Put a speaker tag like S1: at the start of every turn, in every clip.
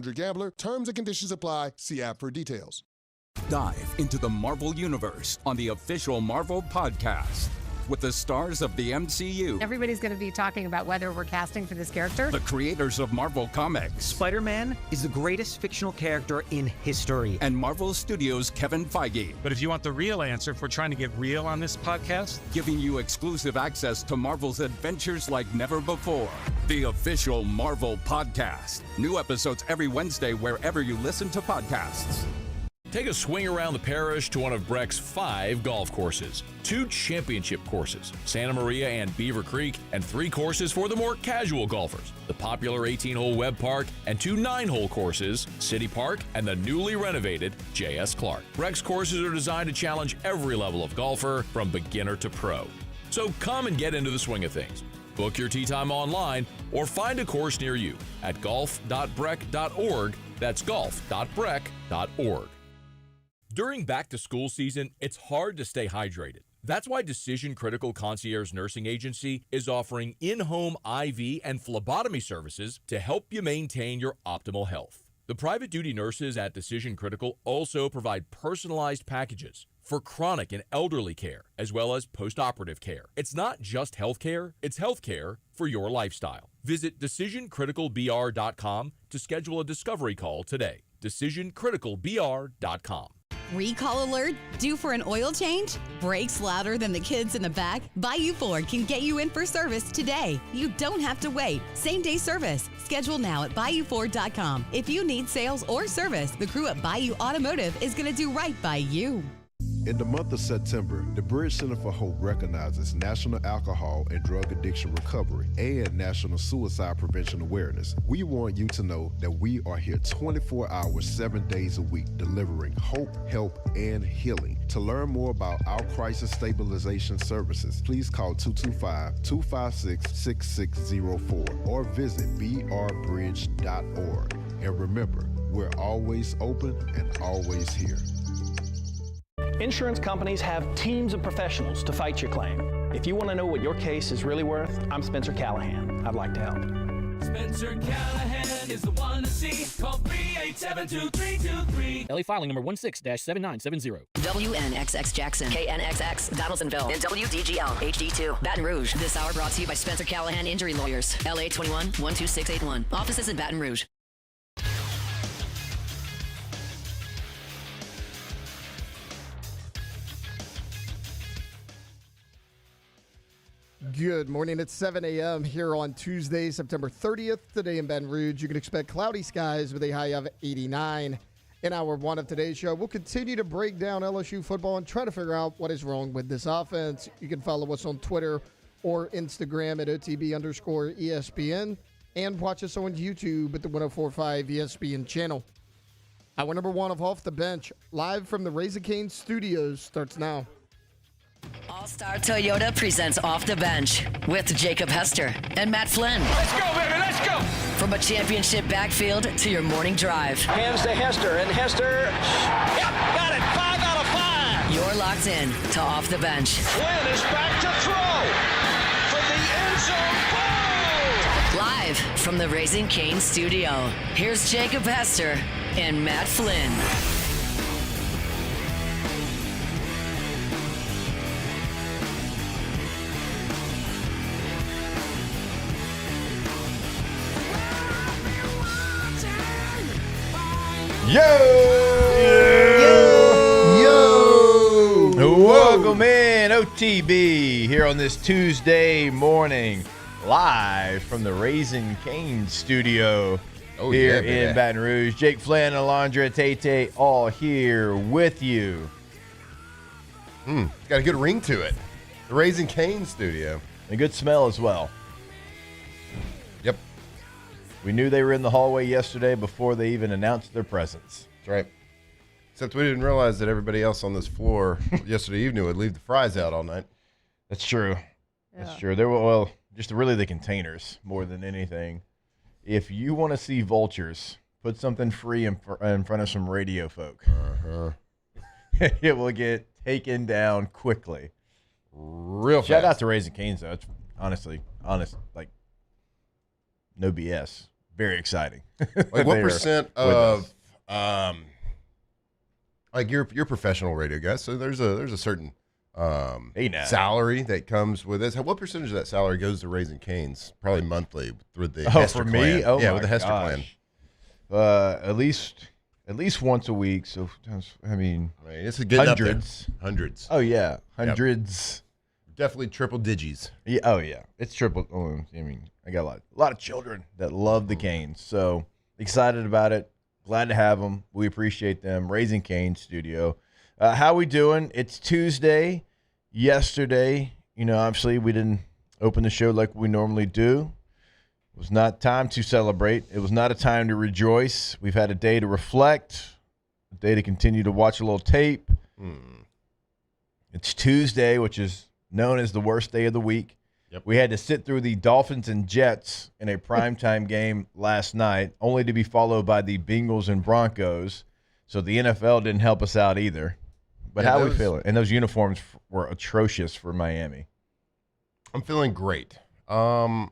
S1: Gambler. Terms and conditions apply. See app for details.
S2: Dive into the Marvel Universe on the official Marvel Podcast with the stars of the MCU.
S3: Everybody's going to be talking about whether we're casting for this character.
S2: The creators of Marvel Comics.
S4: Spider-Man is the greatest fictional character in history.
S2: And Marvel Studios' Kevin Feige.
S5: But if you want the real answer, if we're trying to get real on this podcast,
S2: giving you exclusive access to Marvel's adventures like never before. The official Marvel Podcast. New episodes every Wednesday wherever you listen to podcasts.
S6: Take a swing around the parish to one of Breck's 5 golf courses. 2 championship courses, Santa Maria and Beaver Creek, and 3 courses for the more casual golfers. The popular 18-hole Webb Park and 2 9-hole courses, City Park and the newly renovated J.S. Clark. Breck's courses are designed to challenge every level of golfer from beginner to pro. So come and get into the swing of things. Book your tee time online or find a course near you at golf.breck.org. That's golf.breck.org. During back-to-school season, it's hard to stay hydrated. That's why Decision Critical Concierge Nursing Agency is offering in-home IV and phlebotomy services to help you maintain your optimal health. The private duty nurses at Decision Critical also provide personalized packages for chronic and elderly care, as well as post-operative care. It's not just health care, it's health care for your lifestyle. Visit DecisionCriticalBR.com to schedule a discovery call today. DecisionCriticalBR.com.
S7: Recall alert? Due for an oil change? Brakes louder than the kids in the back? Bayou Ford can get you in for service today. You don't have to wait. Same-day service. Schedule now at BayouFord.com. If you need sales or service, the crew at Bayou Automotive is going to do right by you.
S8: In the month of September, the Bridge Center for Hope recognizes National Alcohol and Drug Addiction Recovery and National Suicide Prevention Awareness. We want you to know that we are here 24 hours, 7 days a week, delivering hope, help, and healing. To learn more about our crisis stabilization services, please call 225-256-6604 or visit brbridge.org. And remember, we're always open and always here.
S9: Insurance companies have teams of professionals to fight your claim. If you want to know what your case is really worth, I'm Spencer Callahan. I'd like to help.
S10: Spencer Callahan is the one to see. Call 387-2323.
S11: LA filing number 16-7970.
S12: WNXX Jackson, KNXX Donaldsonville, and WDGL HD2 Baton Rouge. This hour brought to you by Spencer Callahan Injury Lawyers. LA 21-12681. Offices in Baton Rouge.
S13: Good morning. It's 7 a.m. here on Tuesday, September 30th. Today in Baton Rouge, you can expect cloudy skies with a high of 89. In hour one of today's show, we'll continue to break down LSU football and try to figure out what is wrong with this offense. You can follow us on Twitter or Instagram at OTB_ESPN and watch us on YouTube at the 104.5 ESPN channel. Hour number one of Off the Bench, live from the Raising Cane's studios, starts now.
S12: All-Star Toyota presents Off the Bench with Jacob Hester and Matt Flynn.
S10: Let's go, baby, let's go!
S12: From a championship backfield to your morning drive.
S9: Hands to Hester, and Hester,
S10: Yep, got it, 5 out of 5!
S12: You're locked in to Off the Bench.
S10: Flynn is back to throw from the end zone. Boom!
S12: Live from the Raising Cane studio, here's Jacob Hester and Matt Flynn.
S14: Yo! Welcome in, OTB, here on this Tuesday morning, live from the Raising Cane studio here in Baton Rouge. Jake Flynn, Alondra Tate, all here with you.
S15: It's got a good ring to it. The Raising Cane studio.
S14: A good smell as well.
S15: Yep.
S14: We knew they were in the hallway yesterday before they even announced their presence.
S15: That's right. Except we didn't realize that everybody else on this floor yesterday evening would leave the fries out all night.
S14: That's true. Yeah. That's true. There were, well, just really the containers more than anything. If you want to see vultures, put something free in front of some radio folk. It will get taken down quickly.
S15: Real fast.
S14: Shout out to Raising Cane's, though. It's honest, like, no BS. very exciting.
S15: Like what percent of like you're professional radio guys, so there's a certain salary that comes with this. What percentage of that salary goes to Raising Cane's? Probably monthly with the Hester
S14: for me?
S15: clan.
S14: Oh,
S15: yeah,
S14: my
S15: with the Hester clan.
S14: At least once a week. So I mean
S15: it's getting
S14: hundreds.
S15: Up there. Hundreds.
S14: Oh yeah, hundreds.
S15: Yep. Definitely triple digits.
S14: Yeah. Oh yeah, it's triple. I mean, I got a lot of children that love the Canes. So excited about it. Glad to have them. We appreciate them. Raising Cane's studio. How we doing? It's Tuesday. Yesterday, obviously we didn't open the show like we normally do. It was not time to celebrate. It was not a time to rejoice. We've had a day to reflect, a day to continue to watch a little tape. It's Tuesday, which is known as the worst day of the week.
S15: Yep.
S14: We had to sit through the Dolphins and Jets in a primetime game last night, only to be followed by the Bengals and Broncos. So the NFL didn't help us out either. But how are we feeling? And those uniforms were atrocious for Miami.
S15: I'm feeling great. I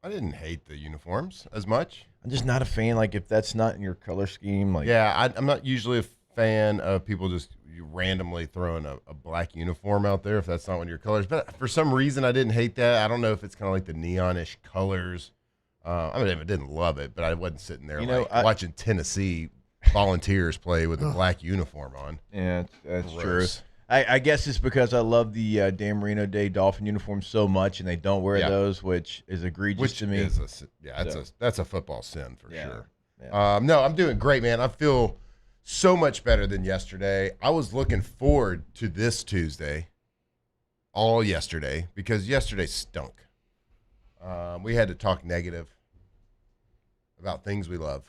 S15: didn't hate the uniforms as much.
S14: I'm just not a fan. Like, if that's not in your color scheme.
S15: I'm not usually a fan of people just randomly throwing a black uniform out there if that's not one of your colors. But for some reason, I didn't hate that. I don't know if it's kind of like the neonish colors. I didn't love it, but I wasn't sitting there watching Tennessee Volunteers play with a black uniform on.
S14: Yeah, that's true. I guess it's because I love the Dan Marino Day Dolphin uniform so much, and they don't wear those, which is egregious to me.
S15: That's a football sin for sure.
S14: Yeah.
S15: No, I'm doing great, man. I feel so much better than yesterday. I was looking forward to this Tuesday all yesterday because yesterday stunk. We had to talk negative about things we love.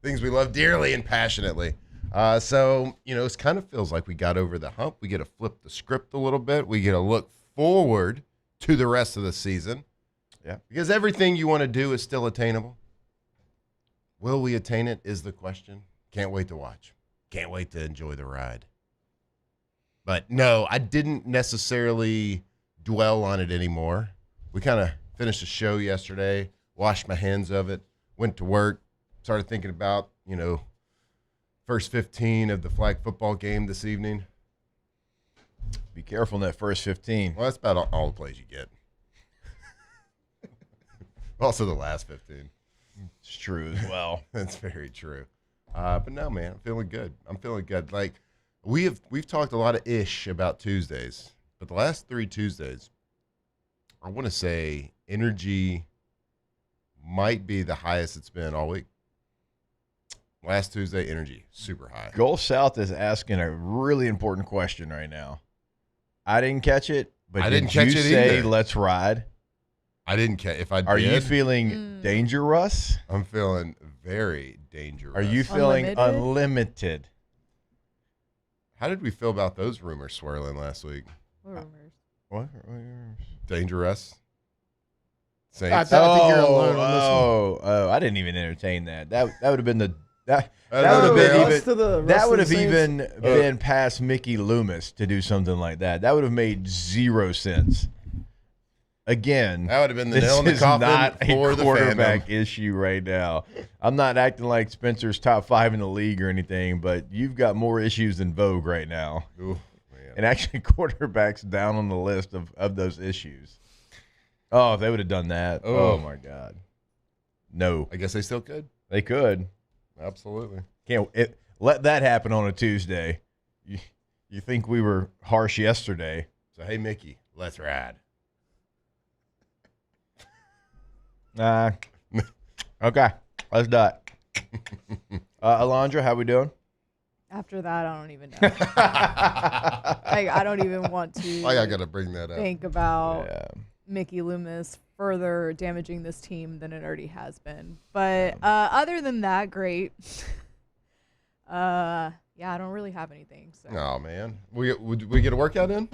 S15: Things we love dearly and passionately. So, it kind of feels like we got over the hump. We get to flip the script a little bit. We get to look forward to the rest of the season.
S14: Yeah.
S15: Because everything you want to do is still attainable. Will we attain it is the question. Can't wait to watch. Can't wait to enjoy the ride. But no, I didn't necessarily dwell on it anymore. We kind of finished the show yesterday, washed my hands of it, went to work, started thinking about, first 15 of the flag football game this evening.
S14: Be careful in that first 15.
S15: Well, that's about all the plays you get. Also the last 15.
S14: It's true as well.
S15: That's very true. But no, man, I'm feeling good. Like we've talked a lot of ish about Tuesdays, but the last 3 Tuesdays, I want to say energy might be the highest it's been all week. Last Tuesday, energy, super high.
S14: Gulf South is asking a really important question right now. I didn't catch it, but
S15: I didn't catch it
S14: say
S15: either.
S14: Let's ride?
S15: I didn't catch. If I
S14: Are
S15: did,
S14: you feeling dangerous?
S15: I'm feeling very dangerous.
S14: Are you feeling unlimited?
S15: How did we feel about those rumors swirling last week?
S3: Rumors.
S14: What?
S15: Dangerous.
S13: I think you're alone on this one.
S14: Oh! I didn't even entertain that. That would have been the that would have even been past Mickey Loomis to do something like that. That would have made 0 sense. Again,
S15: that would have been the
S14: this
S15: nail in the
S14: is
S15: coffin
S14: not
S15: for
S14: a
S15: the
S14: quarterback
S15: fandom.
S14: issue right now. I'm not acting like Spencer's top 5 in the league or anything, but you've got more issues than Vogue right now.
S15: Ooh,
S14: and actually, quarterback's down on the list of those issues. Oh, if they would have done that. Oh, my God. No.
S15: I guess they still could.
S14: They could.
S15: Absolutely.
S14: Let that happen on a Tuesday. You think we were harsh yesterday.
S15: So, hey, Mickey, let's ride.
S14: Okay. Let's do it. Alondra, how we doing?
S16: After that, I don't even know. I don't even want to.
S15: I got to bring that up.
S16: Think about Mickey Loomis further damaging this team than it already has been. But other than that, great. I don't really have anything. So.
S15: Oh man, would we get a workout in?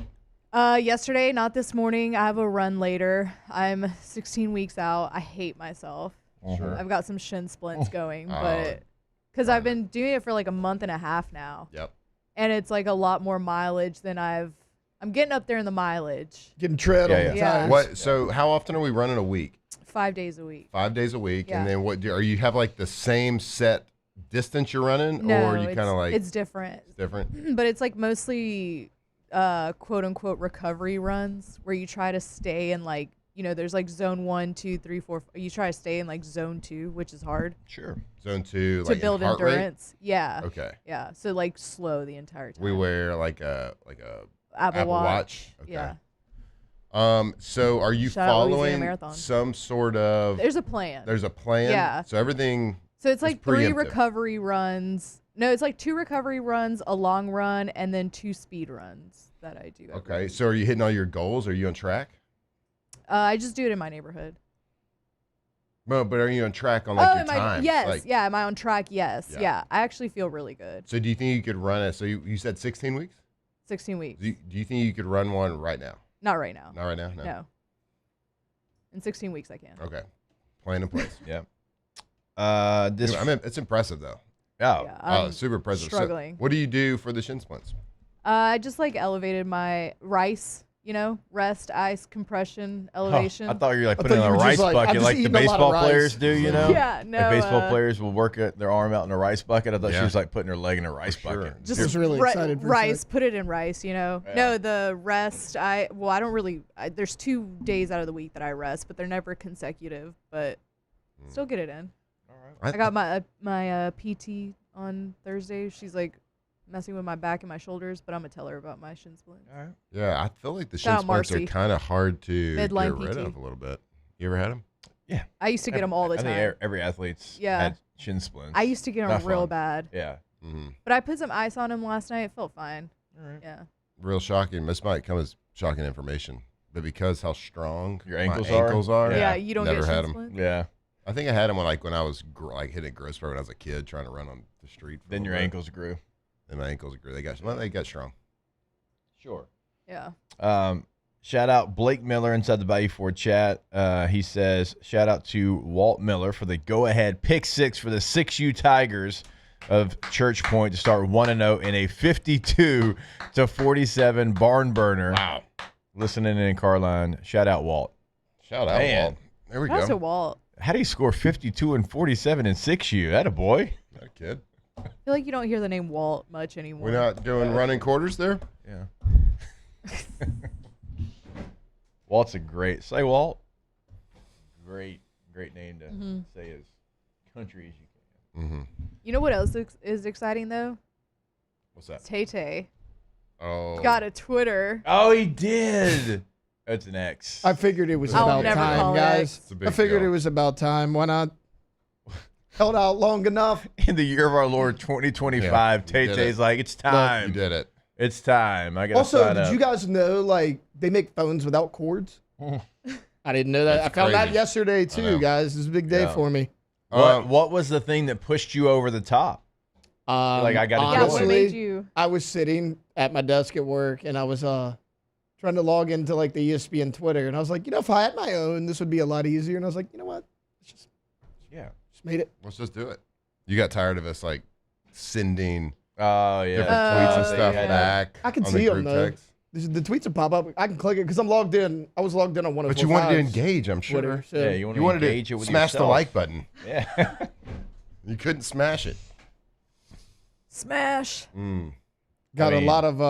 S16: Yesterday, not this morning. I have a run later. I'm 16 weeks out. I hate myself.
S15: Sure.
S16: I've got some shin splints going, but because I've been doing it for like a month and a half now.
S15: Yep.
S16: And it's like a lot more mileage than I'm getting up there in the mileage.
S13: Getting tread on the tires.
S15: What? So how often are we running a week?
S16: 5 days a week.
S15: 5 days a week,
S16: Yeah.
S15: and then what? Are you have like the same set distance you're running,
S16: No,
S15: or are you kind of like
S16: it's different.
S15: It's different.
S16: But it's like mostly quote unquote recovery runs where you try to stay in like, there's like zone 1, 2, 3, 4. You try to stay in like zone 2, which is hard.
S15: Sure. Zone 2,
S16: To
S15: like
S16: build
S15: heart rate?
S16: endurance. Yeah.
S15: Okay.
S16: Yeah. So like slow the entire time.
S15: We wear like a
S16: Apple Watch.
S15: Okay.
S16: Yeah.
S15: So are you
S16: Shout out Louisiana
S15: following
S16: Marathon.
S15: some sort of?
S16: There's a plan.
S15: There's a plan.
S16: Yeah.
S15: So everything.
S16: So it's
S15: is
S16: like 3
S15: preemptive.
S16: recovery runs. No, it's like 2 recovery runs, a long run, and then 2 speed runs that I do.
S15: Okay. So are you hitting all your goals? Are you on track?
S16: I just do it in my neighborhood.
S15: No, but are you on track on like your
S16: am I?
S15: time?
S16: Yes.
S15: Like,
S16: Yeah. Am I on track? Yes.
S15: Yeah.
S16: Yeah. I actually feel really good.
S15: So do you think you could run it? So you said 16 weeks?
S16: 16 weeks.
S15: Do you think you could run one right now?
S16: Not right now.
S15: Not right now? No.
S16: No. In 16 weeks, I can.
S15: Okay. Plan in place.
S14: Yeah.
S15: I mean, it's impressive though.
S16: Yeah, I'm
S15: super impressive.
S16: struggling.
S15: So what do you do for the shin splints?
S16: I just like elevated my rice, rest, ice, compression, elevation.
S14: I thought you were like putting it in a rice bucket like the baseball players do,
S16: Yeah, no.
S14: Like baseball players will work their arm out in a rice bucket. I thought she was like putting her leg in a rice bucket.
S16: Just
S13: was really excited for a
S16: rice,
S13: sec.
S16: put it in rice, No, the rest, I don't really, there's 2 days out of the week that I rest, but they're never consecutive, but still get it in. I got my PT on Thursday. She's like messing with my back and my shoulders, but I'm going to tell her about my shin splints.
S15: Yeah, I feel like the
S16: Shout
S15: shin
S16: out
S15: splints are
S16: Marcy.
S15: kind of hard to
S16: Midline
S15: get rid
S16: PT.
S15: of a little bit. You ever had them?
S14: Yeah.
S16: I used to get them all the
S14: I
S16: time.
S14: think every athlete's had shin splints.
S16: I used to get them
S15: Not
S16: real
S15: fun.
S16: bad.
S14: Yeah.
S16: But I put some ice on them last night. It felt fine. Yeah.
S15: Real shocking. This might come as shocking information, but because how strong
S14: Your ankles
S15: my ankles are,
S16: Yeah, you don't
S15: never
S16: get
S15: had
S16: shin
S15: them.
S16: splints?
S14: Yeah.
S15: I think I had them when I was hitting Grossboro when I was a kid trying to run on the street.
S14: Then your ankles grew.
S15: Then my ankles grew. They got strong.
S14: Sure.
S16: Yeah.
S14: Shout out Blake Miller inside the Bayou Ford chat. He says, shout out to Walt Miller for the go-ahead pick 6 for the 6U Tigers of Church Point to start 1-0 in a 52-47 barn burner.
S15: Wow.
S14: Listening in Carline. Shout out Walt.
S15: Shout out Walt. There we
S16: That's
S15: go.
S16: a Walt.
S14: How do you score 52 and 47 in 6U? That a boy.
S15: Not a kid.
S16: I feel like you don't hear the name Walt much anymore.
S15: We're not doing running quarters there?
S14: Yeah. Walt's a great. Say Walt. Great name to say as country as you can.
S15: Mm-hmm.
S16: You know what else is exciting, though?
S15: What's that?
S16: Tay-Tay.
S15: Oh.
S16: Got a Twitter.
S14: Oh, he did. That's an X.
S13: I figured it was
S16: I'll
S13: about
S16: never
S13: time,
S16: call it
S13: guys.
S16: X.
S15: It's a big
S13: I figured
S15: deal.
S13: it was about time. Why not? Held out long enough.
S14: In the year of our Lord 2025,
S15: Yeah, you did
S14: Tay-Tay's
S15: it.
S14: like, it's time.
S15: You did it.
S14: It's time. I got to
S13: Also,
S14: sign
S13: did
S14: up.
S13: you guys know like they make phones without cords? I didn't know that.
S15: That's
S13: I found that
S15: crazy.
S13: yesterday
S15: I
S13: too,
S15: know.
S13: guys. This is a big day
S14: Yeah.
S13: for me.
S14: What was the thing that pushed you over the top? Like, I gotta do
S16: Yeah,
S14: it.
S16: what made you?
S13: I was sitting at my desk at work and I was trying to log into like the ESPN Twitter, and I was like, if I had my own, this would be a lot easier. And I was like, you know what? Let's just made it.
S15: Let's just do it. You got tired of us like sending
S14: Oh, yeah.
S15: different tweets and
S14: They
S15: stuff
S14: had-
S15: back.
S13: I can
S15: on
S13: see
S15: the
S13: them
S15: group
S13: though.
S15: text.
S13: The tweets will pop up. I can click it because I'm logged in. I was logged in on 104.5's
S15: But you wanted to engage, I'm sure.
S13: Twitter. So
S14: Yeah, you
S15: You wanted
S14: engage
S15: to
S14: it with
S15: smash the
S14: yourself.
S15: like button.
S14: Yeah.
S15: You couldn't smash it.
S16: Smash.
S13: got
S14: I mean,
S13: a lot of.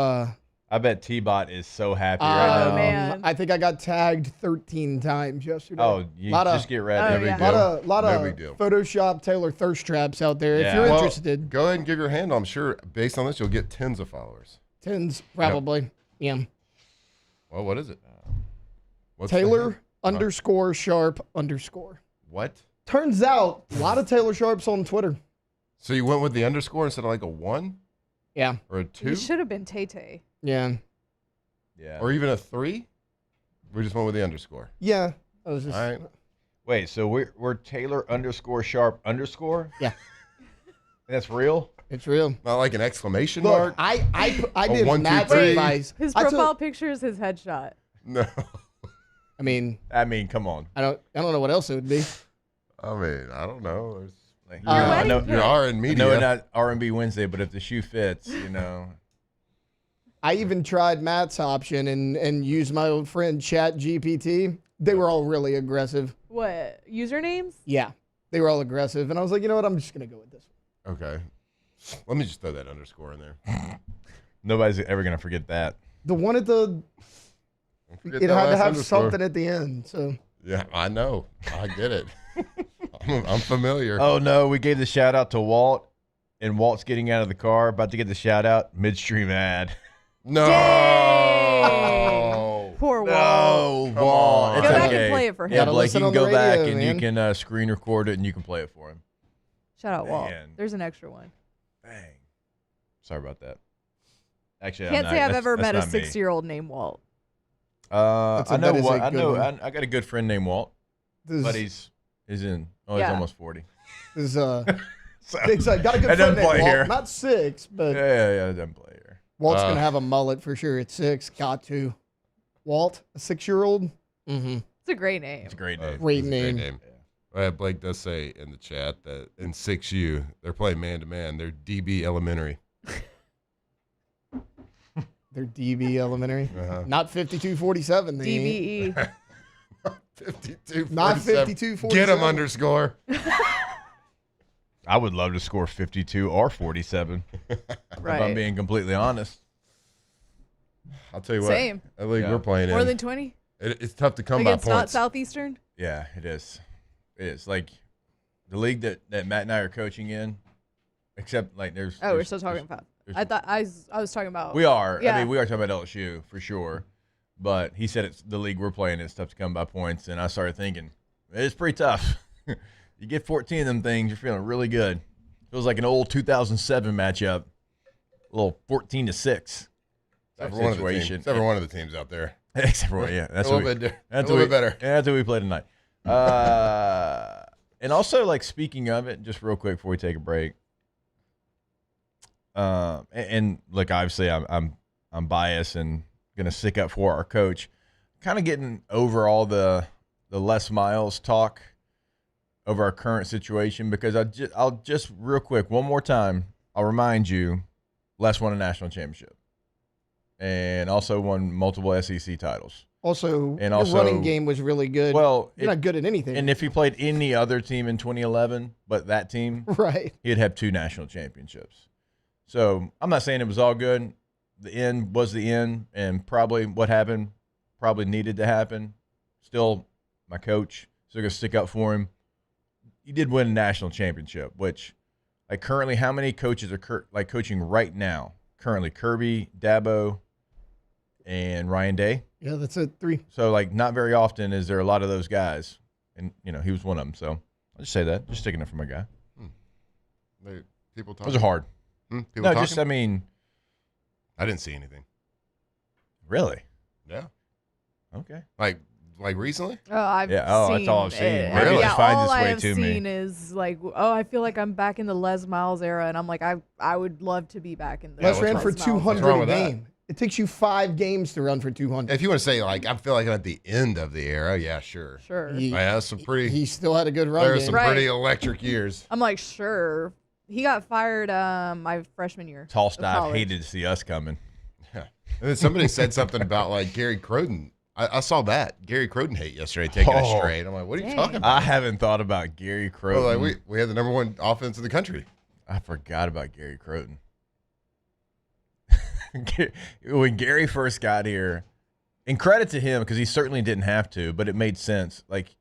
S14: I bet T-Bot is so happy right now.
S16: man.
S13: I think I got tagged 13 times yesterday.
S14: Oh, you just get ready.
S16: Oh, yeah.
S13: lot
S15: No
S13: of
S15: big deal.
S13: Photoshop Taylor thirst traps out there. If
S14: Yeah.
S13: you're
S14: Well,
S13: interested,
S15: Go ahead and give your handle. I'm sure based on this, you'll get tens of followers.
S13: tens probably. Yeah.
S15: Well, what is it? What's the
S13: Taylor
S15: handle?
S13: _sharp_.
S15: What?
S13: Turns out a lot of Taylor Sharps on Twitter.
S15: So you went with the underscore instead of like a 1
S13: Yeah.
S15: or a 2
S16: You should have been Tay-Tay.
S13: Yeah.
S14: Yeah.
S15: or even a 3? We just went with the underscore.
S13: Yeah. I was just.
S15: All right.
S14: Wait, so we're Taylor _sharp_?
S13: Yeah.
S14: That's real?
S13: It's real.
S15: Not like an exclamation
S13: Look,
S15: mark?
S13: I
S15: A
S13: did
S15: 1, 2,
S13: Matt's
S15: 3.
S13: advice.
S16: His
S13: I took-
S16: profile picture is his headshot.
S15: No.
S13: I mean,
S14: Come on.
S13: I don't know what else it would be.
S15: I mean, I don't know. There's,
S14: Like,
S16: Your
S14: I
S16: wedding
S14: know,
S16: pic.
S15: you are in
S14: I
S15: media.
S14: know it's not R&B Wednesday, but if the shoe fits,
S13: I even tried Matt's option and used my old friend Chat GPT. They were all really aggressive.
S16: What, usernames?
S13: Yeah, they were all aggressive. And I was like, you know what? I'm just going to go with this one.
S15: Okay. Let me just throw that underscore in there.
S14: Nobody's ever going to forget that.
S13: The one at the – it had to have something at the end. So
S15: yeah, I know. I get it. I'm familiar.
S14: Oh, no. We gave the shout-out to Walt, and Walt's getting out of the car, about to get the shout-out, midstream ad.
S15: No.
S16: Poor Walt.
S14: No, Walt.
S16: Go
S14: It's
S16: back
S14: okay.
S16: and play it for him.
S14: Yeah, Blake,
S13: listen
S14: you can
S13: on the
S14: go back
S13: radio,
S14: and
S13: man.
S14: you can screen record it, and you can play it for him.
S16: Shout out Walt.
S14: Man.
S16: There's an extra one.
S14: Dang. Sorry about that. Actually,
S16: Can't say I've ever met a
S14: that's not me.
S16: 6-year-old named Walt.
S14: I know
S13: that is
S14: what
S13: a
S14: I
S13: good
S14: know.
S13: one.
S14: I got a good friend named Walt,
S13: This
S14: but
S13: is,
S14: he's in. Oh,
S16: Yeah.
S14: he's almost 40.
S13: this
S14: So,
S13: it's like, got a good
S14: that
S13: friend
S14: doesn't
S13: named
S14: play
S13: Walt.
S14: here.
S13: Not 6, but
S14: Yeah, it doesn't play here.
S13: Walt's going to have a mullet for sure at 6. Got to. Walt, a 6-year-old? Mm-hmm.
S16: It's a great name.
S14: It's a great name.
S13: Great
S15: It's a
S13: name.
S15: great name. Blake does say in the chat that in 6U, they're playing man-to-man. They're DB Elementary.
S13: They're DB Elementary.
S15: Uh-huh.
S13: Not 5247.
S16: DBE.
S15: 52.
S13: Not 52-47.
S15: Get him underscore.
S14: I would love to score 52 or 47. If I'm
S16: Right.
S14: being completely honest.
S15: I'll tell you what.
S16: Same.
S15: I think
S14: Yeah.
S15: we're playing
S16: More
S15: in.
S16: than 20?
S15: It's tough to come
S16: Against
S15: by
S16: not
S15: points.
S16: Southeastern?
S14: Yeah, it is. It is. Like, the league that Matt and I are coaching in, except, like, there's...
S16: Oh, we're
S14: there's-
S16: still talking
S14: there's-
S16: about.
S14: there's-
S16: I thought I was talking about.
S14: We are.
S16: Yeah.
S14: I mean, we are talking about LSU for sure. But he said it's the league we're playing. It's tough to come by points, and I started thinking it's pretty tough. You get 14 of them things, you're feeling really good. Feels like an old 2007 matchup, a little 14-6
S15: Except
S14: type
S15: for one of the teams.
S14: situation.
S15: Except for one of the teams out there.
S14: Except for yeah, that's
S15: a little bit better.
S14: Yeah, that's what we play tonight. And also, like, speaking of it, just real quick before we take a break. And look, obviously, I'm biased and gonna stick up for our coach. Kind of getting over all the Les Miles talk over our current situation, because I'll just real quick one more time. I'll remind you, Les won a national championship and also won multiple SEC titles.
S13: Also,
S14: And
S13: your
S14: also-
S13: running game was really good.
S14: Well,
S13: you're not good at anything.
S14: And if he played any other team in 2011, but that team,
S13: right,
S14: he'd have 2 national championships. So I'm not saying it was all good. The end was the end, and probably what happened probably needed to happen. Still, my coach, still going to stick up for him. He did win a national championship, which, like, currently, how many coaches are coaching right now? Currently, Kirby, Dabo, and Ryan Day.
S13: Yeah, that's it. 3.
S14: So, like, not very often is there a lot of those guys, and he was one of them. So I'll just say that, just sticking up for my guy.
S15: People talking.
S14: Those are hard.
S15: People
S14: No,
S15: talking?
S14: just I mean,
S15: I didn't see anything.
S14: really.
S15: Yeah.
S14: Okay.
S15: Like recently?
S16: Oh, I've
S14: Yeah,
S16: seen
S14: that's all I've seen.
S16: it.
S14: Maybe it
S16: Yeah,
S14: just finds
S16: all
S14: its
S16: I
S14: way
S16: have
S14: to me.
S16: seen is like, oh, I feel like I'm back in the Les Miles era, and I'm like, I would love to be back in the.
S13: Les ran for
S16: Miles
S13: 200
S15: wrong
S13: a
S15: with that?
S13: game. It takes you 5 games to run for 200.
S15: If you want to say, like, I feel like I'm at the end of the era, yeah, sure.
S16: Sure.
S15: Yeah, that's some pretty.
S13: He still had a good run
S15: There were
S13: game.
S15: some pretty electric years.
S16: I'm like, sure. He got fired my freshman year.
S14: Tall
S16: of
S14: staff
S16: college.
S14: hated to see us coming.
S15: Yeah. And then somebody said something about, like, Gary Croton. I saw that. Gary Croton hate yesterday, taking a straight. I'm like, what are you talking about?
S14: I haven't thought about Gary Croton.
S15: Well, like, we had the #1 offense in the country.
S14: I forgot about Gary Croton. When Gary first got here, and credit to him because he certainly didn't have to, but it made sense. Like,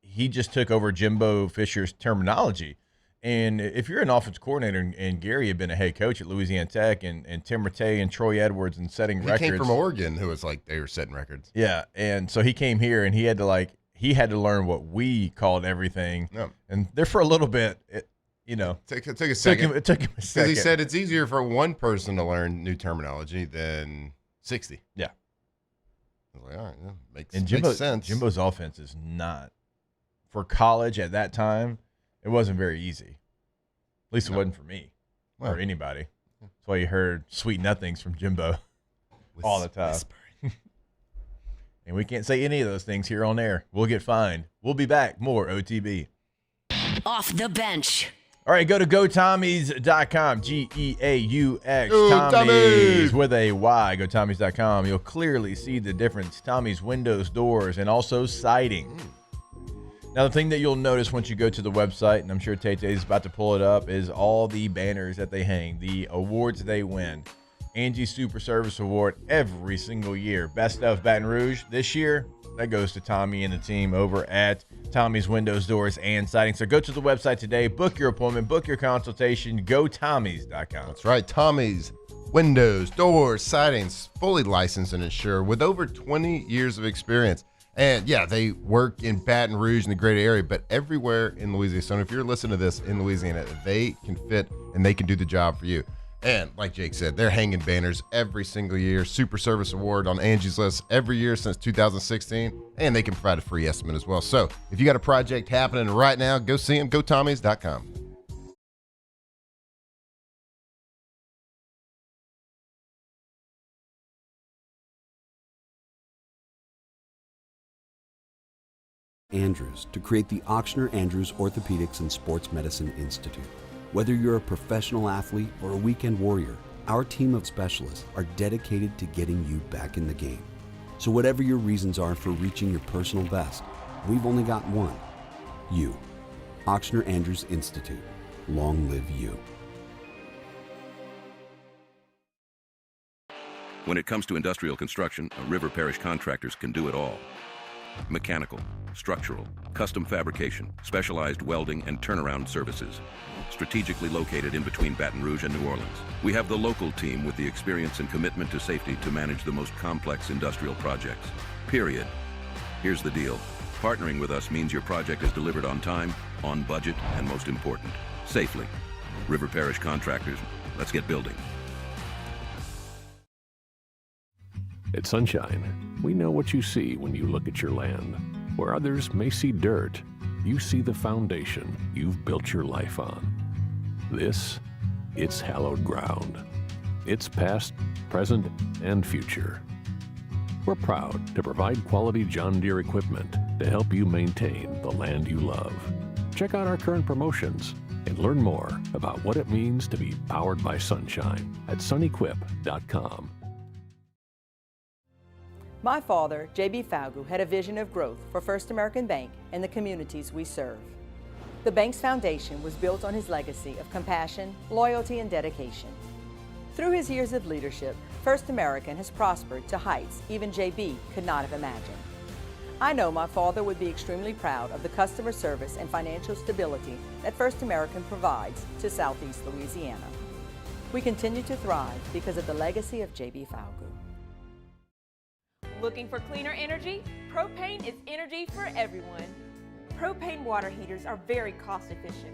S14: he just took over Jimbo Fisher's terminology. And if you're an offense coordinator and Gary had been a head coach at Louisiana Tech and Tim Rattay and Troy Edwards and setting
S15: He
S14: records.
S15: came from Oregon, who was like, they were setting records.
S14: Yeah, and so he came here and he had to learn what we called everything.
S15: Yeah.
S14: And there for a little bit, it
S15: took a second.
S14: It took him a second.
S15: Because he said it's easier for one person to learn new terminology than 60.
S14: Yeah.
S15: I was like, all right, yeah, makes sense.
S14: Jimbo's offense is not, for college at that time, it wasn't very easy. At least it wasn't for me or anybody. That's why you heard sweet nothings from Jimbo all the time. And we can't say any of those things here on air. We'll get fined. We'll be back. More OTB.
S12: Off the bench.
S14: All right, go to GoTommies.com, G-E-A-U-X,
S15: Ooh,
S14: Tommies with a Y. GoTommies.com. You'll clearly see the difference. Tommy's windows, doors, and also siding. Now, the thing that you'll notice once you go to the website, and I'm sure Tate is about to pull it up, is all the banners that they hang, the awards they win. Angie Super Service Award every single year. Best of Baton Rouge this year, that goes to Tommy and the team over at Tommy's Windows, Doors, and Siding. So go to the website today, book your appointment, book your consultation, GoTommies.com.
S15: That's right, Tommy's Windows, Doors, Sidings, fully licensed and insured with over 20 years of experience. And yeah, they work in Baton Rouge in the greater area, but everywhere in Louisiana. So if you're listening to this in Louisiana, they can fit and they can do the job for you. And like Jake said, they're hanging banners every single year. Super Service Award on Angie's List every year since 2016. And they can provide a free estimate as well. So if you got a project happening right now, go see them. GoTommies.com.
S17: Andrews to create the Ochsner Andrews Orthopedics and Sports Medicine Institute. Whether you're a professional athlete or a weekend warrior, our team of specialists are dedicated to getting you back in the game. So whatever your reasons are for reaching your personal best, we've only got one: you. Ochsner Andrews Institute. Long live you.
S18: When it comes to industrial construction, River Parish Contractors can do it all. Mechanical, structural, custom fabrication, specialized welding, and turnaround services. Strategically located in between Baton Rouge and New Orleans, we have the local team with the experience and commitment to safety to manage the most complex industrial projects. Period. Here's the deal. Partnering with us means your project is delivered on time, on budget, and most important, safely. River Parish Contractors, let's get building.
S19: At Sunshine, we know what you see when you look at your land. Where others may see dirt, you see the foundation you've built your life on. This, it's hallowed ground. It's past, present, and future. We're proud to provide quality John Deere equipment to help you maintain the land you love. Check out our current promotions and learn more about what it means to be powered by sunshine at sunequip.com.
S20: My father, J.B. Falgu, had a vision of growth for First American Bank and the communities we serve. The bank's foundation was built on his legacy of compassion, loyalty, and dedication. Through his years of leadership, First American has prospered to heights even J.B. could not have imagined. I know my father would be extremely proud of the customer service and financial stability that First American provides to Southeast Louisiana. We continue to thrive because of the legacy of J.B. Falgu.
S21: Looking for cleaner energy? Propane is energy for everyone. Propane water heaters are very cost efficient,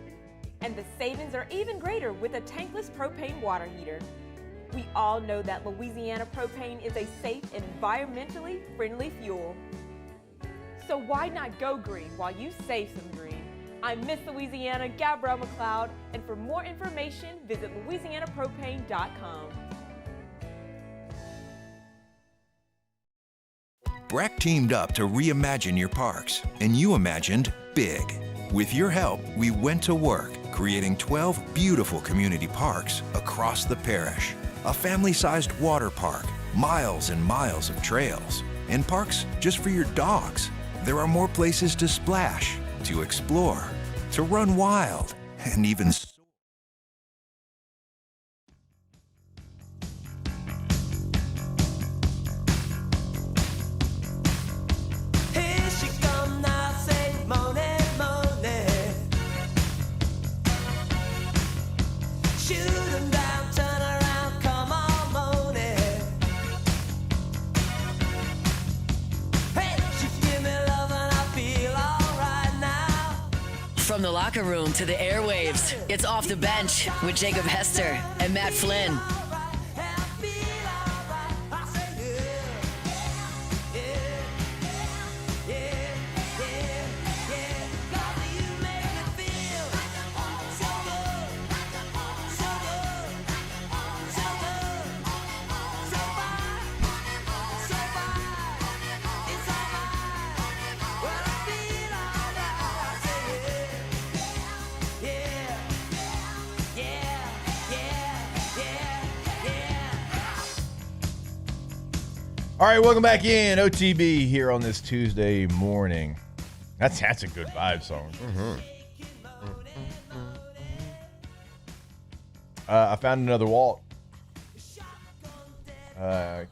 S21: and the savings are even greater with a tankless propane water heater. We all know that Louisiana propane is a safe and environmentally friendly fuel. So why not go green while you save some green? I'm Miss Louisiana, Gabrielle McLeod, and for more information, visit louisianapropane.com.
S22: Breck teamed up to reimagine your parks, and you imagined big. With your help, we went to work, creating 12 beautiful community parks across the parish. A family-sized water park, miles and miles of trails, and parks just for your dogs. There are more places to splash, to explore, to run wild, and even
S12: From the locker room to the airwaves, it's Off the Bench with Jacob Hester and Matt Flynn.
S14: All right, welcome back in. OTB here on this Tuesday morning. That's a good vibe song. I found another Walt. My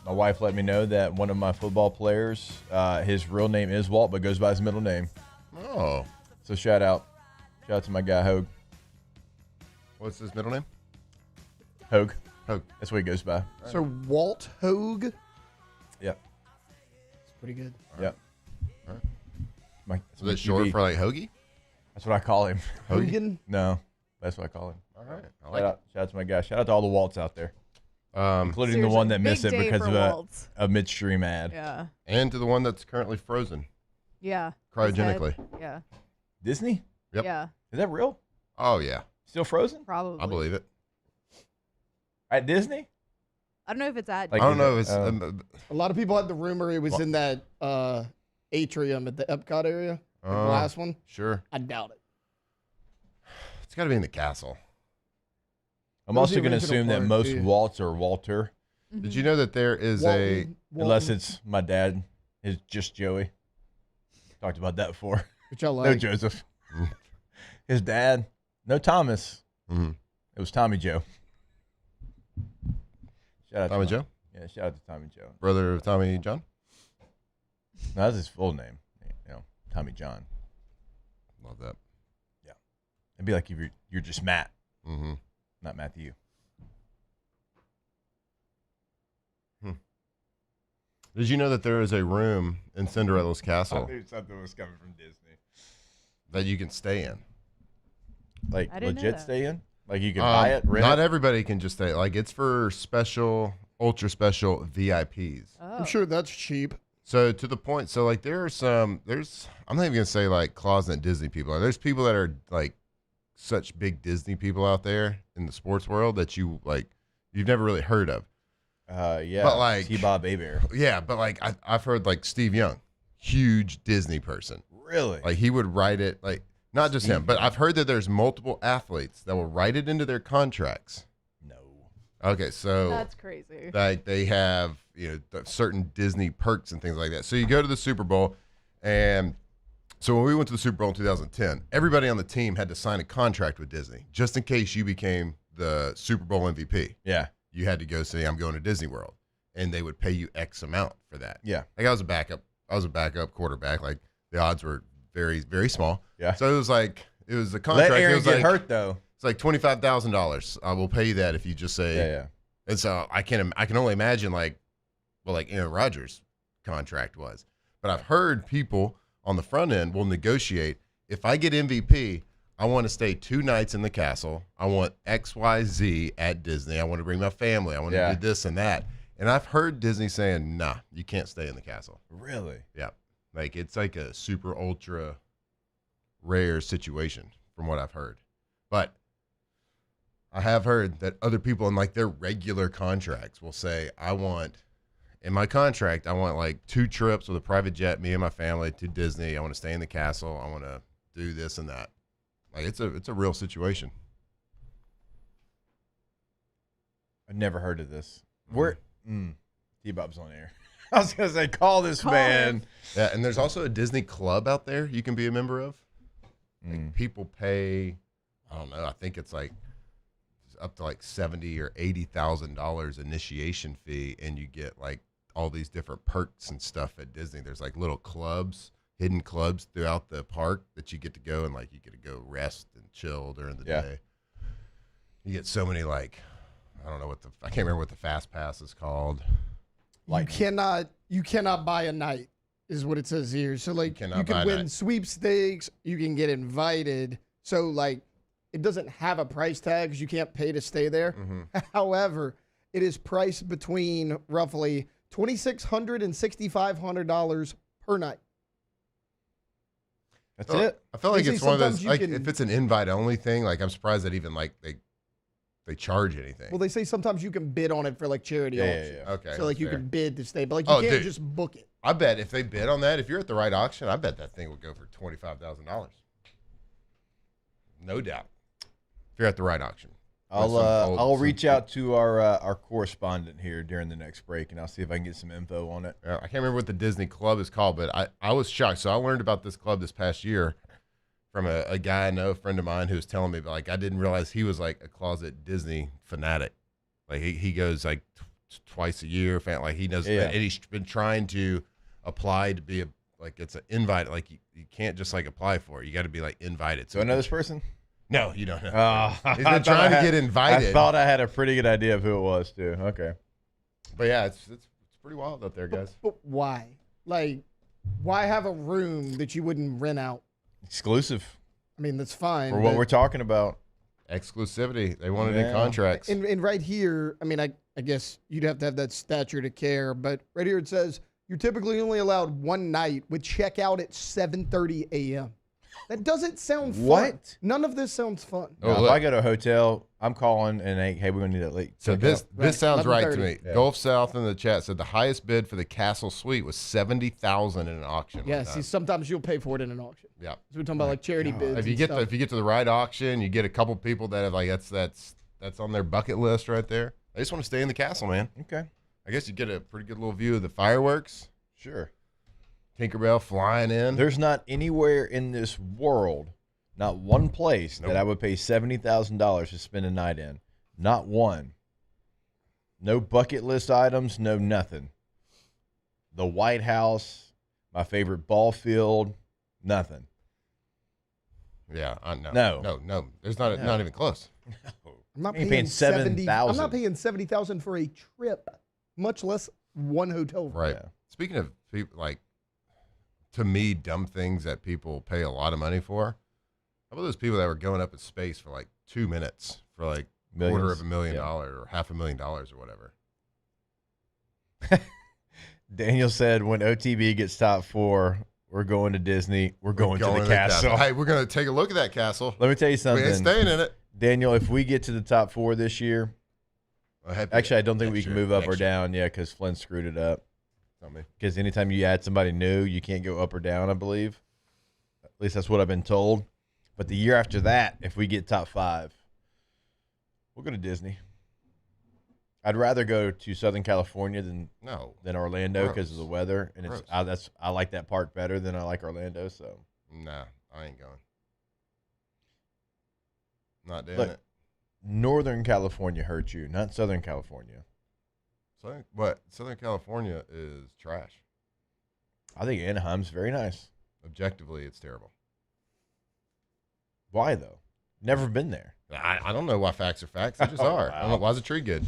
S14: wife let me know that one of my football players, his real name is Walt, but goes by his middle name.
S15: Oh.
S14: So shout out to my guy, Hogue.
S15: What's his middle name?
S14: Hogue.
S15: Hogue.
S14: That's what he goes by.
S13: So Walt Hogue.
S14: Yep.
S13: It's pretty good.
S14: Yep.
S15: All right.
S14: That's
S15: Is it short for like Hoagie?
S14: That's what I call him.
S13: Hogan?
S14: No, that's what I call him.
S15: All right.
S14: Shout out to my guy. Shout out to all the Walts out there, including the
S16: Seriously,
S14: one that
S16: big
S14: missed it
S16: day
S14: because
S16: for
S14: of
S16: Waltz.
S14: a midstream ad.
S16: Yeah.
S15: And to the one that's currently frozen.
S16: Yeah.
S15: Cryogenically.
S16: Yeah.
S14: Disney?
S15: Yep.
S16: Yeah.
S14: Is that real?
S15: Oh, yeah.
S14: Still frozen?
S16: Probably.
S15: I believe it.
S14: At Disney?
S16: I don't know if it's at.
S15: I don't know. If it's,
S13: a lot of people had the rumor it was in that atrium at the Epcot area, the last one.
S15: Sure.
S13: I doubt it.
S15: It's got to be in the castle.
S14: I'm also going to assume that most Walts are Walter.
S15: Did you know that there is
S14: Unless it's my dad, is just Joey. Talked about that before.
S13: Which I like.
S14: No Joseph. His dad, no Thomas.
S15: Mm-hmm.
S14: It was Tommy Joe. Shout out
S15: Tommy
S14: to
S15: Joe?
S14: Yeah, shout out to Tommy Joe.
S15: Brother of Tommy John?
S14: No, that's his full name. Tommy John.
S15: Love that.
S14: Yeah. It'd be like if you're just Matt,
S15: not
S14: Matthew.
S15: Did you know that there is a room in Cinderella's castle
S14: I knew something was coming from Disney.
S15: that you can stay in?
S14: Like
S16: I didn't know
S14: legit
S16: that.
S14: stay in? Like you can buy it, rent
S15: Not
S14: it?
S15: everybody can just stay. Like it's for special, ultra special VIPs.
S13: I'm sure that's cheap.
S15: So to the point, so like there's I'm not even gonna say like closet Disney people. There's people that are like such big Disney people out there in the sports world that you've never really heard of.
S14: Yeah.
S15: But like
S14: T-Bob Abear.
S15: Yeah, but like I've heard like Steve Young, huge Disney person.
S14: Really?
S15: Like he would write it like not just him, but I've heard that there's multiple athletes that will write it into their contracts.
S14: No.
S15: Okay, so
S16: That's crazy.
S15: Like they have, certain Disney perks and things like that. So you go to the Super Bowl, and so when we went to the Super Bowl in 2010, everybody on the team had to sign a contract with Disney just in case you became the Super Bowl MVP.
S14: Yeah.
S15: You had to go say, I'm going to Disney World, and they would pay you X amount for that.
S14: Yeah.
S15: Like I was a backup quarterback. Like the odds were very, very small.
S14: Yeah.
S15: So it was a contract.
S14: Let Aaron
S15: it was
S14: get
S15: like,
S14: hurt though.
S15: It's like $25,000. I will pay you that if you just say.
S14: Yeah.
S15: And so I can only imagine like Aaron Rodgers' contract was. But I've heard people on the front end will negotiate. If I get MVP, I want to stay 2 nights in the castle. I want X, Y, Z at Disney. I want to bring my family. I want to do this and that. And I've heard Disney saying, nah, you can't stay in the castle.
S14: Really?
S15: Yeah. Like it's like a super ultra rare situation from what I've heard. But I have heard that other people in like their regular contracts will say, in my contract, I want like 2 trips with a private jet, me and my family to Disney. I want to stay in the castle. I want to do this and that. Like it's a real situation.
S14: I've never heard of this. Where T-Bob's on air. I was gonna say, call this man.
S15: Yeah, and there's also a Disney club out there you can be a member of. Like people pay, I don't know, I think it's like up to like $70,000 or $80,000 initiation fee, and you get like all these different perks and stuff at Disney. There's like little clubs, hidden clubs throughout the park that you get to go, and like you get to go rest and chill during the day. You get so many like, I don't know I can't remember what the fast pass is called.
S13: You cannot buy a night, is what it says here. So like you can win sweepstakes, you can get invited. So like it doesn't have a price tag because you can't pay to stay there. However, it is priced between roughly $2,600 and $6,500 per night.
S14: That's it.
S15: I feel like it's one of those, like if it's an invite only thing, like I'm surprised that even like they charge anything.
S13: Well, they say sometimes you can bid on it for like charity auctions.
S15: Okay.
S13: So like you can bid to stay, but like you can't just book it.
S15: I bet if they bid on that, if you're at the right auction, I bet that thing would go for $25,000. No doubt. If you're at the right auction.
S14: I'll reach out to our correspondent here during the next break, and I'll see if I can get some info on it.
S15: I can't remember what the Disney club is called, but I was shocked. So I learned about this club this past year from a guy I know, a friend of mine, who was telling me, but like I didn't realize he was like a closet Disney fanatic. Like he goes like twice a year, like he knows, and he's been trying to apply to be it's an invite. Like you can't just like apply for it. You got to be like invited.
S14: So I know this person?
S15: No, you don't know. He's been trying to get invited.
S14: I thought I had a pretty good idea of who it was too. Okay,
S15: but yeah, it's pretty wild out there, guys.
S13: But why? Like, why have a room that you wouldn't rent out?
S14: Exclusive.
S13: I mean, that's fine.
S14: For what we're talking about.
S15: Exclusivity. They want it in contracts.
S13: And right here, I mean, I guess you'd have to have that stature to care, but right here it says you're typically only allowed one night with checkout at 7:30 a.m. That doesn't sound fun.
S14: What?
S13: None of this sounds fun.
S14: If I go to a hotel, I'm calling and hey, we're gonna need that late.
S15: So this sounds right to me. Yeah. Gulf South in the chat said the highest bid for the Castle Suite was $70,000 in an auction.
S13: Yeah, see, sometimes you'll pay for it in an auction.
S15: Yeah,
S13: so we're talking about like charity bids.
S15: If you get to the right auction, you get a couple people that have like that's on their bucket list right there. I just want to stay in the castle, man.
S14: Okay.
S15: I guess you get a pretty good little view of the fireworks.
S14: Sure.
S15: Tinkerbell flying in.
S14: There's not anywhere in this world, not one place that I would pay $70,000 to spend a night in. Not one. No bucket list items, no nothing. The White House, my favorite ball field, nothing.
S15: Yeah, no. There's not even close.
S14: No.
S13: I'm not
S14: paying
S13: paying
S14: $70,000.
S13: I'm not paying $70,000 for a trip, much less one hotel room.
S15: Right. Yeah. Speaking of people, like, to me, dumb things that people pay a lot of money for. How about those people that were going up in space for like 2 minutes for like $250,000 or $500,000 or whatever?
S14: Daniel said when OTB gets top 4, we're going to Disney. We're going to the castle.
S15: Hey, we're going to take a look at that castle.
S14: Let me tell you something.
S15: We ain't staying in it.
S14: Daniel, if we get to the top 4 this year, actually, I don't think we can move up or down, because Flynn screwed it up. Because anytime you add somebody new, you can't go up or down, I believe. At least that's what I've been told. But the year after that, if we get top 5, we'll go to Disney. I'd rather go to Southern California than Orlando because of the weather, and I like that park better than I like Orlando. So
S15: nah, I ain't going. Not doing it.
S14: Northern California hurts you, not Southern California.
S15: Southern California is trash.
S14: I think Anaheim's very nice.
S15: Objectively, it's terrible.
S14: Why though? Never been there.
S15: I don't know why facts are facts. They just are. Wow. I don't know. Why's a tree good?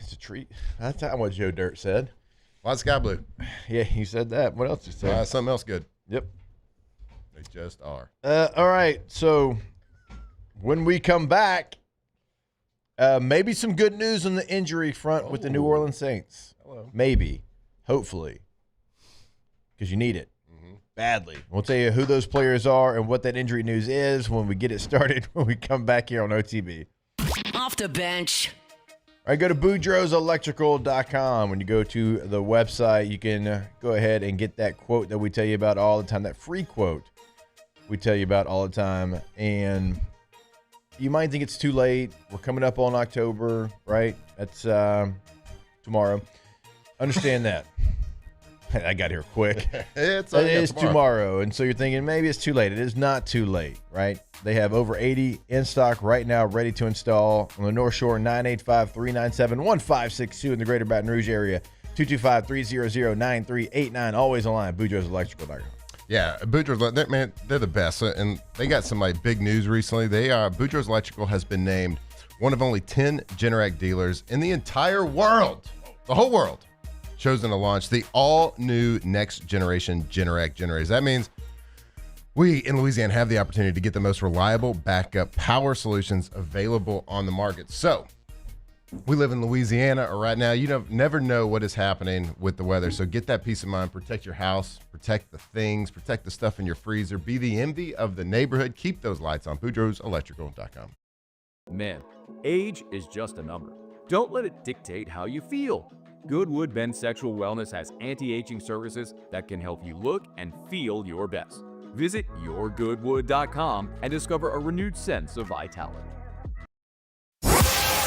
S14: It's a tree. That's not what Joe Dirt said.
S15: Why's sky blue?
S14: Yeah, he said that. What else you said?
S15: Something else good.
S14: Yep.
S15: They just are.
S14: All right. So when we come back, maybe some good news on the injury front with the New Orleans Saints.
S15: Hello.
S14: Maybe. Hopefully. Because you need it. Badly. We'll tell you who those players are and what that injury news is when we get it started when we come back here on OTB.
S12: Off the bench.
S14: All right, go to boudreauxelectrical.com. When you go to the website, you can go ahead and get that quote that we tell you about all the time, that free quote we tell you about all the time. And you might think it's too late. We're coming up on October, right? That's tomorrow. Understand that. I got here quick.
S15: It
S14: is tomorrow. And so you're thinking maybe it's too late. It is not too late, right? They have over 80 in stock right now, ready to install on the North Shore, 985-397-1562 in the greater Baton Rouge area, 225-300-9389. Always online, boudreauxelectrical.com.
S15: Yeah, Boudreaux's, man, they're the best. And they got some like big news recently. Boudreaux's Electrical has been named one of only 10 Generac dealers in the entire world, the whole world, chosen to launch the all-new next-generation Generac generators. That means we in Louisiana have the opportunity to get the most reliable backup power solutions available on the market. So we live in Louisiana right now. You never know what is happening with the weather. So get that peace of mind. Protect your house. Protect the things. Protect the stuff in your freezer. Be the envy of the neighborhood. Keep those lights on. Boudreaux'sElectrical.com.
S1: Man, age is just a number. Don't let it dictate how you feel. Goodwood Men's Sexual Wellness has anti-aging services that can help you look and feel your best. Visit yourgoodwood.com and discover a renewed sense of vitality.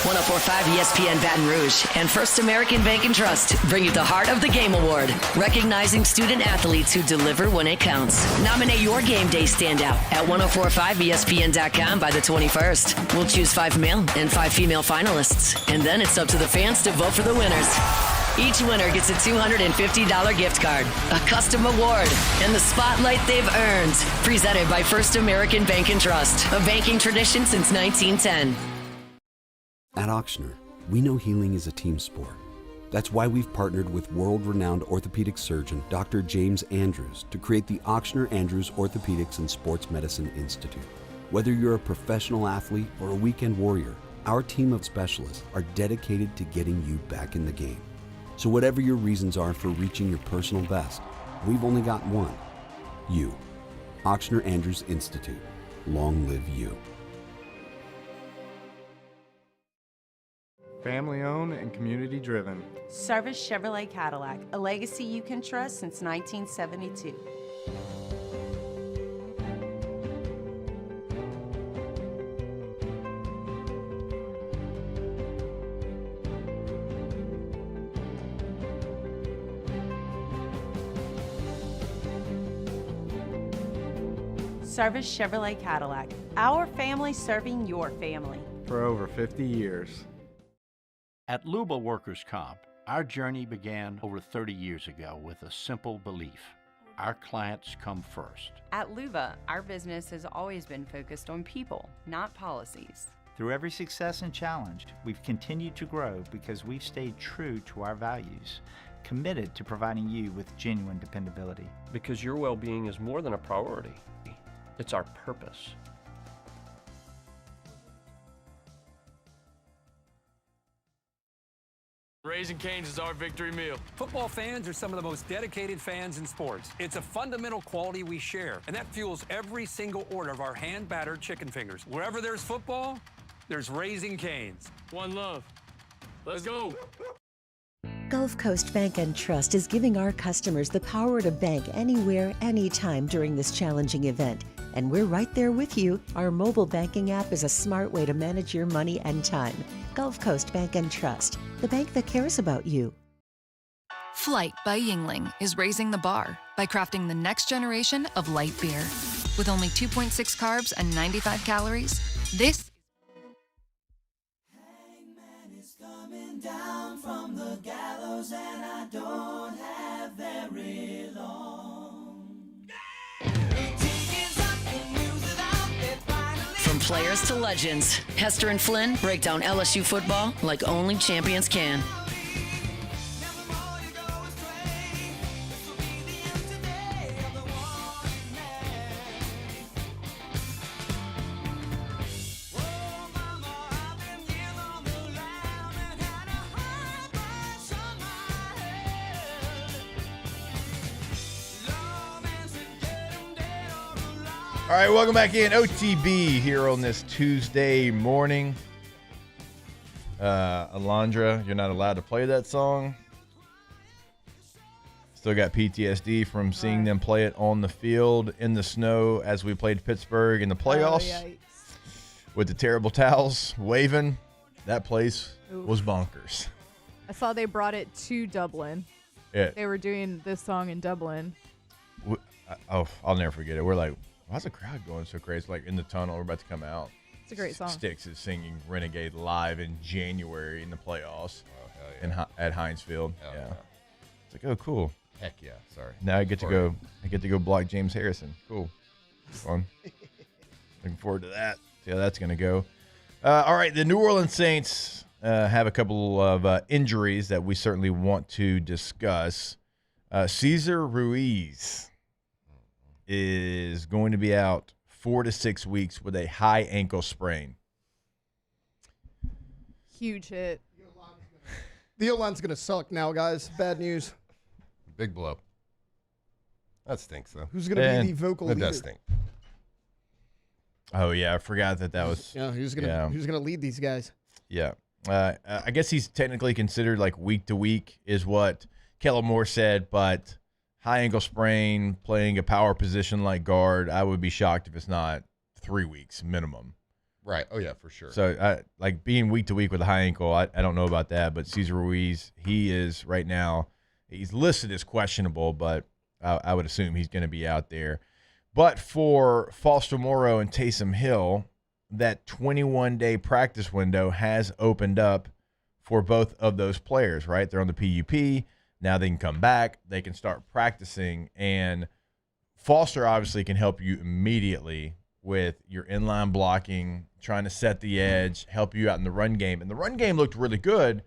S12: 104.5 ESPN Baton Rouge and First American Bank and Trust bring you the Heart of the Game Award, recognizing student athletes who deliver when it counts. Nominate your game day standout at 1045ESPN.com by the 21st. We'll choose 5 male and 5 female finalists, and then it's up to the fans to vote for the winners. Each winner gets a $250 gift card, a custom award, and the spotlight they've earned. Presented by First American Bank and Trust, a banking tradition since 1910.
S17: At Auctioner, we know healing is a team sport. That's why we've partnered with world-renowned orthopedic surgeon Dr. James Andrews to create the Auctioner Andrews Orthopedics and Sports Medicine Institute. Whether you're a professional athlete or a weekend warrior, our team of specialists are dedicated to getting you back in the game. So whatever your reasons are for reaching your personal best, we've only got one. You. Auctioner Andrews Institute. Long live you.
S4: Family owned and community driven.
S5: Service Chevrolet Cadillac, a legacy you can trust since 1972. Service Chevrolet Cadillac, our family serving your family.
S4: For over 50 years.
S23: At Luba Workers' Comp, our journey began over 30 years ago with a simple belief: our clients come first.
S24: At Luba, our business has always been focused on people, not policies.
S25: Through every success and challenge, we've continued to grow because we've stayed true to our values, committed to providing you with genuine dependability.
S26: Because your well-being is more than a priority. It's our purpose.
S27: Raising Cane's is our victory meal.
S28: Football fans are some of the most dedicated fans in sports. It's a fundamental quality we share, and that fuels every single order of our hand-battered chicken fingers. Wherever there's football, there's Raising Cane's.
S27: One love. Let's go.
S29: Gulf Coast Bank and Trust is giving our customers the power to bank anywhere, anytime during this challenging event. And we're right there with you. Our mobile banking app is a smart way to manage your money and time. Gulf Coast Bank and Trust, the bank that cares about you.
S30: Flight by Yingling is raising the bar by crafting the next generation of light beer. With only 2.6 carbs and 95 calories, this
S10: Down from the gallows, and I don't have very long.
S12: From players to legends, Hester and Flynn break down LSU football like only champions can.
S14: All right, welcome back in. OTB here on this Tuesday morning. Alondra, you're not allowed to play that song. Still got PTSD from seeing them play it on the field in the snow as we played Pittsburgh in the playoffs with the terrible towels waving. That place was bonkers.
S16: I saw they brought it to Dublin.
S14: Yeah.
S16: They were doing this song in Dublin.
S14: I'll never forget it. We're like, why's the crowd going so crazy? Like in the tunnel, we're about to come out.
S16: It's a great song.
S14: Styx is singing Renegade live in January in the playoffs at Heinz Field. Yeah. It's like, oh, cool.
S15: Heck yeah. Sorry.
S14: Now I get to go block James Harrison. Cool. Fun. Looking forward to that. See how that's going to go. All right. The New Orleans Saints have a couple of injuries that we certainly want to discuss. Cesar Ruiz is going to be out 4 to 6 weeks with a high ankle sprain.
S16: Huge hit.
S13: The O-line's going to suck now, guys. Bad news.
S15: Big blow. That stinks, though.
S13: Who's going to be the vocal leader?
S15: That does stink.
S14: Oh, yeah. I forgot that was.
S13: Yeah, who's going to lead these guys?
S14: Yeah. I guess he's technically considered like week to week is what Kellen Moore said, but high ankle sprain, playing a power position like guard, I would be shocked if it's not 3 weeks minimum.
S15: Right. Oh, yeah, for sure.
S14: So, like being week to week with a high ankle, I don't know about that. But Cesar Ruiz, he is right now, he's listed as questionable, but I would assume he's going to be out there. But for Foster Moreau and Taysom Hill, that 21-day practice window has opened up for both of those players, right? They're on the PUP. Now they can come back. They can start practicing. And Foster obviously can help you immediately with your inline blocking, trying to set the edge, help you out in the run game. And the run game looked really good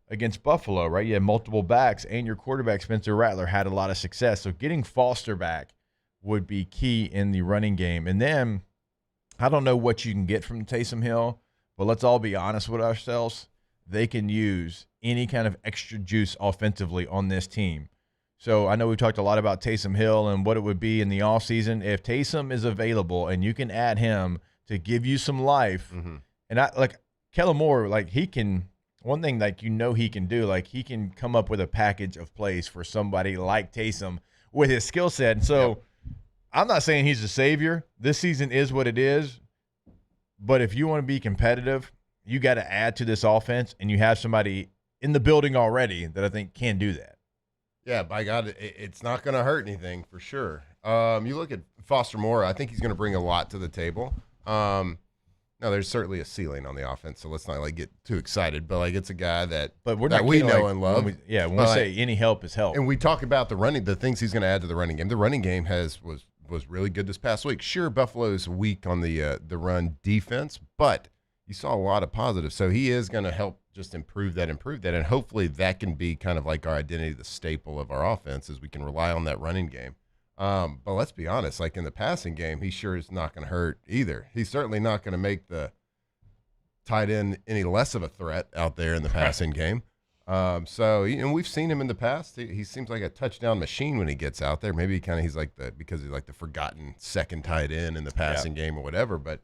S14: against Buffalo, right? You had multiple backs, and your quarterback, Spencer Rattler, had a lot of success. So getting Foster back would be key in the running game. And then I don't know what you can get from Taysom Hill, but let's all be honest with ourselves. They can use any kind of extra juice offensively on this team. So I know we talked a lot about Taysom Hill and what it would be in the offseason. If Taysom is available and you can add him to give you some life, and I like Kellen Moore, like he can – one thing like he can do, like he can come up with a package of plays for somebody like Taysom with his skill set. And so I'm not saying he's the savior. This season is what it is. But if you want to be competitive, you got to add to this offense, and you have somebody in the building already that I think can do that.
S15: Yeah, by God, it's not going to hurt anything for sure. You look at Foster Moore, I think he's going to bring a lot to the table. No, there's certainly a ceiling on the offense, so let's not like get too excited. But like, it's a guy that we know and love.
S14: When we say any help is help,
S15: and we talk about the things he's going to add to the running game. The running game was really good this past week. Sure, Buffalo's weak on the run defense, but you saw a lot of positives. So he is going to help just improve that, and hopefully that can be kind of like our identity, the staple of our offense, is we can rely on that running game. But let's be honest, like in the passing game, he sure is not going to hurt either. He's certainly not going to make the tight end any less of a threat out there in the passing game. And we've seen him in the past. He seems like a touchdown machine when he gets out there. Maybe he's like the forgotten second tight end in the passing game or whatever. But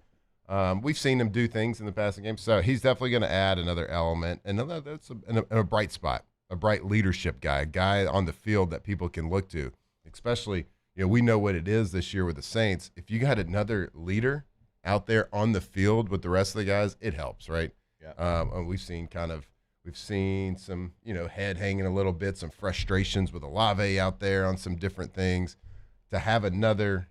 S15: we've seen him do things in the passing game. So he's definitely going to add another element, and that's a bright spot, a bright leadership guy, a guy on the field that people can look to, especially. We know what it is this year with the Saints. If you got another leader out there on the field with the rest of the guys, it helps, right? Yeah. And we've seen some, head hanging a little bit, some frustrations with Olave out there on some different things. To have another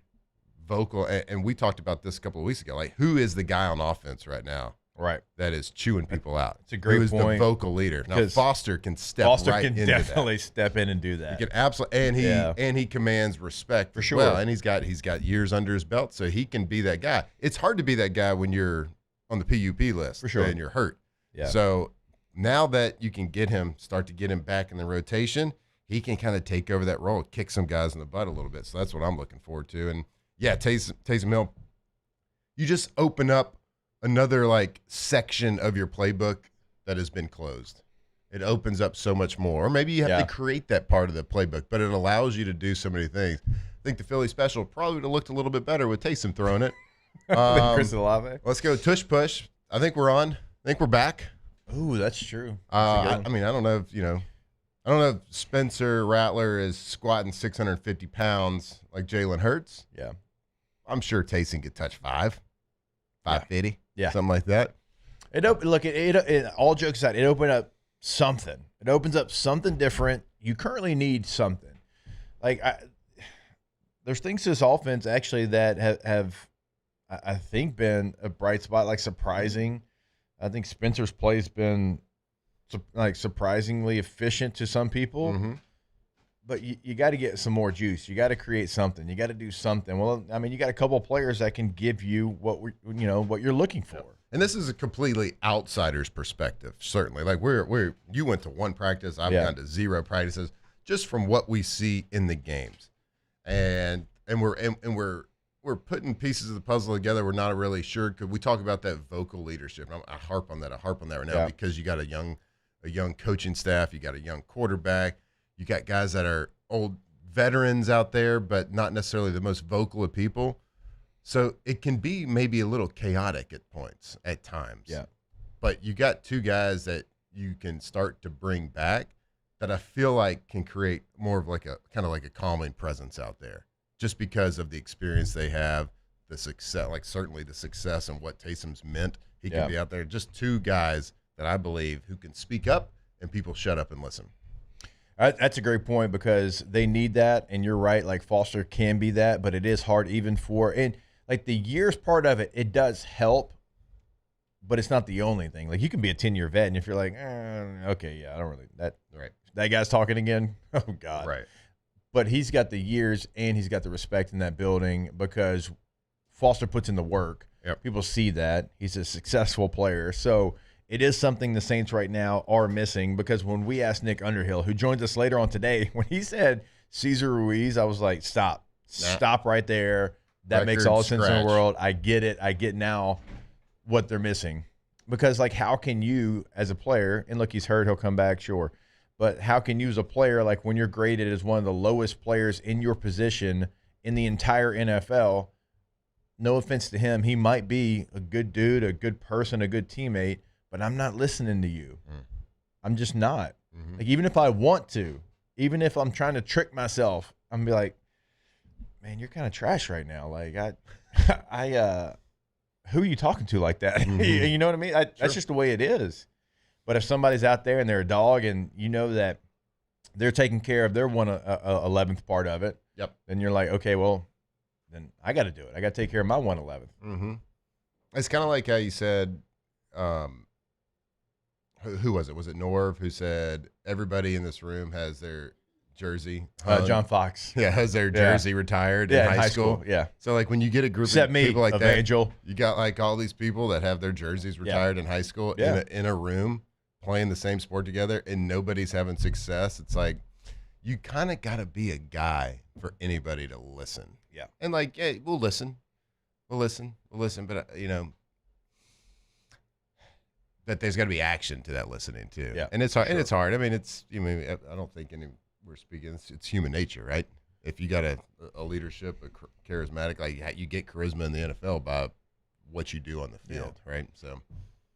S15: vocal, and we talked about this a couple of weeks ago, like who is the guy on offense right now?
S14: Right.
S15: That is chewing people out.
S14: It's a great point.
S15: Who is the vocal leader? Now, Foster can
S14: definitely step in and do that.
S15: He can absolutely, and he commands respect
S14: for sure.
S15: Well, and he's got years under his belt, so he can be that guy. It's hard to be that guy when you're on the PUP list
S14: for sure,
S15: and you're hurt.
S14: Yeah.
S15: So now that you can start to get him back in the rotation, he can kind of take over that role, kick some guys in the butt a little bit. So that's what I'm looking forward to. And yeah, Taysom Hill, you just open up another section of your playbook that has been closed. It opens up so much more. Or maybe you have to create that part of the playbook, but it allows you to do so many things. I think the Philly special probably would have looked a little bit better with Taysom throwing it.
S14: Chris Olave.
S15: Let's go tush push. I think we're on. I think we're back.
S14: Ooh, that's true.
S15: I don't know if Spencer Rattler is squatting 650 pounds like Jalen Hurts.
S14: Yeah.
S15: I'm sure Taysom could touch 550.
S14: Yeah,
S15: something like that.
S14: All jokes aside, it opened up something. It opens up something different. You currently need something. There's things to this offense actually that have I think been a bright spot, like surprising. I think Spencer's play has been surprisingly efficient to some people.
S15: Mm-hmm.
S14: But you got to get some more juice. You got to create something. You got to do something. Well, I mean, you got a couple of players that can give you what you're looking for.
S15: And this is a completely outsider's perspective, certainly. Like you went to one practice, I've gone to 0 practices, just from what we see in the games, and we're putting pieces of the puzzle together. We're not really sure. Could we talk about that vocal leadership? I harp on that right now because you got a young coaching staff, you got a young quarterback. You got guys that are old veterans out there, but not necessarily the most vocal of people. So it can be maybe a little chaotic at times.
S14: Yeah.
S15: But you got two guys that you can start to bring back that I feel like can create more of a calming presence out there, just because of the experience they have, the success, like certainly the success and what Taysom's meant. He
S14: Yeah.
S15: can be out there. Just two guys that I believe who can speak up and people shut up and listen.
S14: That's a great point because they need that, and you're right. Like Foster can be that, but it is hard even for and like the years part of it. It does help, but it's not the only thing. Like you can be a 10-year vet, and if you're like, okay, yeah, I don't really that
S15: right.
S14: That guy's talking again. Oh God,
S15: right.
S14: But he's got the years and he's got the respect in that building because Foster puts in the work.
S15: Yep.
S14: People see that he's a successful player, so. It is something the Saints right now are missing because when we asked Nick Underhill, who joins us later on today, when he said Cesar Ruiz, I was like, stop right there. That makes all the sense in the world. I get it. I get now what they're missing. Because, like, how can you as a player, and look, he's hurt, he'll come back, sure. But how can you as a player, like when you're graded as one of the lowest players in your position in the entire NFL, no offense to him, he might be a good dude, a good person, a good teammate, but I'm not listening to you. I'm just not.
S15: Mm-hmm.
S14: Like, even if I want to, even if I'm trying to trick myself, I'm gonna be like, man, you're kind of trash right now. Like, who are you talking to like that?
S15: Mm-hmm.
S14: You know what I mean? That's just the way it is. But if somebody's out there and they're a dog and you know that they're taking care of their 1/11th part of it,
S15: yep.
S14: Then you're like, okay, well, then I got to do it. I got to take care of my 1/11th.
S15: Mm-hmm. It's kind of like how you said, who was it? Was it Norv who said everybody in this room has their jersey?
S14: John Fox.
S15: Yeah, has their jersey retired in high school.
S14: Yeah.
S15: So like when you get a group
S14: Except
S15: of
S14: me,
S15: people like
S14: Evangel.
S15: that, you got like all these people that have their jerseys retired in high school in a room playing the same sport together, and nobody's having success. It's like you kind of got to be a guy for anybody to listen.
S14: Yeah.
S15: And like, hey, we'll listen, but that there's got to be action to that listening too.
S14: Yeah,
S15: and it's hard. And it's hard. I mean, I don't think we're speaking. It's human nature, right? If you got a leadership, a charismatic, like you get charisma in the NFL by what you do on the field, right? So,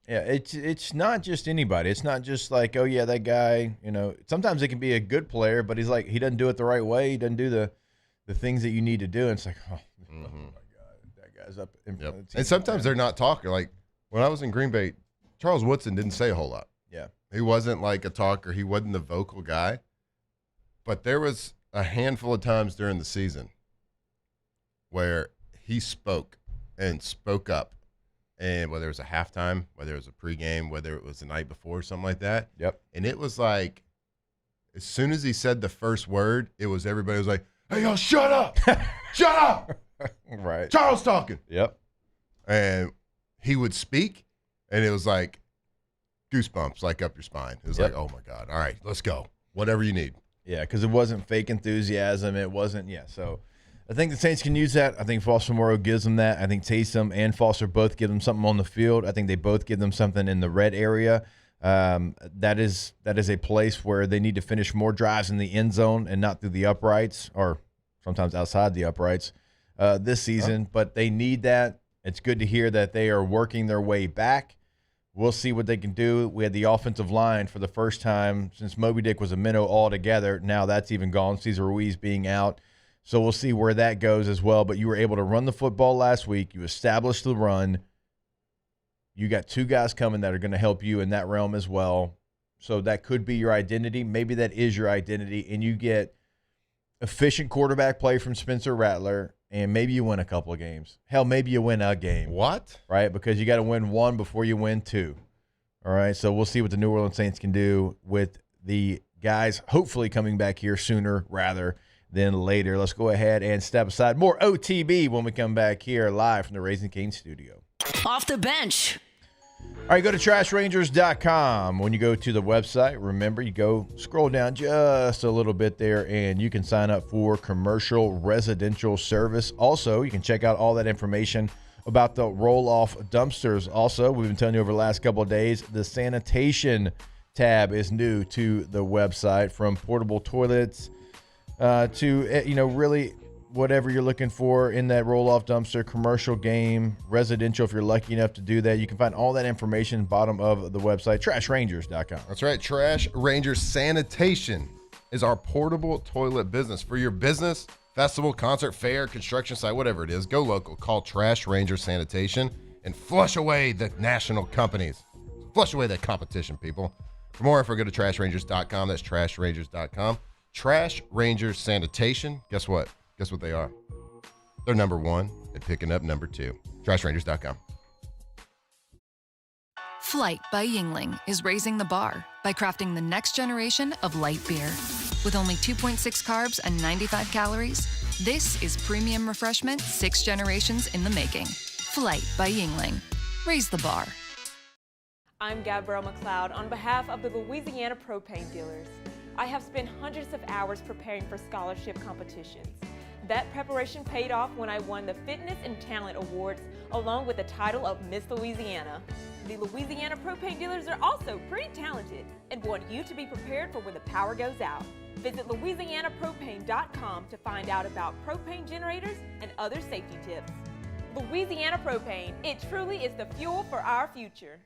S14: yeah, it's not just anybody. It's not just like, oh yeah, that guy. You know, sometimes it can be a good player, but he's like he doesn't do it the right way. He doesn't do the things that you need to do. And it's like, oh my God, that guy's up.
S15: And sometimes they're not talking. Like when I was in Green Bay, Charles Woodson didn't say a whole lot.
S14: Yeah.
S15: He wasn't like a talker. He wasn't the vocal guy. But there was a handful of times during the season where he spoke and spoke up. And whether it was a halftime, whether it was a pregame, whether it was the night before, something like that.
S14: Yep.
S15: And it was like, as soon as he said the first word, it was everybody was like, hey, yo, shut up. Shut up.
S14: Right.
S15: Charles talking.
S14: Yep.
S15: And he would speak. And it was like goosebumps, like up your spine. It was like, oh, my God. All right, let's go. Whatever you need.
S14: Yeah, because it wasn't fake enthusiasm. It wasn't, so I think the Saints can use that. I think Foster Moreau gives them that. I think Taysom and Foster both give them something on the field. I think they both give them something in the red area. That is a place where they need to finish more drives in the end zone and not through the uprights or sometimes outside the uprights this season. But they need that. It's good to hear that they are working their way back. We'll see what they can do. We had the offensive line for the first time since Moby Dick was a minnow altogether. Now that's even gone, Cesar Ruiz being out. So we'll see where that goes as well. But you were able to run the football last week. You established the run. You got two guys coming that are going to help you in that realm as well. So that could be your identity. Maybe that is your identity. And you get efficient quarterback play from Spencer Rattler. And maybe you win a couple of games. Hell, maybe you win a game.
S15: What?
S14: Right? Because you got to win one before you win two. All right? So we'll see what the New Orleans Saints can do with the guys hopefully coming back here sooner rather than later. Let's go ahead and step aside. More OTB when we come back here live from the Raising Cane studio.
S12: Off the bench.
S14: All right, go to trashrangers.com. When you go to the website, remember, you go scroll down just a little bit there, and you can sign up for commercial residential service. Also, you can check out all that information about the roll-off dumpsters. Also, we've been telling you over the last couple of days, the sanitation tab is new to the website, from portable toilets to, really whatever you're looking for in that roll-off dumpster, commercial, game, residential, if you're lucky enough to do that. You can find all that information bottom of the website, trashrangers.com.
S15: That's right. Trash Ranger Sanitation is our portable toilet business. For your business festival, concert, fair, construction site, whatever it is, go local. Call Trash Ranger Sanitation and flush away the national companies. Flush away that competition, people. For more info, go to trashrangers.com. That's trashrangers.com. Trash Rangers Sanitation. Guess what? Guess what they are? They're number one and picking up number two. Trashrangers.com.
S30: Flight by Yingling is raising the bar by crafting the next generation of light beer. With only 2.6 carbs and 95 calories, this is premium refreshment 6 generations in the making. Flight by Yingling. Raise the bar.
S21: I'm Gabrielle McLeod on behalf of the Louisiana Propane Dealers. I have spent hundreds of hours preparing for scholarship competitions. That preparation paid off when I won the Fitness and Talent Awards along with the title of Miss Louisiana. The Louisiana Propane Dealers are also pretty talented and want you to be prepared for when the power goes out. Visit LouisianaPropane.com to find out about propane generators and other safety tips. Louisiana Propane, it truly is the fuel for our future.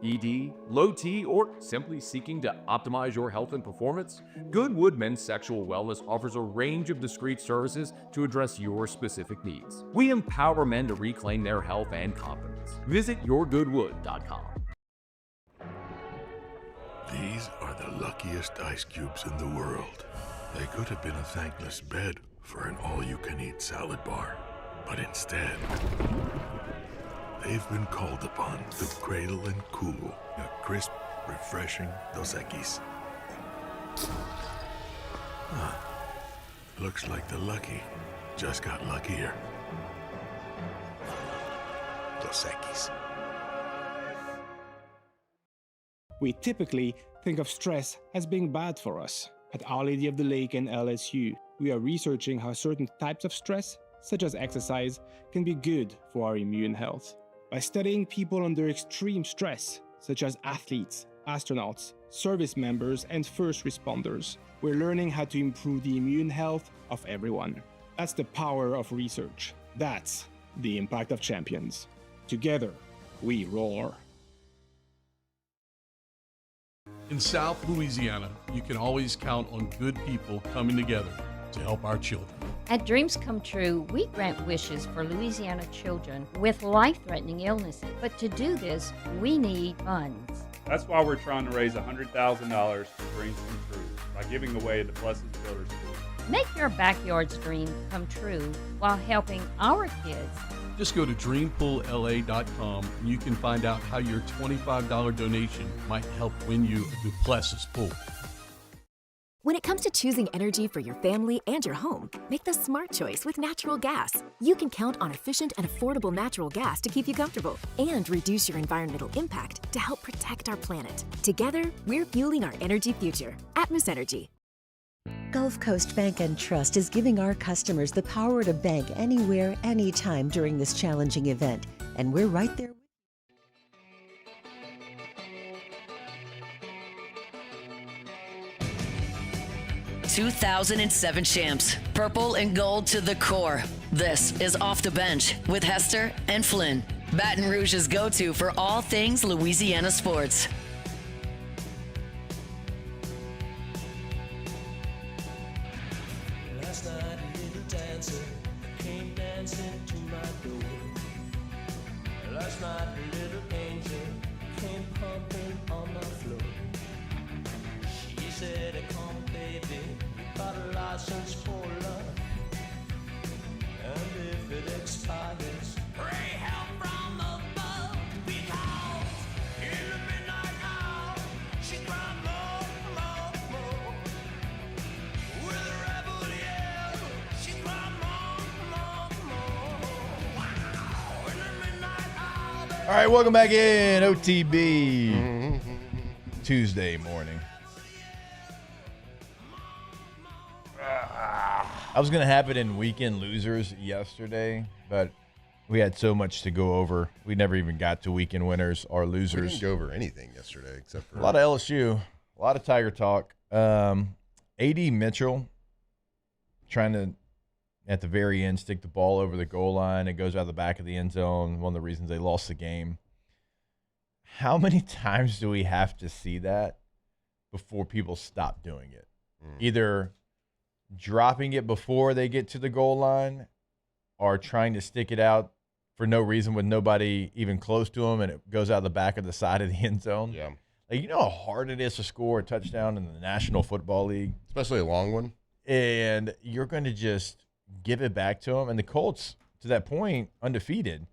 S1: ED, low T, or simply seeking to optimize your health and performance? Goodwood Men's Sexual Wellness offers a range of discreet services to address your specific needs. We empower men to reclaim their health and confidence. Visit yourgoodwood.com.
S2: These are the luckiest ice cubes in the world. They could have been a thankless bed for an all-you-can-eat salad bar, but instead, they've been called upon to cradle and cool a crisp, refreshing Dos Equis. Looks like the lucky just got luckier. Dos Equis.
S3: We typically think of stress as being bad for us. At Our Lady of the Lake and LSU, we are researching how certain types of stress, such as exercise, can be good for our immune health. By studying people under extreme stress, such as athletes, astronauts, service members, and first responders, we're learning how to improve the immune health of everyone. That's the power of research. That's the impact of champions. Together, we roar.
S6: In South Louisiana, you can always count on good people coming together to help our children.
S7: At Dreams Come True, we grant wishes for Louisiana children with life-threatening illnesses. But to do this, we need funds.
S8: That's why we're trying to raise $100,000 for Dreams Come True by giving away the Blessed Builder School.
S7: Make your backyard's dream come true while helping our kids.
S6: Just go to dreampoolla.com and you can find out how your $25 donation might help win you a Duplessis pool.
S9: When it comes to choosing energy for your family and your home, make the smart choice with natural gas. You can count on efficient and affordable natural gas to keep you comfortable and reduce your environmental impact to help protect our planet. Together, we're fueling our energy future. Atmos Energy.
S29: Gulf Coast Bank and Trust is giving our customers the power to bank anywhere, anytime during this challenging event. And we're right there.
S12: 2007 champs, purple and gold to the core. This is Off the Bench with Hester and Flynn, Baton Rouge's go-to for all things Louisiana sports.
S10: Last night a little dancer came dancing to my door. Last night a little angel came pumping on my floor. She said, come baby, got a license for love. And if it expires, pray help from above. Because in the midnight hour, she cried more, more, more. With a rebel yell, she cried more, more, more. Wow, in the midnight hour.
S14: All right, welcome back in OTB Tuesday morning. I was going to have it in weekend losers yesterday, but we had so much to go over. We never even got to weekend winners or losers.
S15: We didn't go over anything yesterday except for
S14: a lot of LSU, a lot of Tiger talk. A.D. Mitchell trying to, at the very end, stick the ball over the goal line. It goes out the back of the end zone. One of the reasons they lost the game. How many times do we have to see that before people stop doing it? Either dropping it before they get to the goal line or trying to stick it out for no reason with nobody even close to them and it goes out the back of the side of the end zone.
S15: Yeah.
S14: Like, you know how hard it is to score a touchdown in the National Football League?
S15: Especially a long one.
S14: And you're going to just give it back to them. And the Colts, to that point, undefeated.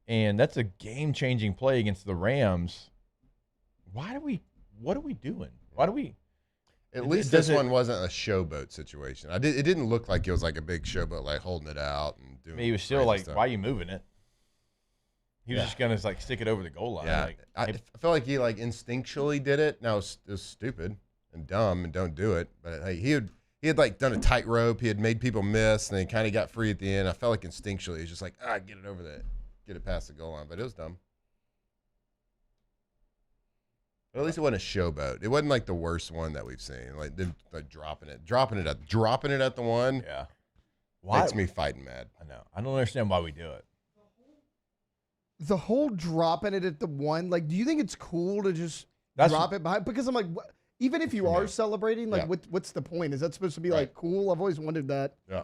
S14: And that's a game-changing play against the Rams. What are we doing? Why do we?
S15: At least this one wasn't a showboat situation. It didn't look like it was like a big showboat, like holding it out and doing.
S14: I mean, he was still
S15: crazy
S14: like,
S15: stuff.
S14: why are you moving it? He was just gonna like stick it over the goal line.
S15: Yeah,
S14: Like,
S15: I feel like he like instinctually did it. Now it was stupid and dumb and don't do it. But hey, he had like done a tightrope. He had made people miss, and then he kind of got free at the end. I felt like instinctually he's just like, get it over there, get it past the goal line. But it was dumb. But at least it wasn't a showboat. It wasn't like the worst one that we've seen. Like them like dropping it at the one.
S14: Yeah,
S15: makes me fighting mad.
S14: I know. I don't understand why we do it.
S13: The whole dropping it at the one, like, do you think it's cool to just drop it behind? Because I'm like, even if you are celebrating, like, what's the point? Is that supposed to be like cool? I've always wondered that.
S15: Yeah.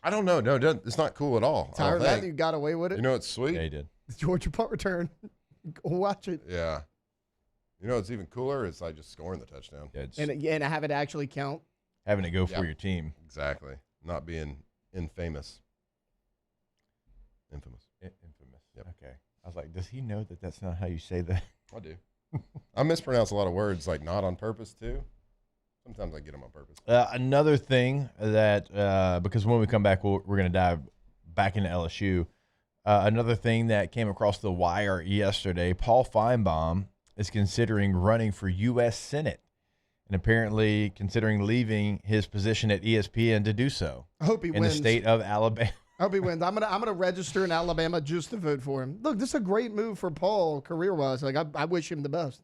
S15: I don't know. No, it's not cool at all.
S13: Tired of that? You got away with it?
S15: You know it's sweet?
S14: Yeah, he did.
S13: The Georgia punt return. Go watch it.
S15: Yeah. You know what's even cooler? It's like just scoring the touchdown.
S14: Yeah,
S13: and have it actually count.
S14: Having it go for your team.
S15: Exactly. Not being infamous.
S14: Infamous.
S15: Yep.
S14: Okay. I was like, does he know that that's not how you say that?
S15: I do. I mispronounce a lot of words, like not on purpose, too. Sometimes I get them on purpose.
S14: Another thing that, because when we come back, we're going to dive back into LSU. Another thing that came across the wire yesterday, Paul Feinbaum is considering running for U.S. Senate and apparently considering leaving his position at ESPN to do so.
S13: I hope he
S14: in
S13: wins.
S14: the state of Alabama.
S13: I hope he wins. I'm gonna register in Alabama just to vote for him. Look, this is a great move for Paul career-wise. Like I wish him the best.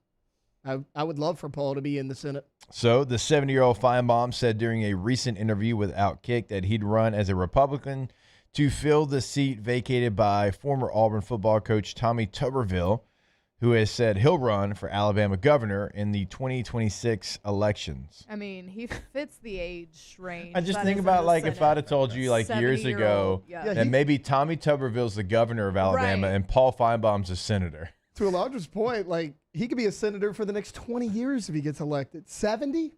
S13: I would love for Paul to be in the Senate.
S14: So the 70-year-old Feinbaum said during a recent interview with Outkick that he'd run as a Republican to fill the seat vacated by former Auburn football coach Tommy Tuberville, who has said he'll run for Alabama governor in the 2026 elections.
S16: I mean, he fits the age range.
S14: I just
S16: that
S14: think
S16: is in
S14: about
S16: the
S14: like if
S16: Senate.
S14: I'd have told you like years
S16: 70-year-old,
S14: ago
S16: yeah.
S14: that maybe Tommy Tuberville's the governor of Alabama
S16: Right.
S14: and Paul Feinbaum's a senator.
S13: To Elijah's point, like he could be a senator for the next 20 years if he gets elected. 70?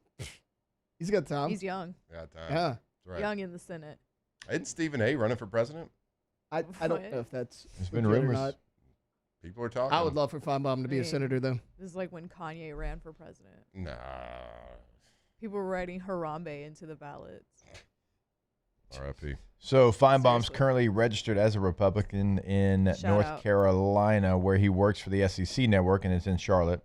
S13: He's got time.
S16: He's young.
S15: Yeah, time.
S13: Yeah.
S15: That's right.
S16: Young in the Senate.
S15: Isn't Stephen A. running for president?
S13: I don't know if that's
S14: There's been
S13: legit or
S14: rumors.
S13: not.
S15: People are talking.
S13: I would love for Feinbaum to be a senator, though.
S16: This is like when Kanye ran for president.
S15: Nah.
S16: People were writing Harambe into the ballots.
S15: R.I.P.
S14: So Feinbaum's currently registered as a Republican in
S16: Shout
S14: North
S16: out.
S14: Carolina, where he works for the SEC network, and it's in Charlotte.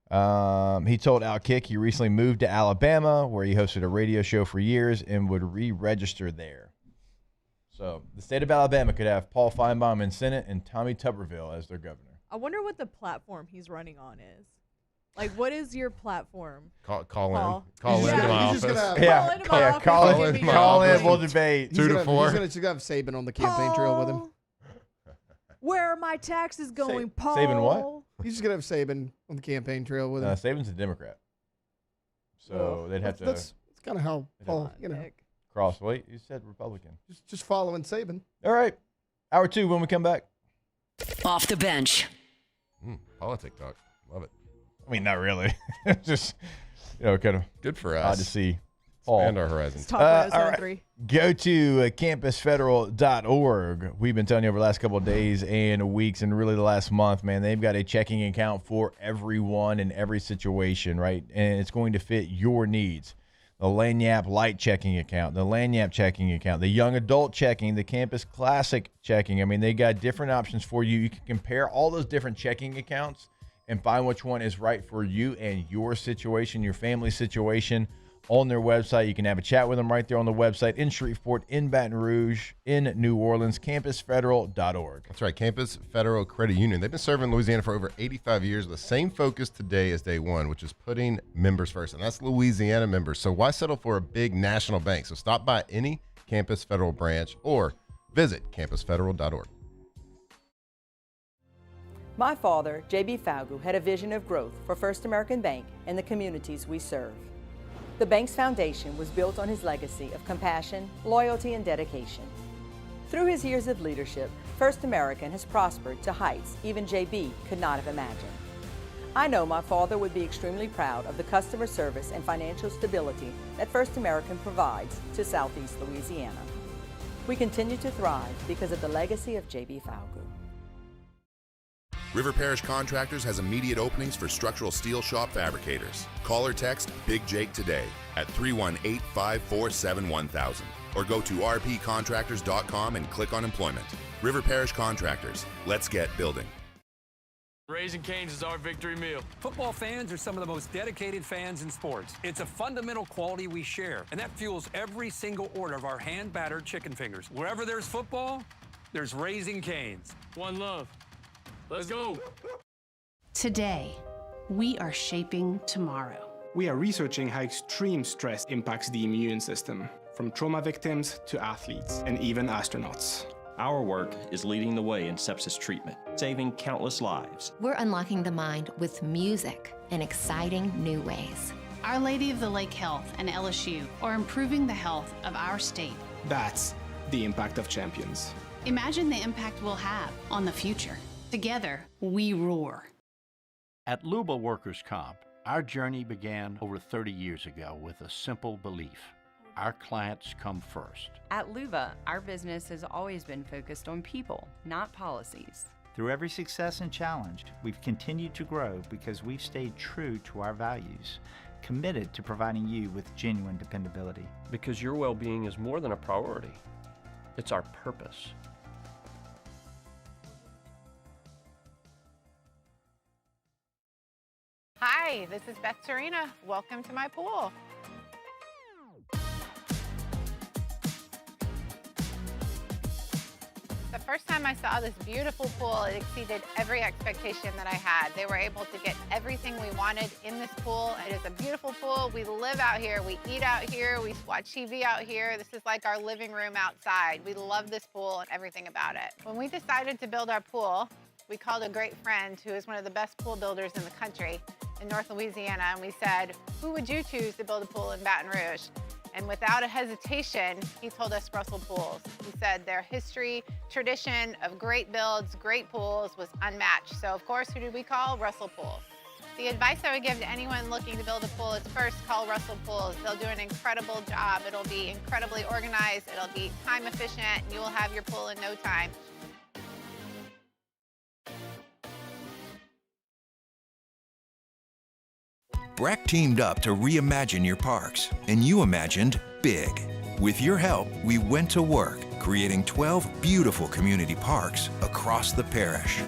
S14: He told Outkick he recently moved to Alabama, where he hosted a radio show for years and would re-register there. So the state of Alabama could have Paul Feinbaum in Senate and Tommy Tuberville as their governor.
S16: I wonder what the platform he's running on is. Like, what is your platform?
S15: Call
S16: Paul.
S15: in. Call
S13: He's
S15: in to
S13: just
S15: my
S13: gonna-
S15: office.
S13: he's just gonna-
S14: Yeah,
S16: Call into my office
S14: call
S16: and
S14: in.
S16: give me
S14: Call
S16: your
S14: in. We'll
S16: update.
S14: debate.
S13: He's
S15: 2 to
S13: gonna-
S15: 4.
S13: He's going to have Saban on the campaign trail with him.
S16: Where are my taxes going, Paul?
S14: Saban what?
S13: He's just going to have Saban on the campaign trail with him.
S14: Saban's a Democrat, so they'd have to
S13: That's kind of how Paul,
S14: cross. Wait, you said Republican.
S13: just following Saban.
S14: All right, hour 2 when we come back.
S12: Off the bench.
S15: Politic talk. Love it.
S14: I mean, not really. Just, kind of
S15: good for
S14: odd
S15: us.
S14: to see.
S15: Expand our horizons.
S16: Talk about
S14: all
S16: zone
S14: right.
S16: 3.
S14: Go to campusfederal.org. We've been telling you over the last couple of days and weeks and really the last month, man, they've got a checking account for everyone in every situation, right? And it's going to fit your needs. The Lanyap Light checking account, the Lanyap checking account, the Young Adult checking, the Campus Classic checking. I mean, they got different options for you. You can compare all those different checking accounts and find which one is right for you and your situation, your family situation. On their website, you can have a chat with them right there on the website in Shreveport, in Baton Rouge, in New Orleans, campusfederal.org.
S15: That's right, Campus Federal Credit Union. They've been serving Louisiana for over 85 years with the same focus today as day one, which is putting members first. And that's Louisiana members. So why settle for a big national bank? So stop by any Campus Federal branch or visit campusfederal.org.
S4: My father, J.B. Falgu, had a vision of growth for First American Bank and the communities we serve. The bank's foundation was built on his legacy of compassion, loyalty, and dedication. Through his years of leadership, First American has prospered to heights even JB could not have imagined. I know my father would be extremely proud of the customer service and financial stability that First American provides to Southeast Louisiana. We continue to thrive because of the legacy of JB Falgood.
S5: River Parish Contractors has immediate openings for structural steel shop fabricators. Call or text Big Jake today at 318-547-1000 or go to rpcontractors.com and click on employment. River Parish Contractors. Let's get building.
S27: Raising Cane's is our victory meal.
S28: Football fans are some of the most dedicated fans in sports. It's a fundamental quality we share, and that fuels every single order of our hand-battered chicken fingers. Wherever there's football, there's Raising Cane's.
S27: One love. Let's go.
S11: Today, we are shaping tomorrow.
S3: We are researching how extreme stress impacts the immune system, from trauma victims to athletes and even astronauts.
S17: Our work is leading the way in sepsis treatment, saving countless lives.
S18: We're unlocking the mind with music in exciting new ways.
S11: Our Lady of the Lake Health and LSU are improving the health of our state.
S3: That's the impact of champions.
S11: Imagine the impact we'll have on the future. Together, we roar.
S19: At Luba Workers' Comp, our journey began over 30 years ago with a simple belief. Our clients come first.
S20: At Luba, our business has always been focused on people, not policies.
S25: Through every success and challenge, we've continued to grow because we've stayed true to our values, committed to providing you with genuine dependability.
S26: Because your well-being is more than a priority. It's our purpose.
S22: Hi, this is Beth Serena. Welcome to my pool. The first time I saw this beautiful pool, it exceeded every expectation that I had. They were able to get everything we wanted in this pool. It is a beautiful pool. We live out here, we eat out here, we watch TV out here. This is like our living room outside. We love this pool and everything about it. When we decided to build our pool, we called a great friend who is one of the best pool builders in the country in North Louisiana, and we said, who would you choose to build a pool in Baton Rouge? And without a hesitation, he told us Russell Pools. He said their history, tradition of great builds, great pools was unmatched. So of course, who did we call? Russell Pools. The advice I would give to anyone looking to build a pool is first call Russell Pools. They'll do an incredible job. It'll be incredibly organized. It'll be time efficient, and you will have your pool in no time.
S23: Breck teamed up to reimagine your parks, and you imagined big. With your help, we went to work, creating 12 beautiful community parks across the parish.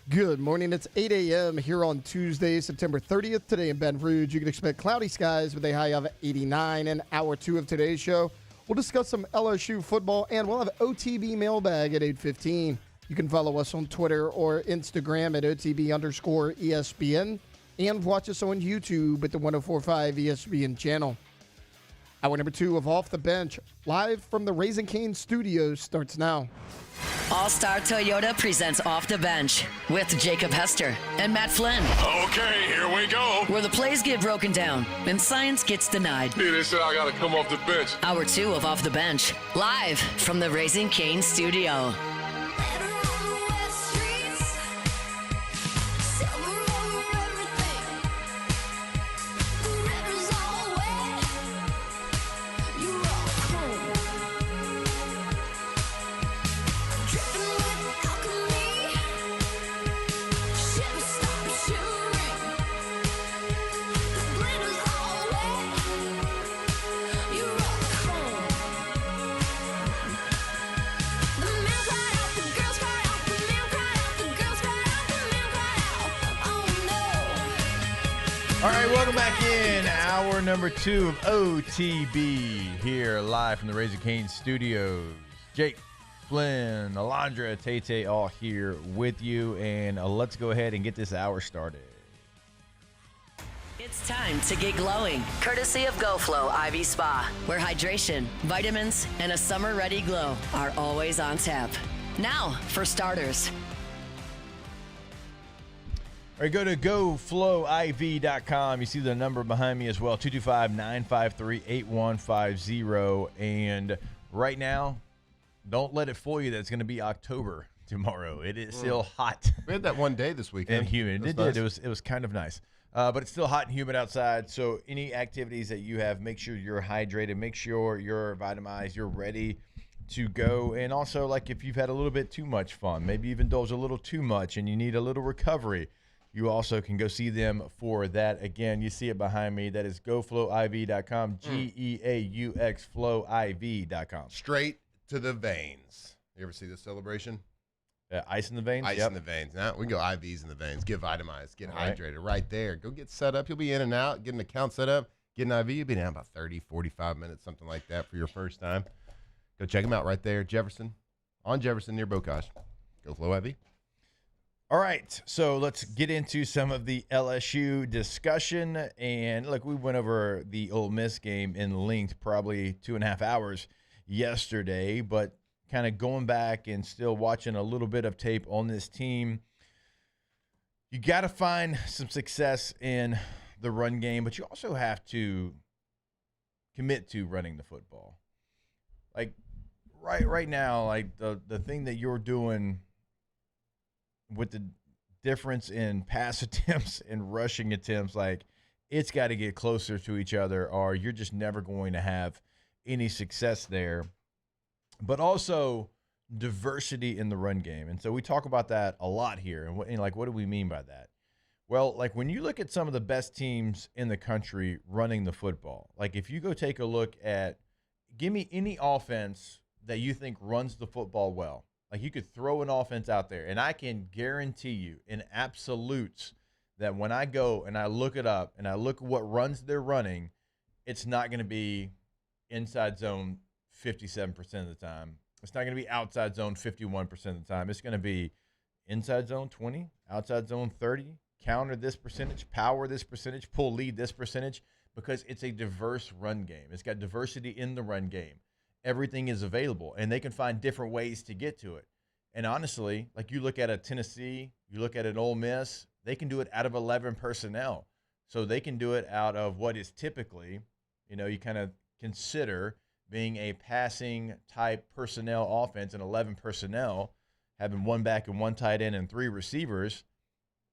S13: Good morning. It's 8 a.m. here on Tuesday, September 30th. Today in Baton Rouge, you can expect cloudy skies with a high of 89. In hour 2 of today's show, we'll discuss some LSU football, and we'll have OTB Mailbag at 8:15. You can follow us on Twitter or Instagram at OTB_ESPN, and watch us on YouTube at the 104.5 ESPN channel. Hour number 2 of Off the Bench, live from the Raising Cane's studios, starts now.
S12: All-Star Toyota presents Off the Bench with Jacob Hester and Matt Flynn.
S2: Okay, here we go.
S12: Where the plays get broken down and science gets denied.
S2: Hey, they said I gotta come off the bench.
S12: Hour 2 of Off the Bench, live from the Raising Cane's studio.
S14: All right, welcome back in. Hour number 2 of OTB here live from the Raising Cane's studios. Jake, Flynn, Alondra, Tate, all here with you, and let's go ahead and get this hour started.
S12: It's time to get glowing, courtesy of GoFlow IV Spa, where hydration, vitamins, and a summer-ready glow are always on tap. Now, for starters.
S14: All right, go to GoFlowIV.com. You see the number behind me as well, 225-953-8150. And right now, don't let it fool you that it's going to be October tomorrow. It is still hot.
S15: We had that one day this weekend.
S14: And humid.
S15: That's
S14: It
S15: nice.
S14: did. It was kind of nice. But it's still hot and humid outside. So any activities that you have, make sure you're hydrated. Make sure you're vitamized. You're ready to go. And also, like, if you've had a little bit too much fun, maybe you've indulged a little too much and you need a little recovery, you also can go see them for that. Again, you see it behind me. That is GoFlowIV.com, GEAUX FlowIV.com.
S15: Straight to the veins. You ever see this celebration?
S14: Ice in the veins?
S15: Ice in the veins. Now we can go IVs in the veins. Get vitamized. Get hydrated right there. Go get set up. You'll be in and out. Get an account set up. Get an IV. You'll be down about 30, 45 minutes, something like that for your first time. Go check them out right there. Jefferson. On Jefferson near Bocage. Go Flow IV.
S14: All right, so let's get into some of the LSU discussion. And look, we went over the Ole Miss game in length, probably 2.5 hours yesterday, but kind of going back and still watching a little bit of tape on this team, you got to find some success in the run game, but you also have to commit to running the football. Like right now, like the thing that you're doing with the difference in pass attempts and rushing attempts, like, it's got to get closer to each other or you're just never going to have any success there. But also diversity in the run game. And so we talk about that a lot here. And what do we mean by that? Well, like, when you look at some of the best teams in the country running the football, like, if you go take a look at, give me any offense that you think runs the football well. Like, you could throw an offense out there, and I can guarantee you in absolutes that when I go and I look it up and I look at what runs they're running, it's not going to be inside zone 57% of the time. It's not going to be outside zone 51% of the time. It's going to be inside zone 20, outside zone 30, counter this percentage, power this percentage, pull lead this percentage, because it's a diverse run game. It's got diversity in the run game. Everything is available, and they can find different ways to get to it. And honestly, like, you look at a Tennessee, you look at an Ole Miss, they can do it out of 11 personnel. So they can do it out of what is typically, you kind of consider being a passing type personnel offense, and 11 personnel, having one back and one tight end and 3 receivers.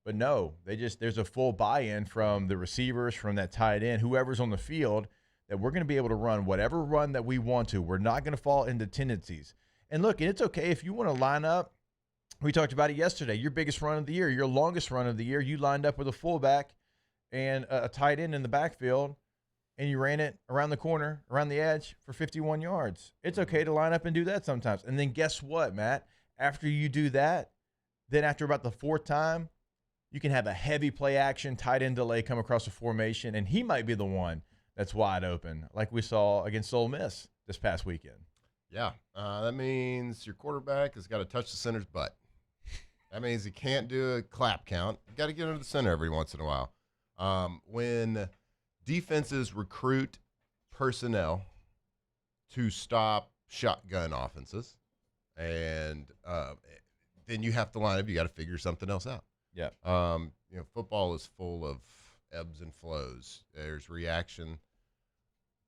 S14: But no, there's a full buy-in from the receivers, from that tight end, whoever's on the field, that we're going to be able to run whatever run that we want to. We're not going to fall into tendencies. And look, it's okay if you want to line up. We talked about it yesterday. Your biggest run of the year, your longest run of the year, you lined up with a fullback and a tight end in the backfield, and you ran it around the corner, around the edge for 51 yards. It's okay to line up and do that sometimes. And then guess what, Matt? After you do that, then after about the 4th time, you can have a heavy play action tight end delay come across the formation, and he might be the one that's wide open, like we saw against Ole Miss this past weekend.
S15: Yeah, that means your quarterback has got to touch the center's butt. That means he can't do a clap count. You got to get under the center every once in a while. When defenses recruit personnel to stop shotgun offenses, and then you have to line up. You got to figure something else out.
S14: Yeah.
S15: Football is full of ebbs and flows. There's reaction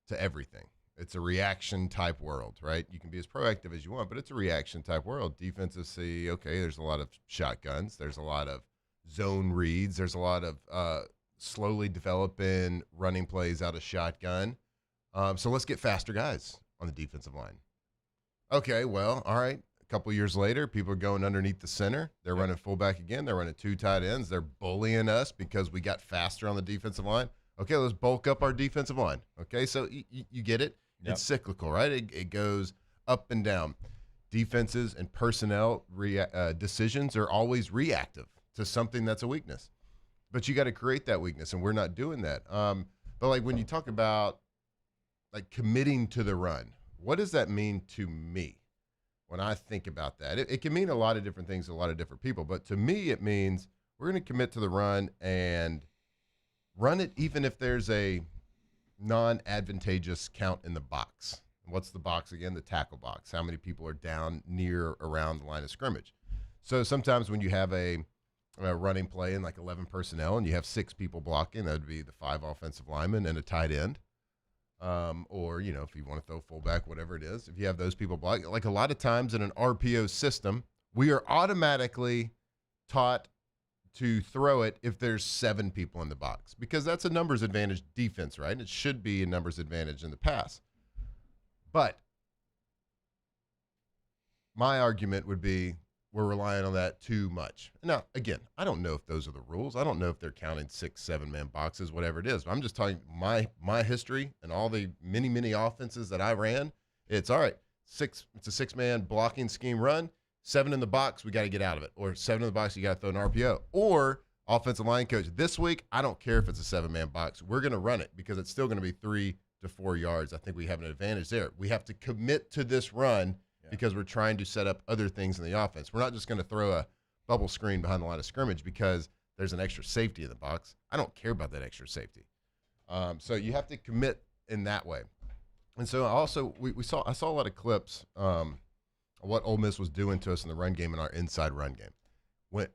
S15: to everything. It's a reaction type world, right? You can be as proactive as you want, but it's a reaction type world. Defenses see, okay, there's a lot of shotguns. There's a lot of zone reads. There's a lot of slowly developing running plays out of shotgun. So let's get faster guys on the defensive line. Okay, well, all right. A couple years later, people are going underneath the center. They're running fullback again. They're running 2 tight ends. They're bullying us because we got faster on the defensive line. Okay, let's bulk up our defensive line. Okay, so you get it. Yep. It's cyclical, right? It goes up and down. Defenses and personnel decisions are always reactive to something that's a weakness. But you got to create that weakness, and we're not doing that. But like when you talk about like committing to the run, what does that mean to me? when I think about that. It can mean a lot of different things to a lot of different people, but to me it means we're going to commit to the run and run it even if there's a non-advantageous count in the box. What's the box again? The tackle box. How many people are down near around the line of scrimmage? So sometimes when you have a running play in like 11 personnel and you have 6 people blocking, that would be the 5 offensive linemen and a tight end. Or, you know, if you want to throw fullback, whatever it is, if you have those people blocking, like a lot of times in an RPO system, we are automatically taught to throw it if there's 7 people in the box because that's a numbers advantage defense, right? It should be a numbers advantage in the pass. But my argument would be we're relying on that too much. Now, again, I don't know if those are the rules. I don't know if they're counting 6, 7-man boxes, whatever it is. But I'm just talking my history and all the many offenses that I ran. It's all right. It's a 6-man blocking scheme run. 7 in the box, we got to get out of it. Or 7 in the box, you got to throw an RPO. Or offensive line coach, this week, I don't care if it's a 7-man box. We're going to run it because it's still going to be 3 to 4 yards. I think we have an advantage there. We have to commit to this run because we're trying to set up other things in the offense. We're not just going to throw a bubble screen behind the line of scrimmage because there's an extra safety in the box. I don't care about that extra safety. So you have to commit in that way. And so also I saw a lot of clips of what Ole Miss was doing to us in the run game and our inside run game.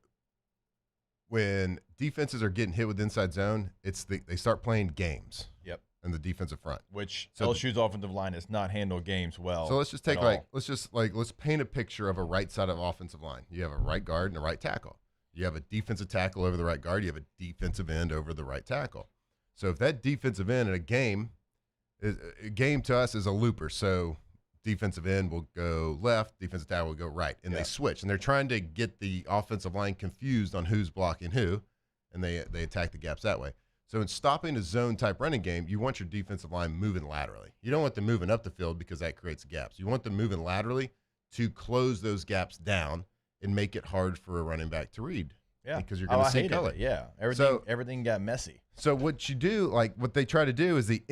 S15: When defenses are getting hit with inside zone, they start playing games.
S14: Yep.
S15: In the defensive front,
S14: which LSU's offensive line has not handled games well.
S15: So let's just take let's paint a picture of a right side of offensive line. You have a right guard and a right tackle. You have a defensive tackle over the right guard. You have a defensive end over the right tackle. So if that defensive end in a game to us is a looper, so defensive end will go left, defensive tackle will go right, and they switch. And they're trying to get the offensive line confused on who's blocking who, and they attack the gaps that way. So in stopping a zone-type running game, you want your defensive line moving laterally. You don't want them moving up the field because that creates gaps. You want them moving laterally to close those gaps down and make it hard for a running back to read.
S14: Yeah,
S15: because you're going to sink it.
S14: Yeah, everything got messy.
S15: So what you do, like what they try to do is the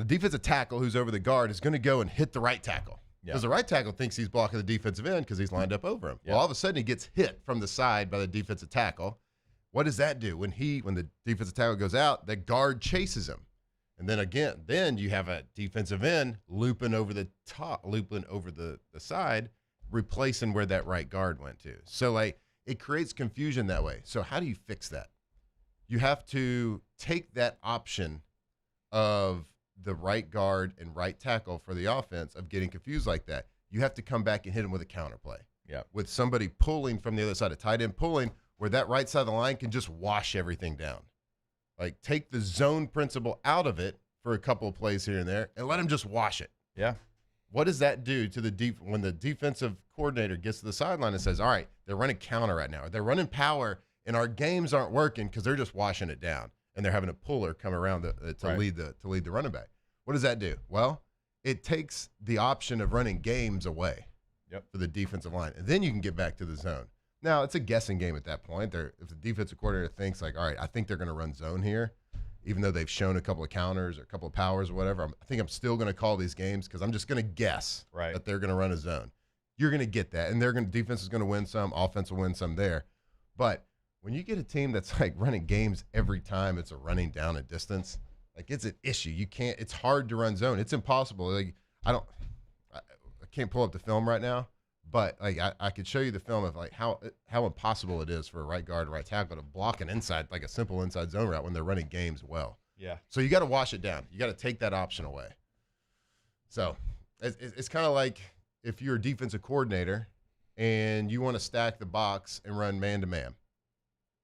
S15: defensive tackle who's over the guard is going to go and hit the right tackle. Because the right tackle thinks he's blocking the defensive end because he's lined up over him. Well, all of a sudden he gets hit from the side by the defensive tackle. What does that do? When the defensive tackle goes out, the guard chases him. And then you have a defensive end looping over the top, looping over the side, replacing where that right guard went to. So it creates confusion that way. So how do you fix that? You have to take that option of the right guard and right tackle for the offense of getting confused like that. You have to come back and hit him with a counterplay.
S14: Yeah.
S15: With somebody pulling from the other side, a tight end pulling, where that right side of the line can just wash everything down. Like take the zone principle out of it for a couple of plays here and there and let him just wash it.
S14: Yeah.
S15: What does that do to when the defensive coordinator gets to the sideline and says, all right, they're running counter right now. They're running power and our games aren't working because they're just washing it down and they're having a puller come around to lead the running back. What does that do? Well, it takes the option of running games away for the defensive line. And then you can get back to the zone. Now, it's a guessing game at that point. If the defensive coordinator thinks, like, all right, I think they're going to run zone here, even though they've shown a couple of counters or a couple of powers or whatever, I think I'm still going to call these games because I'm just going to guess that they're going to run a zone. You're going to get that, and defense is going to win some, offense will win some there. But when you get a team that's, like, running games every time it's a running down a distance, like, it's an issue. It's hard to run zone. It's impossible. Like, I can't pull up the film right now. But like I could show you the film of like how impossible it is for a right guard and right tackle to block an inside, like a simple inside zone route when they're running games well.
S14: Yeah.
S15: So you got to wash it down. You got to take that option away. So it's kind of like if you're a defensive coordinator and you want to stack the box and run man-to-man.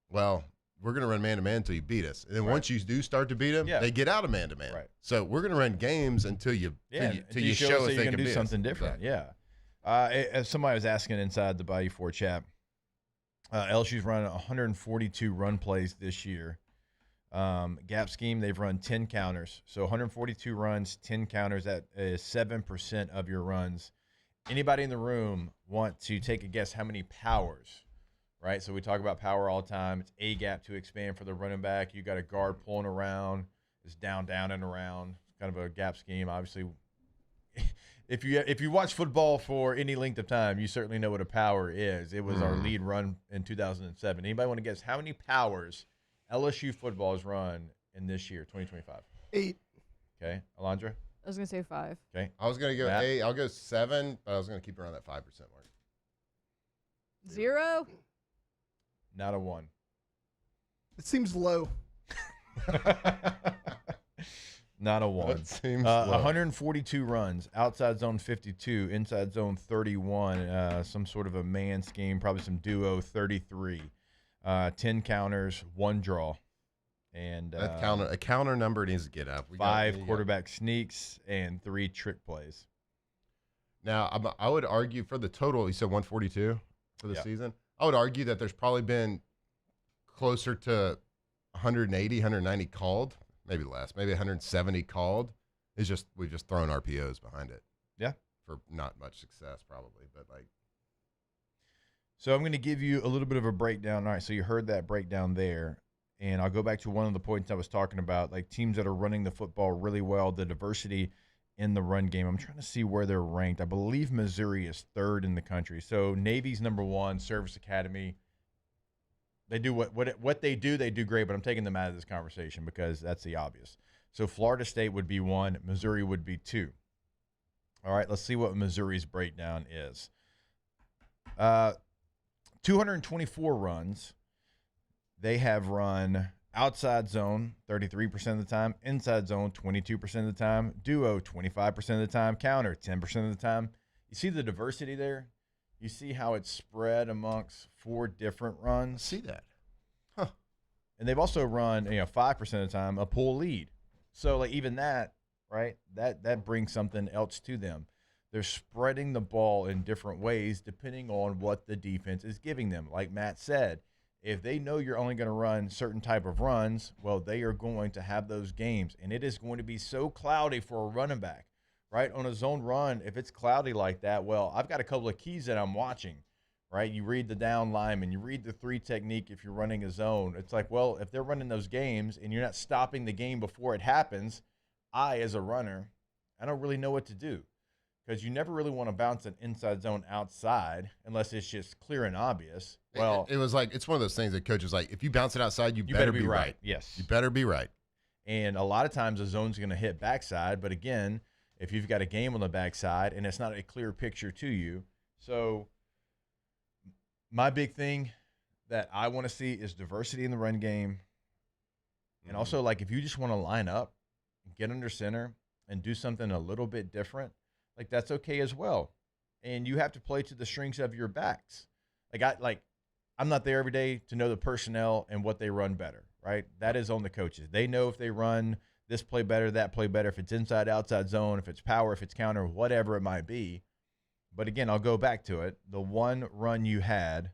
S15: Well, we're going to run man-to-man until you beat us. And then once you do start to beat them, they get out of man-to-man.
S14: Right.
S15: So we're going to run games until you show us they can
S14: do something different.
S15: Exactly.
S14: Yeah. As somebody was asking inside the Bayou 4 chat, LSU's run 142 run plays this year. Gap scheme, they've run 10 counters. So 142 runs, 10 counters, that is 7% of your runs. Anybody in the room want to take a guess how many powers, right? So we talk about power all the time. It's a gap to expand for the running back. You got a guard pulling around. It's down, and around. Kind of a gap scheme, obviously. If you watch football for any length of time, you certainly know what a power is. It was our lead run in 2007. Anybody want to guess how many powers LSU football has run in this year, 2025?
S13: 8.
S14: Okay, Alondra?
S16: I was going to say 5.
S14: Okay.
S15: I was going to go
S14: Matt?
S15: 8. I'll go 7, but I was going to keep around that 5% mark.
S16: 0?
S14: Not a 1.
S13: It seems low.
S14: Not a 1.
S15: That seems low.
S14: 142 runs, outside zone 52, inside zone 31, some sort of a man scheme, probably some duo 33, 10 counters, 1 draw. And
S15: a counter number needs to get up.
S14: 5 quarterback sneaks and 3 trick plays.
S15: Now, I would argue for the total, you said 142 for the season. I would argue that there's probably been closer to 180, 190 called, maybe less, maybe 170 called. It's just we've just thrown RPOs behind it.
S14: Yeah.
S15: For not much success probably, but like.
S14: So I'm going to give you a little bit of a breakdown. All right, so you heard that breakdown there. And I'll go back to one of the points I was talking about, like teams that are running the football really well, the diversity in the run game. I'm trying to see where they're ranked. I believe Missouri is 3rd in the country. So Navy's number 1, Service Academy. They do what they do great, but I'm taking them out of this conversation because that's the obvious. So Florida State would be 1, Missouri would be 2. All right, let's see what Missouri's breakdown is. 224 runs. They have run outside zone 33% of the time, inside zone 22% of the time, duo 25% of the time, counter 10% of the time. You see the diversity there? You see how it's spread amongst 4 different runs?
S15: See that.
S14: Huh. And they've also run 5% of the time a pull lead. So like even that, right? That brings something else to them. They're spreading the ball in different ways depending on what the defense is giving them. Like Matt said, if they know you're only going to run certain type of runs, well, they are going to have those games. And it is going to be so cloudy for a running back, right? On a zone run, if it's cloudy like that, well, I've got a couple of keys that I'm watching, right? You read the down lineman, you read the 3 technique if you're running a zone. It's like, well, if they're running those games and you're not stopping the game before it happens, as a runner, I don't really know what to do. Because you never really want to bounce an inside zone outside unless it's just clear and obvious. Well,
S15: it was like it's one of those things that coaches like. If you bounce it outside, you better be right.
S14: Yes,
S15: you better be right.
S14: And a lot of times the zone's going to hit backside, but again, if you've got a game on the backside and it's not a clear picture to you, so my big thing that I want to see is diversity in the run game, and also like if you just want to line up, get under center, and do something a little bit different. Like that's okay as well. And you have to play to the strengths of your backs. I'm not there every day to know the personnel and what they run better, right? That is on the coaches. They know if they run this play better, that play better, if it's inside, outside zone, if it's power, if it's counter, whatever it might be. But again, I'll go back to it. The one run you had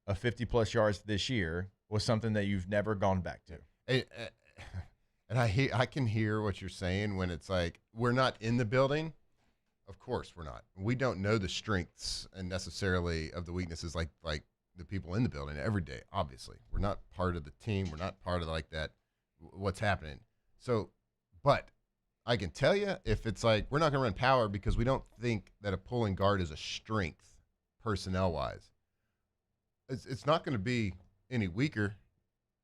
S14: of 50-plus yards this year was something that you've never gone back to.
S15: And I can hear what you're saying when it's like we're not in the building. Of course we're not. We don't know the strengths and necessarily of the weaknesses like the people in the building every day. Obviously, we're not part of the team. We're not part of like that. What's happening? So, but I can tell you if it's like we're not going to run power because we don't think that a pulling guard is a strength personnel wise. It's not going to be any weaker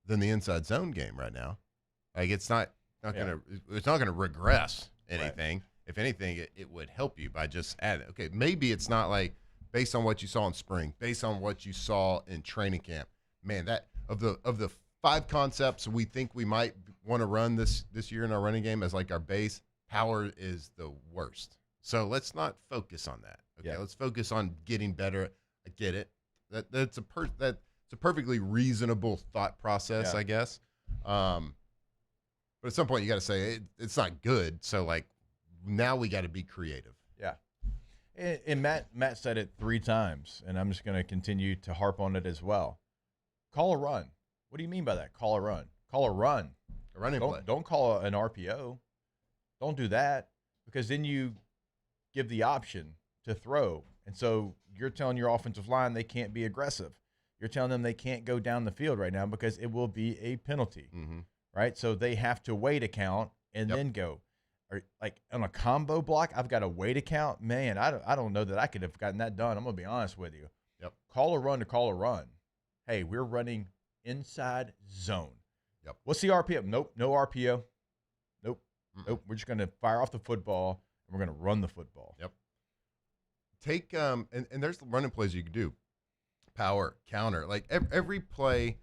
S15: than the inside zone game right now. Like it's not going to regress anything. Right. If anything, it would help you by just adding. Okay, maybe it's not like based on what you saw in spring, based on what you saw in training camp. Man, that of the 5 concepts we think we might want to run this year in our running game as like our base, power is the worst. So let's not focus on that. Okay, let's focus on getting better. I get it. That's a perfectly reasonable thought process, I guess. But at some point you got to say it's not good. So like. Now we got to be creative.
S14: Yeah. And Matt said it 3 times, and I'm just going to continue to harp on it as well. Call a run. What do you mean by that? Call a run. Call a run.
S15: A running play.
S14: Don't call an RPO. Don't do that because then you give the option to throw. And so you're telling your offensive line they can't be aggressive. You're telling them they can't go down the field right now because it will be a penalty, right? So they have to wait a count and then go. or like on a combo block, I've got a weight account. Man, I don't know that I could have gotten that done. I'm going to be honest with you.
S15: Yep.
S14: Call a run to call a run. Hey, we're running inside zone.
S15: Yep.
S14: What's the RPO? Nope, no RPO. Nope. Nope. We're just going to fire off the football, and we're going to run the football.
S15: Yep. Take and there's running plays you can do. Power, counter. Like every play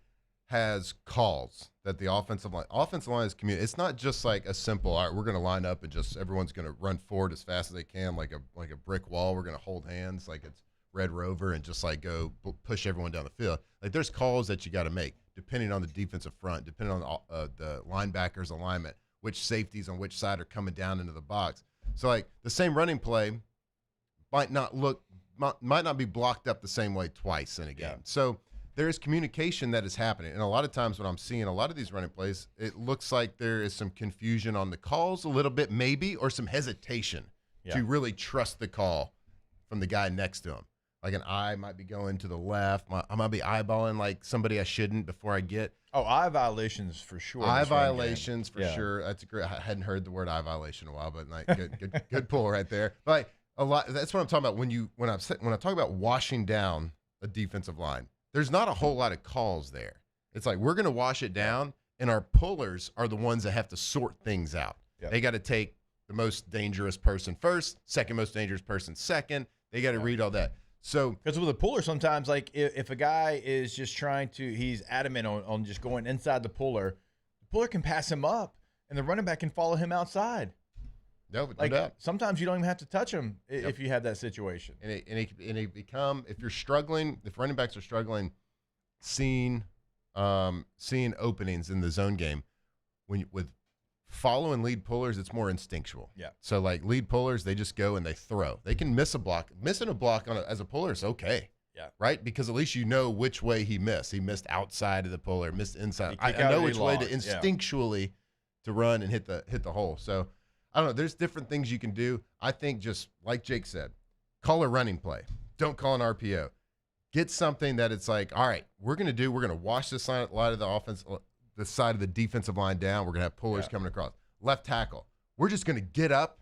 S15: has calls that the offensive line is communicating. It's not just like a simple, all right, we're going to line up and just everyone's going to run forward as fast as they can like a brick wall. We're going to hold hands like it's Red Rover and just like go push everyone down the field. Like there's calls that you got to make depending on the defensive front, depending on the linebackers alignment, which safeties on which side are coming down into the box. So like the same running play might not be blocked up the same way twice in a game. Yeah. So there is communication that is happening. And a lot of times when I'm seeing a lot of these running plays, it looks like there is some confusion on the calls a little bit maybe, or some hesitation to really trust the call from the guy next to him. Like an eye might be going to the left. I might be eyeballing like somebody I shouldn't before I get.
S14: Oh, eye violations for sure.
S15: Eye violations for sure. That's a great. I hadn't heard the word eye violation in a while, but like good pull right there. But like, a lot. That's what I'm talking about when I talk about washing down a defensive line. There's not a whole lot of calls there. It's like we're going to wash it down, and our pullers are the ones that have to sort things out. Yep. They got to take the most dangerous person first, second most dangerous person second. They got to read all that. So,
S14: because with a puller, sometimes like if a guy is just he's adamant on just going inside the puller can pass him up, and the running back can follow him outside.
S15: No
S14: doubt. Sometimes you don't even have to touch him if you have that situation.
S15: And it become, if you're struggling, if running backs are struggling, seeing openings in the zone game, with follow and lead pullers, it's more instinctual.
S14: Yeah.
S15: So like lead pullers, they just go and they throw. They can miss a block. Missing a block as a puller is okay.
S14: Yeah.
S15: Right? Because at least you know which way he missed. He missed outside of the puller, missed inside. I know which way to instinctually to run and hit the hole. So I don't know. There's different things you can do. I think just like Jake said, call a running play. Don't call an RPO. Get something that it's like, all right, we're going to wash this side of the offense, the side of the defensive line down. We're going to have pullers coming across. Left tackle. We're just going to get up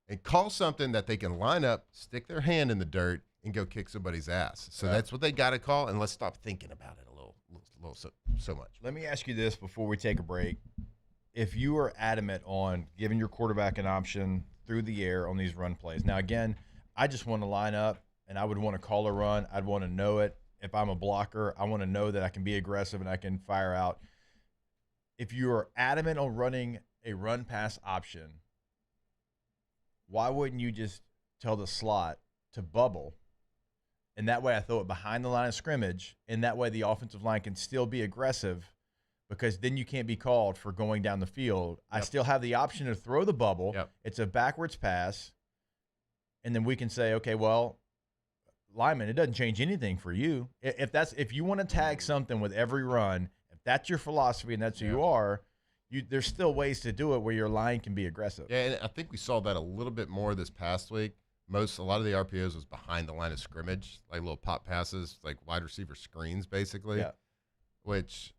S15: and call something that they can line up, stick their hand in the dirt, and go kick somebody's ass. So that's what they got to call, and let's stop thinking about it a little so much.
S14: Let me ask you this before we take a break. If you are adamant on giving your quarterback an option through the air on these run plays, now again, I just want to line up and I would want to call a run. I'd want to know it. If I'm a blocker, I want to know that I can be aggressive and I can fire out. If you are adamant on running a run pass option, why wouldn't you just tell the slot to bubble? And that way I throw it behind the line of scrimmage, and that way the offensive line can still be aggressive, because then you can't be called for going down the field. I still have the option to throw the bubble. It's a backwards pass. And then we can say, okay, well, lineman, it doesn't change anything for you. If you want to tag something with every run, if that's your philosophy and that's who you are, there's still ways to do it where your line can be aggressive.
S15: Yeah, and I think we saw that a little bit more this past week. A lot of the RPOs was behind the line of scrimmage, like little pop passes, like wide receiver screens, basically, which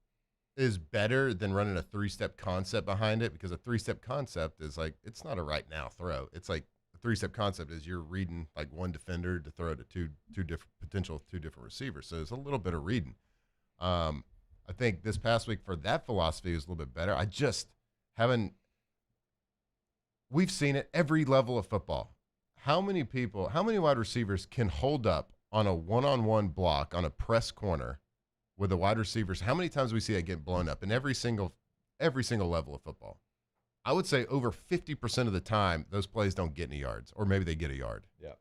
S15: is better than running a three-step concept behind it, because a three-step concept is like, it's not a right now throw. It's like a three-step concept is you're reading like one defender to throw to two different receivers. So it's a little bit of reading. I think this past week for that philosophy was a little bit better. I just haven't. We've seen it every level of football. How many wide receivers can hold up on a one-on-one block on a press corner with the wide receivers? How many times do we see that get blown up in every single level of football? I would say over 50% of the time, those plays don't get any yards, or maybe they get a yard.
S14: Yeah.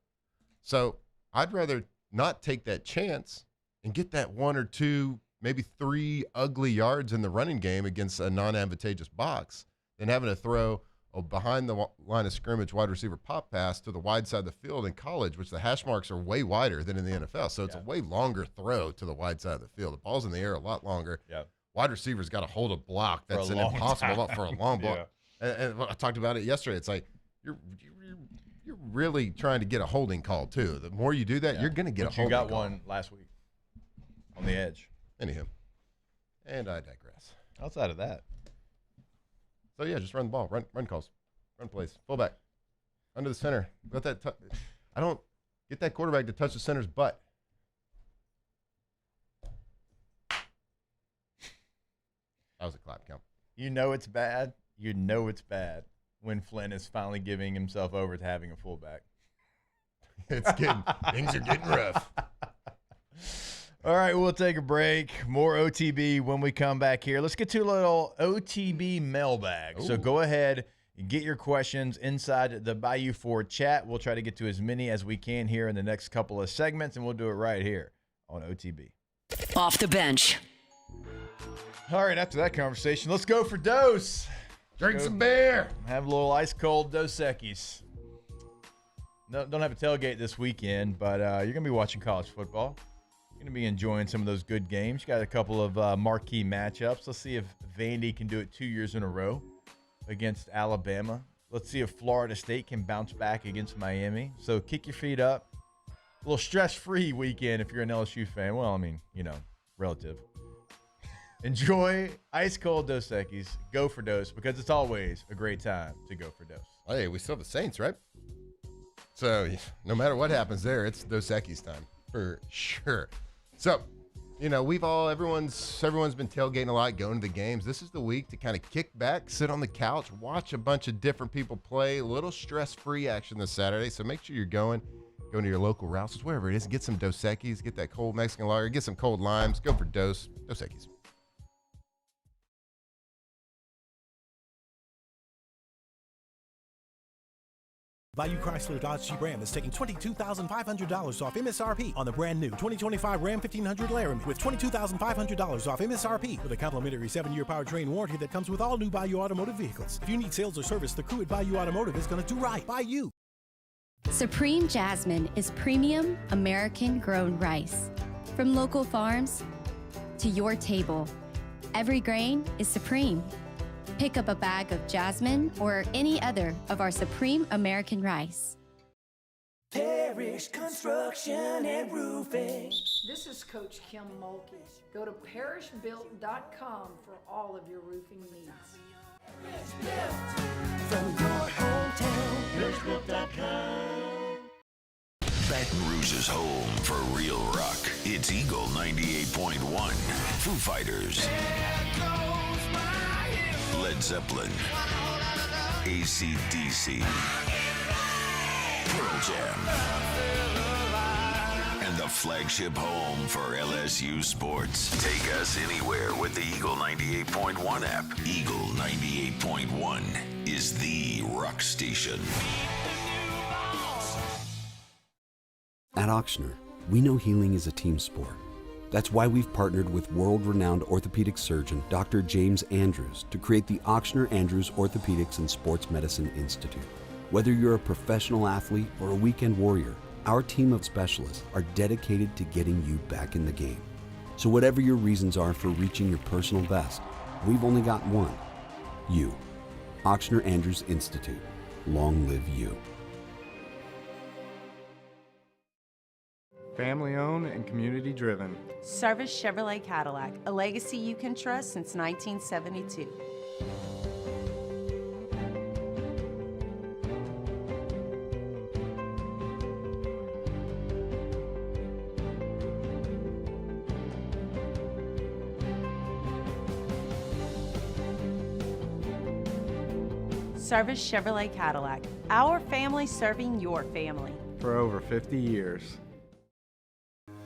S15: So I'd rather not take that chance and get that 1 or 2, maybe 3 ugly yards in the running game against a non-advantageous box than having to throw a behind the line of scrimmage wide receiver pop pass to the wide side of the field in college, which the hash marks are way wider than in the NFL. So it's a way longer throw to the wide side of the field. The ball's in the air a lot longer.
S14: Yeah.
S15: Wide receivers got to hold a block that's an impossible for a long block. And I talked about it yesterday. It's like you're really trying to get a holding call too. The more you do that, you're going to get a holding call.
S14: You got one last week on the edge.
S15: Anywho, and I digress.
S14: Outside of that.
S15: So, yeah, just run the ball. Run calls. Run plays. Fullback. Under the center. Got that. I don't get that quarterback to touch the center's butt. That was a clap count.
S14: You know it's bad. You know it's bad when Flynn is finally giving himself over to having a fullback.
S15: Things are getting rough.
S14: All right, we'll take a break. More OTB when we come back here. Let's get to a little OTB mailbag. Ooh. So go ahead and get your questions inside the Bayou Ford chat. We'll try to get to as many as we can here in the next couple of segments, and we'll do it right here on OTB.
S12: Off the bench.
S14: All right, after that conversation, let's go for Dose.
S15: Drink some beer.
S14: Have a little ice-cold Dos Equis. No, don't have a tailgate this weekend, but you're going to be watching college football. You're going to be enjoying some of those good games. You got a couple of marquee matchups. Let's see if Vandy can do it 2 years in a row against Alabama. Let's see if Florida State can bounce back against Miami. So kick your feet up. A little stress-free weekend if you're an LSU fan. Well, I mean, relative. Enjoy ice-cold Dos Equis. Go for Dose, because it's always a great time to go for Dose.
S15: Hey, we still have the Saints, right? So no matter what happens there, it's Dos Equis time for sure. So, everyone's been tailgating a lot, going to the games. This is the week to kind of kick back, sit on the couch, watch a bunch of different people play. A little stress-free action this Saturday. So make sure you're going to your local Rouse's, wherever it is. Get some Dos Equis, get that cold Mexican lager, get some cold limes. Go for Dos Equis.
S1: Bayou Chrysler Dodge Jeep Ram is taking $22,500 off MSRP on the brand new 2025 Ram 1500 Laramie with $22,500 off MSRP with a complimentary 7-year powertrain warranty that comes with all new Bayou Automotive vehicles. If you need sales or service, the crew at Bayou Automotive is going to do right by you.
S6: Supreme Jasmine is premium American-grown rice. From local farms to your table, every grain is supreme. Pick up a bag of Jasmine or any other of our Supreme American rice.
S7: Parish Construction and Roofing.
S8: This is Coach Kim Mulkey. Go to parishbuilt.com for all of your roofing needs.
S7: From your hometown, parishbuilt.com.
S9: Baton Rouge's home for real rock. It's Eagle 98.1. Foo Fighters. Led Zeppelin, AC/DC, Pearl Jam, and the flagship home for LSU sports. Take us anywhere with the Eagle 98.1 app. Eagle 98.1 is the rock station.
S10: At Ochsner, we know healing is a team sport. That's why we've partnered with world-renowned orthopedic surgeon Dr. James Andrews to create the Ochsner Andrews Orthopedics and Sports Medicine Institute. Whether you're a professional athlete or a weekend warrior, our team of specialists are dedicated to getting you back in the game. So whatever your reasons are for reaching your personal best, we've only got one: you. Ochsner Andrews Institute. Long live you.
S21: Family owned and community driven.
S20: Service Chevrolet Cadillac, a legacy you can trust since 1972. Service Chevrolet Cadillac, our family serving your family.
S21: For over 50 years.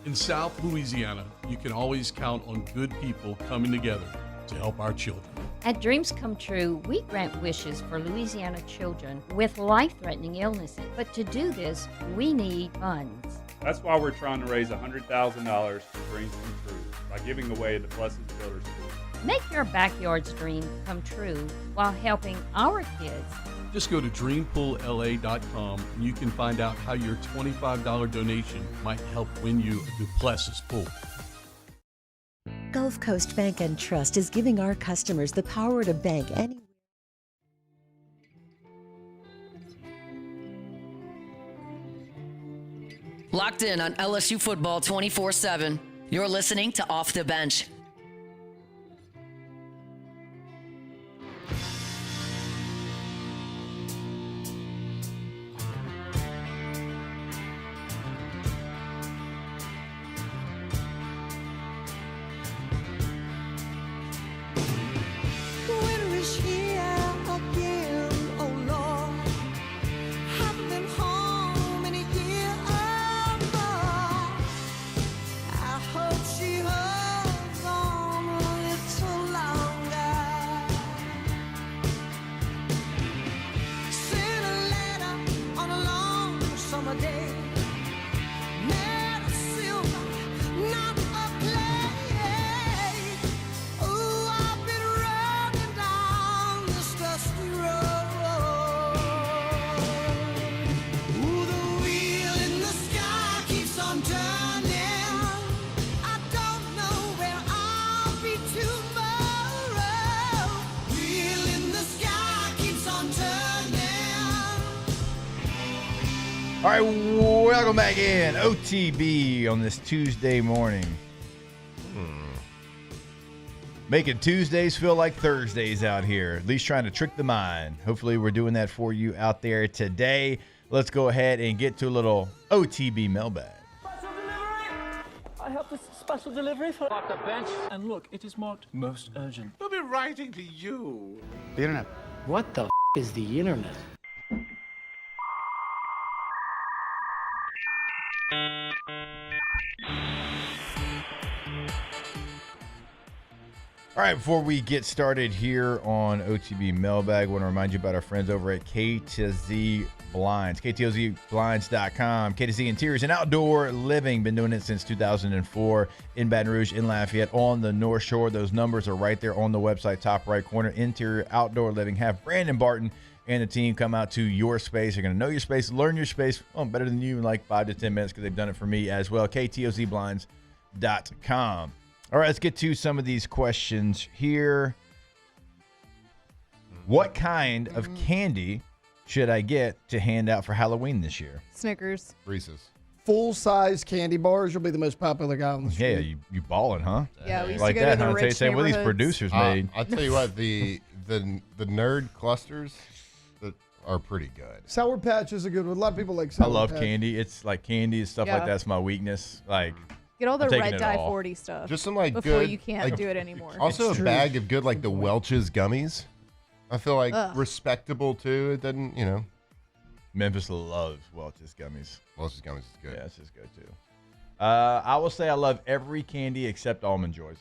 S24: In South Louisiana, you can always count on good people coming together to help our children.
S29: At Dreams Come True, we grant wishes for Louisiana children with life-threatening illnesses. But to do this, we need funds.
S30: That's why we're trying to raise $100,000 for Dreams Come True by giving away the Pleasant Builders School.
S29: Make your backyard's dream come true while helping our kids.
S24: Just go to dreampoolla.com and you can find out how your $25 donation might help win you a Duplessis pool.
S31: Gulf Coast Bank and Trust is giving our customers the power to bank anywhere.
S12: Locked in on LSU football 24/7. You're listening to Off the Bench.
S14: All right, welcome back in. OTB on this Tuesday morning. Making Tuesdays feel like Thursdays out here, at least trying to trick the mind. Hopefully we're doing that for you out there today. Let's go ahead and get to a little OTB mailbag.
S3: I have this special delivery for off the bench. And look, it is marked most urgent.
S4: We'll be writing to you.
S3: The internet. What the is the internet?
S14: All right, before we get started here on OTB Mailbag, I want to remind you about our friends over at K2Z Blinds, KTOZBlinds.com. K2Z Interiors and Outdoor Living, been doing it since 2004 in Baton Rouge, in Lafayette, on the North Shore. Those numbers are right there on the website, top right corner. Interior Outdoor Living. Have Brandon Barton and the team come out to your space. They're going to know your space, learn your space better than you in like 5 to 10 minutes because they've done it for me as well. KTOZBlinds.com. All right, let's get to some of these questions here. What kind of candy should I get to hand out for Halloween this year?
S16: Snickers.
S15: Reese's.
S13: Full-size candy bars. You'll be the most popular guy on the street.
S14: Yeah, you balling, huh?
S16: Yeah, we used
S14: like
S16: to go
S14: that,
S16: to the
S14: huh?
S16: rich
S14: Say, what these
S16: neighborhoods.
S14: producers made.
S15: I'll tell you what, the nerd clusters that are pretty good.
S13: Sour Patch is a good one. A lot of people like
S14: I
S13: Sour
S14: love
S13: Patch.
S14: candy. It's like candy and stuff like
S16: Yeah.
S14: that's my weakness. Like,
S16: Get all the
S14: I'm taking
S16: red
S14: it
S16: dye
S14: all.
S16: 40 stuff.
S15: Just some like
S16: before
S15: good,
S16: you can't
S15: like,
S16: do it anymore.
S15: Also,
S13: It's
S15: a
S13: true.
S15: bag of good like the Welch's gummies. I feel like
S16: Ugh.
S15: respectable too. It doesn't,
S14: Memphis loves Welch's gummies.
S15: Welch's gummies is good.
S14: Yeah, it's just good too. I will say I love every candy except Almond Joys.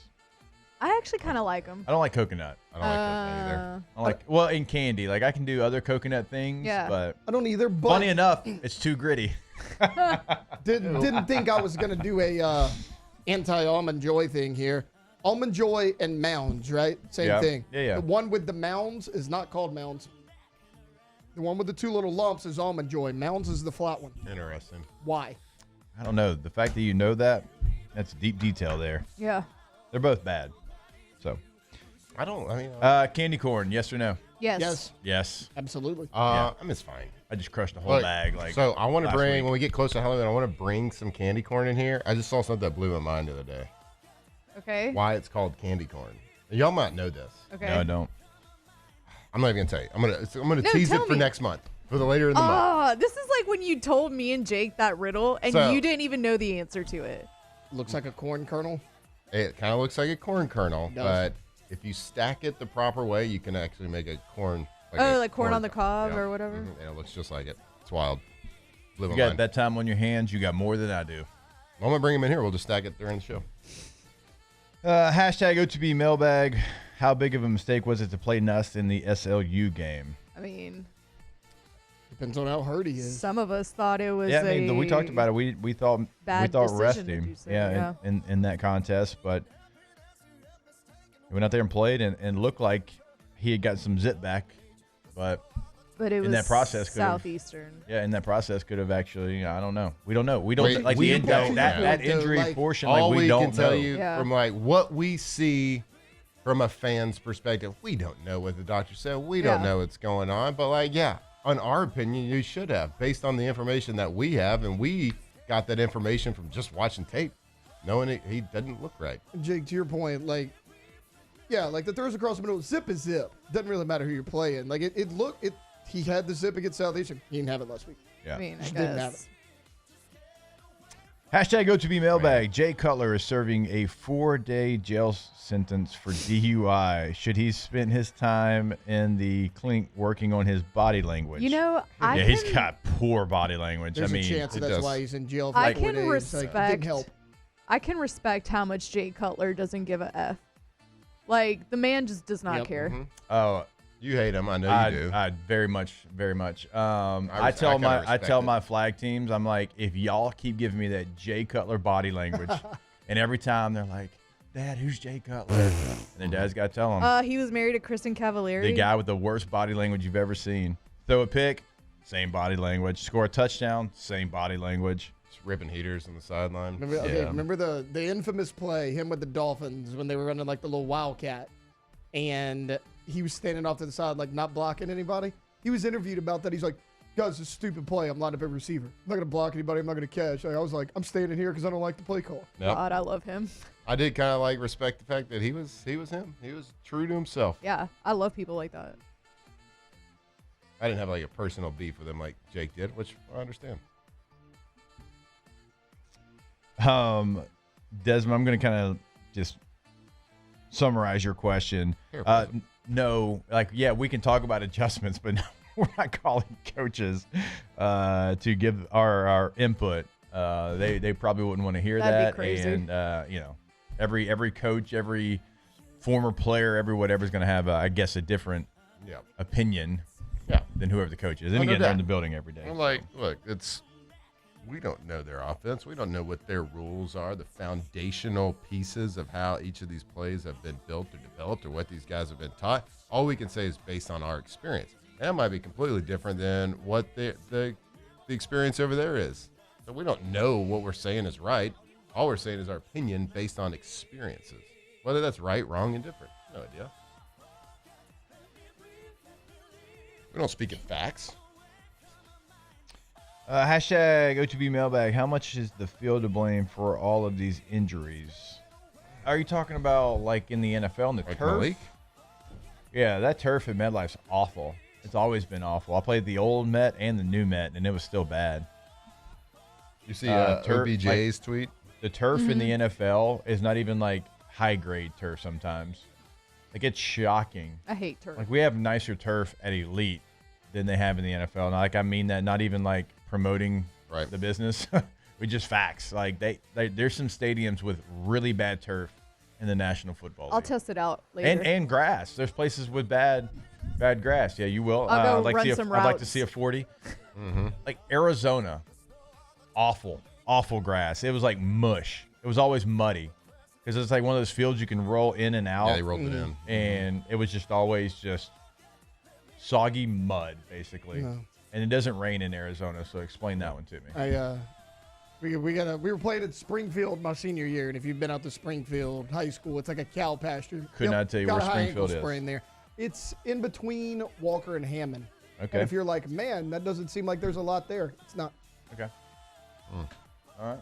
S16: I actually kind of like them.
S14: I don't like coconut.
S15: I don't like coconut either.
S14: I like well in candy. Like I can do other coconut things,
S16: Yeah.
S14: but
S13: I don't either, but
S14: funny enough, it's too gritty.
S13: didn't think I was going to do a anti-Almond Joy thing here. Almond Joy and Mounds, right? Same
S14: Yeah.
S13: thing.
S14: Yeah.
S13: The one with the mounds is not called Mounds. The one with the 2 little lumps is Almond Joy. Mounds is the flat one.
S15: Interesting.
S13: Why?
S14: I don't know. The fact that you know that's deep detail there.
S16: Yeah.
S14: They're both bad. So
S15: I mean,
S14: candy corn, yes or no?
S16: Yes.
S14: Yes.
S13: Absolutely.
S15: I mean, it's fine.
S14: I just crushed a whole
S15: Look,
S14: bag. Like
S15: so I want to
S14: last
S15: bring
S14: week.
S15: when we get close to Halloween. I want to bring some candy corn in here. I just saw something that blew my mind the other day.
S16: Okay.
S15: Why it's called candy corn? Y'all might know this.
S16: Okay.
S14: No, I don't.
S15: I'm not even gonna tell you. I'm gonna
S16: No,
S15: tease it
S16: tell
S15: for
S16: me.
S15: next month, for the later in the month.
S16: Oh, this is like when you told me and Jake that riddle and
S15: So-
S16: you didn't even know the answer to it.
S13: Looks like a corn kernel.
S15: It kind of looks like a corn kernel,
S13: It does.
S15: but if you stack it the proper way, you can actually make a corn.
S16: Like corn on the cob
S15: yeah.
S16: or whatever.
S15: Mhm. And it looks just like it. It's wild. Blew my
S14: You got
S15: mind.
S14: that time on your hands. You got more than I do.
S15: I'm gonna bring them in here. We'll just stack it during the show.
S14: Hashtag OTB mailbag. How big of a mistake was it to play Nust in the SLU game?
S16: I mean,
S13: Depends on how hurt he is.
S16: some of us thought it was
S14: Yeah, I mean, we talked about it. We thought
S16: bad
S14: rest
S16: decision, did
S14: him.
S16: you say?
S14: Yeah, in that contest, but he went out there and played and looked like he had got some zip back, but
S16: But it
S14: in
S16: was
S14: that process could have-
S16: Southeastern.
S14: Yeah, in that process could have actually. I don't know. We don't know. We don't
S15: Wait,
S14: like
S15: we
S14: the
S15: don't
S14: that
S15: know.
S14: that injury
S13: Like,
S14: portion.
S15: All
S14: Like we
S15: we
S14: don't
S15: can tell
S14: know.
S15: you
S16: Yeah.
S15: from like what we see from a fan's perspective, we don't know what the doctor said. We don't
S16: Yeah.
S15: know what's going on. But like, yeah, on our opinion, you should have, based on the information that we have, and we got that information from just watching tape, knowing he doesn't look right.
S13: Jake, to your point, like, yeah, like the throws across the middle, zip is zip. Doesn't really matter who you're playing. Like he had the zip against Southeastern. He didn't have it last week.
S14: Yeah.
S16: I mean, I
S13: Just didn't have
S16: guess.
S13: it.
S14: Hashtag OTB mailbag. Jay Cutler is serving a 4-day jail sentence for DUI. Should he spend his time in the clink working on his body language?
S16: You know,
S14: he's got poor body language.
S13: There's
S14: I mean,
S13: a chance that's
S15: does.
S13: why he's in jail for
S16: I
S13: 4
S16: can
S13: days.
S16: respect.
S13: Like, it didn't help.
S16: I can respect how much Jay Cutler doesn't give a f. Like the man just does not
S13: Yep.
S16: care.
S15: Mhm.
S14: oh,
S15: You hate him, I know you do.
S14: I very much. I
S15: I
S14: tell
S15: kinda
S14: my
S15: respect it.
S14: my flag teams, I'm like, if y'all keep giving me that Jay Cutler body language, and every time they're like, Dad, who's Jay Cutler? And then Dad's got to tell him.
S16: He was married to Kristen Cavallari.
S14: The guy with the worst body language you've ever seen. Throw a pick, same body language. Score a touchdown, same body language.
S15: Just ripping heaters on the sideline.
S13: Remember the infamous play, him with the Dolphins, when they were running like the little wildcat, and he was standing off to the side, like not blocking anybody. He was interviewed about that. He's like, guys, it's a stupid play. I'm not a big receiver. I'm not going to block anybody. I'm not going to catch. I was like, I'm staying in here because I don't like the play call.
S15: Yep.
S16: God, I love him.
S15: I did kind of respect the fact that he was him. He was true to himself.
S16: Yeah, I love people like that.
S15: I didn't have a personal beef with him like Jake did, which I understand.
S14: Desmond, I'm going to kind of just summarize your question. No, we can talk about adjustments, but no, we're not calling coaches to give our input. They probably wouldn't want to hear
S16: That'd
S14: that.
S16: be crazy.
S14: And every coach, every former player, every whatever is going to have, I guess, a different opinion than whoever the coach is. And again, they're in the building every day.
S15: Look, we don't know their offense. We don't know what their rules are, the foundational pieces of how each of these plays have been built or developed or what these guys have been taught. All we can say is based on our experience. That might be completely different than what the experience over there is. So we don't know what we're saying is right. All we're saying is our opinion based on experiences. Whether that's right, wrong, and different. No idea. We don't speak in facts.
S14: Hashtag OTB Mailbag. How much is the field to blame for all of these injuries? Are you talking about in the NFL and the turf?
S15: Malik?
S14: Yeah, that turf at MetLife's awful. It's always been awful. I played the old Met and the new Met, and it was still bad.
S15: You see OBJ's tweet?
S14: The turf in the NFL is not even high grade turf sometimes. It's shocking.
S16: I hate turf.
S14: We have nicer turf at Elite than they have in the NFL. And I mean that not even promoting the business. We just facts. There's some stadiums with really bad turf in the National Football League.
S16: I'll test it out later.
S14: And grass. There's places with bad grass. Yeah, you will.
S16: I'll go run some routes.
S14: I'd like to see a 40.
S15: Mm-hmm.
S14: Arizona, awful grass. It was like mush. It was always muddy because it's one of those fields you can roll in and out.
S15: Yeah, they rolled it in.
S14: And it was just always just soggy mud, basically.
S13: No.
S14: And it doesn't rain in Arizona, so explain that one to me.
S13: We were playing at Springfield my senior year, and if you've been out to Springfield High School, it's like a cow pasture.
S14: Could not tell you where Springfield is.
S13: Spraying there. It's in between Walker and Hammond.
S14: Okay.
S13: And if you're like, man, that doesn't seem like there's a lot there, it's not.
S14: Okay. All right.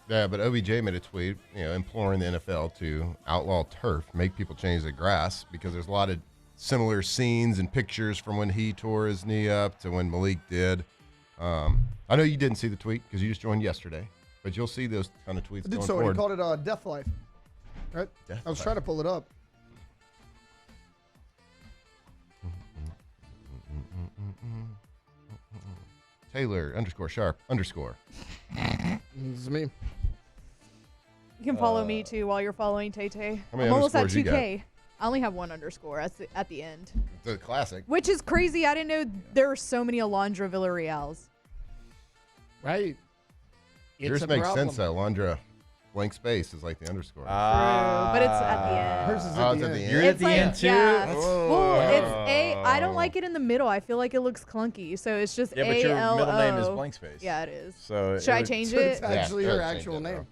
S15: Yeah, but OBJ made a tweet, imploring the NFL to outlaw turf, make people change the grass, because there's a lot of similar scenes and pictures from when he tore his knee up to when Malik did. I know you didn't see the tweet because you just joined yesterday, but you'll see those kind of tweets going forward.
S13: He called it Death Life, right? I was trying to pull it up.
S15: Taylor _sharp_.
S13: This is me.
S16: You can follow me too while you're following Tay Tay.
S15: How many
S16: I'm almost at
S15: underscores you
S16: 2K. I only have one underscore at the end.
S15: It's a classic.
S16: Which is crazy. I didn't know there were so many Alondra Villarreals.
S13: Right.
S15: Yours makes sense, though. Alondra blank space is like the underscore.
S16: True, but it's at the end.
S13: Hers is at the end.
S14: You're at the end too?
S16: Yeah.
S14: Oh.
S16: Well, it's A. I don't like it in the middle. I feel like it looks clunky. So it's just
S14: Yeah, but your middle name is blank space.
S16: Yeah, it is.
S14: So
S16: Should I change it?
S13: It's actually your actual name.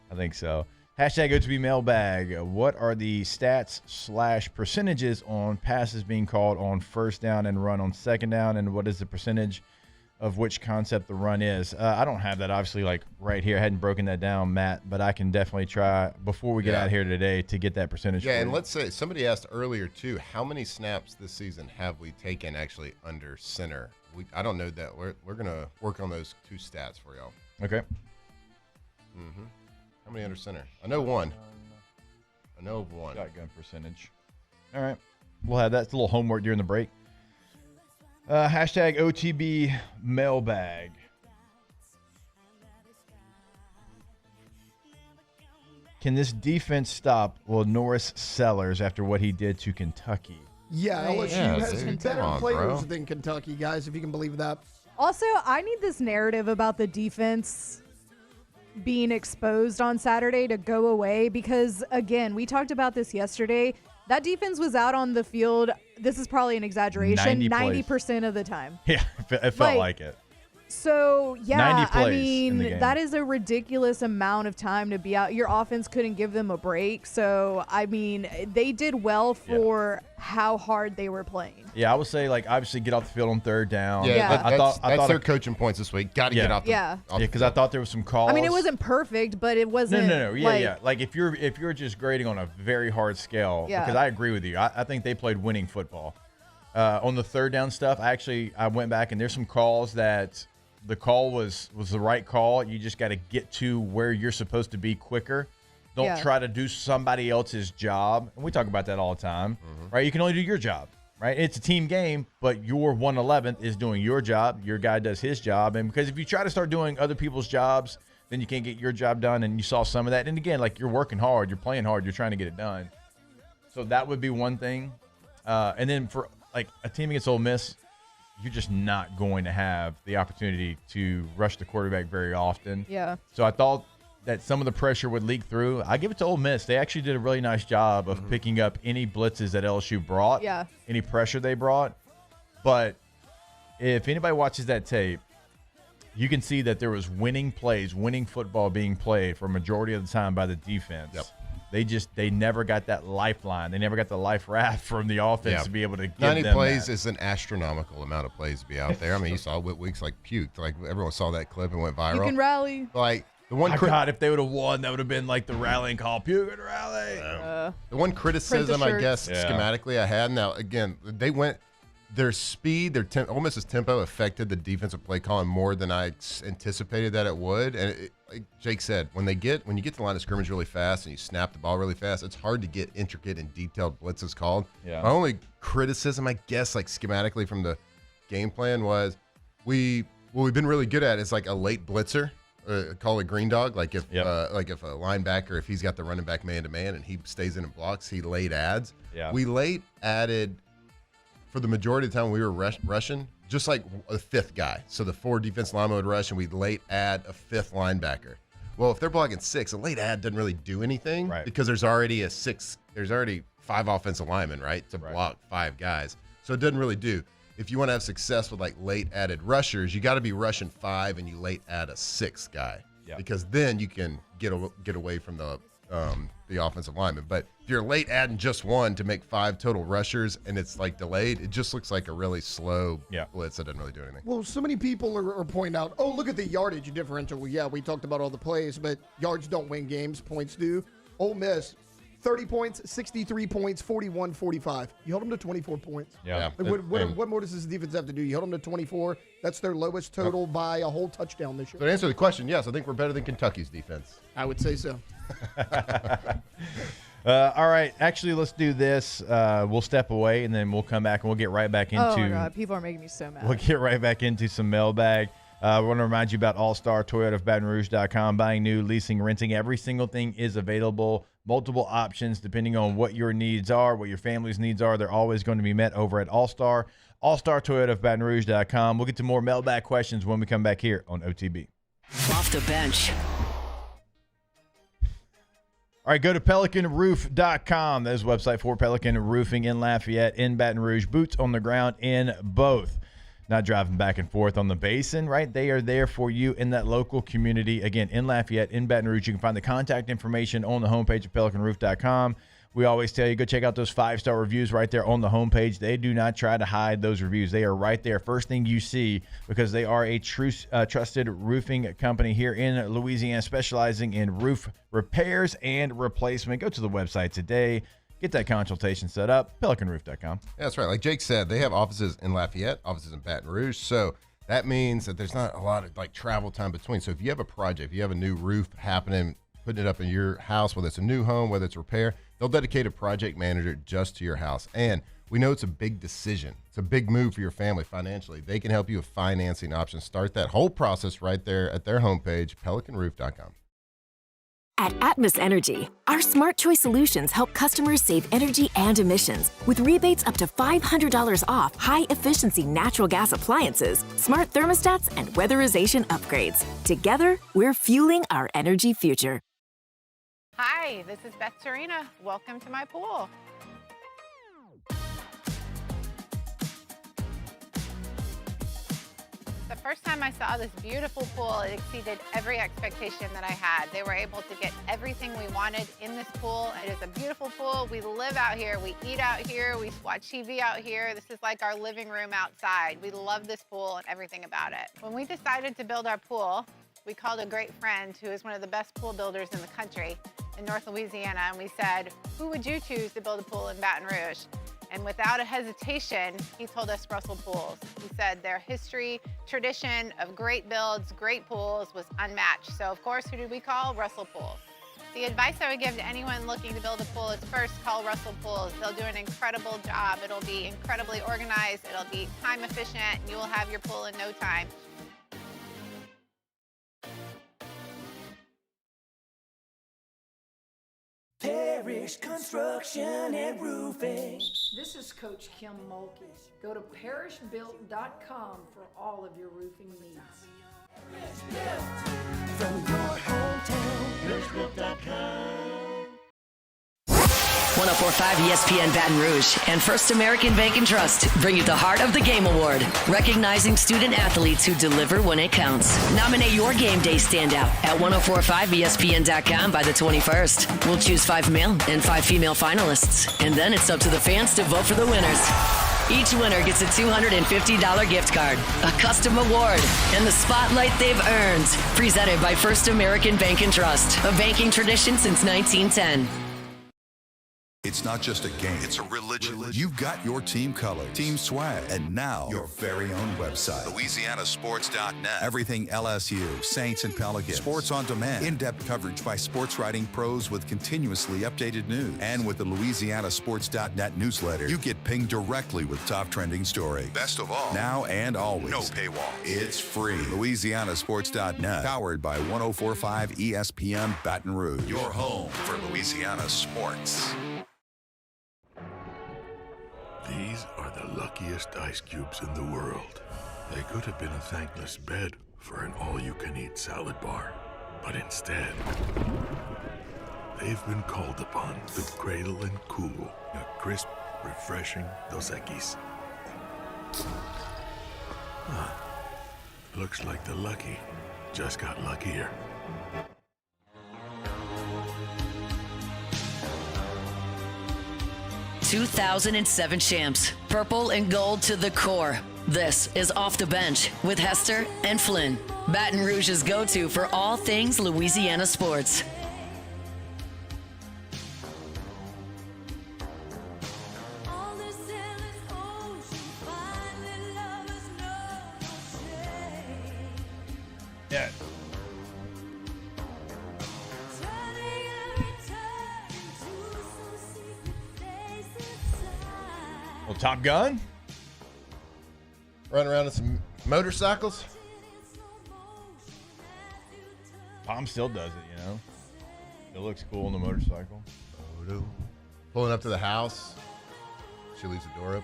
S14: I think so. Hashtag OTB Mailbag. What are the stats / percentages on passes being called on first down and run on second down? And what is the percentage of which concept the run is? I don't have that obviously right here. I hadn't broken that down, Matt, but I can definitely try before we get out here today to get that percentage.
S15: Yeah, and let's say somebody asked earlier too, how many snaps this season have we taken actually under center? I don't know that. We're gonna work on those two stats for y'all.
S14: Okay.
S15: Mm-hmm. How many under center? I know one. I know of one.
S14: Shotgun percentage. All right. We'll have that. It's a little homework during the break. Hashtag OTB Mailbag. Can this defense stop Norris Sellers after what he did to Kentucky?
S13: Yeah, LSU has better players than Kentucky, guys, if you can believe that.
S16: Also, I need this narrative about the defense being exposed on Saturday to go away because, again, we talked about this yesterday. That defense was out on the field, this is probably an exaggeration, 90% of the time.
S14: Yeah, it felt like it.
S16: So,
S14: 90
S16: yeah,
S14: plays
S16: I
S14: in the
S16: mean,
S14: game.
S16: that is a ridiculous amount of time to be out. Your offense couldn't give them a break. So, I mean, they did well for how hard they were playing.
S14: Yeah, I would say, like, obviously get off the field on third down.
S15: Yeah,
S14: I thought
S15: that's their coaching points this week. Got to get off the
S16: Yeah.
S14: because I thought there was some calls.
S16: I mean, it wasn't perfect, but it wasn't.
S14: No. Yeah,
S16: like,
S14: yeah. Like if you're just grading on a very hard scale,
S16: Yeah.
S14: because I agree with you. I think they played winning football. On the third down stuff, I went back and there's some calls that the call was the right call. You just got to get to where you're supposed to be quicker. Don't try to do somebody else's job. And we talk about that all the time, right? You can only do your job, right? It's a team game, but your 111th is doing your job. Your guy does his job. And because if you try to start doing other people's jobs, then you can't get your job done. And you saw some of that. And again, like you're working hard, you're playing hard, you're trying to get it done. So that would be one thing. And then for like a team against Ole Miss, you're just not going to have the opportunity to rush the quarterback very often.
S16: Yeah.
S14: So I thought that some of the pressure would leak through. I give it to Ole Miss. They actually did a really nice job of picking up any blitzes that LSU brought, any pressure they brought. But if anybody watches that tape, you can see that there was winning plays, winning football being played for a majority of the time by the defense.
S15: Yep.
S14: They never got that lifeline. They never got the life raft from the offense to be able to give
S15: 90
S14: them
S15: plays
S14: that.
S15: is an astronomical amount of plays to be out there. I mean, you saw Weeks like puked. Like everyone saw that clip and went viral.
S16: You can rally.
S15: Like the one.
S14: God, if they would have won, that would have been like the rallying call. Puke and rally.
S15: The one criticism, I guess,
S14: Yeah.
S15: schematically I had. Now, again, they went. Their speed, Ole Miss's tempo affected the defensive play calling more than I anticipated that it would. And like Jake said, when you get to the line of scrimmage really fast and you snap the ball really fast, it's hard to get intricate and detailed blitzes called.
S14: Yeah.
S15: My only criticism, I guess, like schematically from the game plan was what we've been really good at is like a late blitzer. Call it green dog. Like if a linebacker, if he's got the running back man to man and he stays in and blocks, he late adds.
S14: Yeah.
S15: We late added. For the majority of the time we were rushing, just like a fifth guy. So the 4 defense linemen would rush, and we'd late add a 5th linebacker. Well, if they're blocking 6, a late add doesn't really do anything because there's already 5 offensive linemen, right, to block 5 guys. So it doesn't really do. If you want to have success with like late added rushers, you got to be rushing 5 and you late add a 6th guy because then you can get away from the offensive lineman. But if you're late adding just 1 to make 5 total rushers and it's like delayed, it just looks like a really slow blitz that doesn't really do anything.
S13: Well, so many people are pointing out, oh, look at the yardage differential. Well, yeah, we talked about all the plays, but yards don't win games, points do. Ole Miss, 30 points, 63 points, 41, 45. You held them to 24 points.
S14: Yeah.
S13: Like, what more does this defense have to do? You held them to 24. That's their lowest total by a whole touchdown this year.
S15: So to answer the question, yes, I think we're better than Kentucky's defense.
S13: I would say so.
S14: All right. Actually, let's do this. We'll step away, and then we'll come back, and we'll get right back into.
S16: Oh my God, people are making me so mad.
S14: We'll get right back into some mailbag. We want to remind you about All-Star Toyota of BatonRouge.com. Buying new, leasing, renting, every single thing is available. Multiple options depending on what your needs are, what your family's needs are. They're always going to be met over at All-Star. All-Star Toyota of BatonRouge.com. We'll get to more mailbag questions when we come back here on OTB.
S12: Off the bench.
S14: All right, go to PelicanRoof.com. That is a website for Pelican Roofing in Lafayette, in Baton Rouge. Boots on the ground in both. Not driving back and forth on the basin, right? They are there for you in that local community. Again, in Lafayette, in Baton Rouge. You can find the contact information on the homepage of PelicanRoof.com. We always tell you, go check out those 5-star reviews right there on the homepage. They do not try to hide those reviews. They are right there, first thing you see, because they are a trusted roofing company here in Louisiana, specializing in roof repairs and replacement. Go to the website today. Get that consultation set up, PelicanRoof.com.
S15: Yeah, that's right. Like Jake said, they have offices in Lafayette, offices in Baton Rouge. So that means that there's not a lot of like travel time between. So if you have a project, if you have a new roof happening, putting it up in your house, whether it's a new home, whether it's repair, they'll dedicate a project manager just to your house. And we know it's a big decision. It's a big move for your family financially. They can help you with financing options. Start that whole process right there at their homepage, PelicanRoof.com.
S5: At Atmos Energy, our smart choice solutions help customers save energy and emissions with rebates up to $500 off high-efficiency natural gas appliances, smart thermostats, and weatherization upgrades. Together, we're fueling our energy future.
S11: Hi, this is Beth Serena. Welcome to my pool. The First time I saw this beautiful pool, it exceeded every expectation that I had. They were able to get everything we wanted in this pool. It is a beautiful pool. We live out here, we eat out here, we watch TV out here. This is like our living room outside. We love this pool and everything about it. When we decided to build our pool, we called a great friend who is one of the best pool builders in the country in North Louisiana, and we said, who would you choose to build a pool in Baton Rouge? And without a hesitation, he told us Russell Pools. He said their history, tradition of great builds, great pools was unmatched. So of course, who did we call? Russell Pools. The advice I would give to anyone looking to build a pool is first call Russell Pools. They'll do an incredible job. It'll be incredibly organized, it'll be time efficient, and you will have your pool in no time.
S7: Parish Construction and Roofing.
S8: This is Coach Kim Mulkey. Go to parishbuilt.com for all of your roofing needs.
S7: From your hometown, parishbuilt.com.
S12: 104.5 ESPN Baton Rouge and First American Bank and Trust bring you the Heart of the Game Award, recognizing student athletes who deliver when it counts. Nominate your game day standout at 1045ESPN.com by the 21st. We'll choose 5 male and 5 female finalists, and then it's up to the fans to vote for the winners. Each winner gets a $250 gift card, a custom award, and the spotlight they've earned. Presented by First American Bank and Trust, a banking tradition since 1910.
S1: It's not just a game, it's a religion. You've got your team color, team swag, and now your very own website. LouisianaSports.net. Everything LSU, Saints, and Pelicans. Sports on demand. In-depth coverage by sports writing pros with continuously updated news. And with the LouisianaSports.net newsletter, you get pinged directly with top trending stories. Best of all, now and always. No paywall. It's free. LouisianaSports.net. Powered by 104.5 ESPN Baton Rouge. Your home for Louisiana sports.
S2: These are the luckiest ice cubes in the world. They could have been a thankless bed for an all-you-can-eat salad bar. But instead, they've been called upon to cradle and cool a crisp, refreshing Dos Equis. Looks like the lucky just got luckier.
S12: 2007 champs, purple and gold to the core. This is Off the Bench with Hester and Flynn, Baton Rouge's go-to for all things Louisiana sports.
S14: Yeah. Well, Top Gun?
S15: Run around in some motorcycles?
S14: Tom still does it, you know? It looks cool on the motorcycle.
S15: Pulling up to the house. She leaves the door open.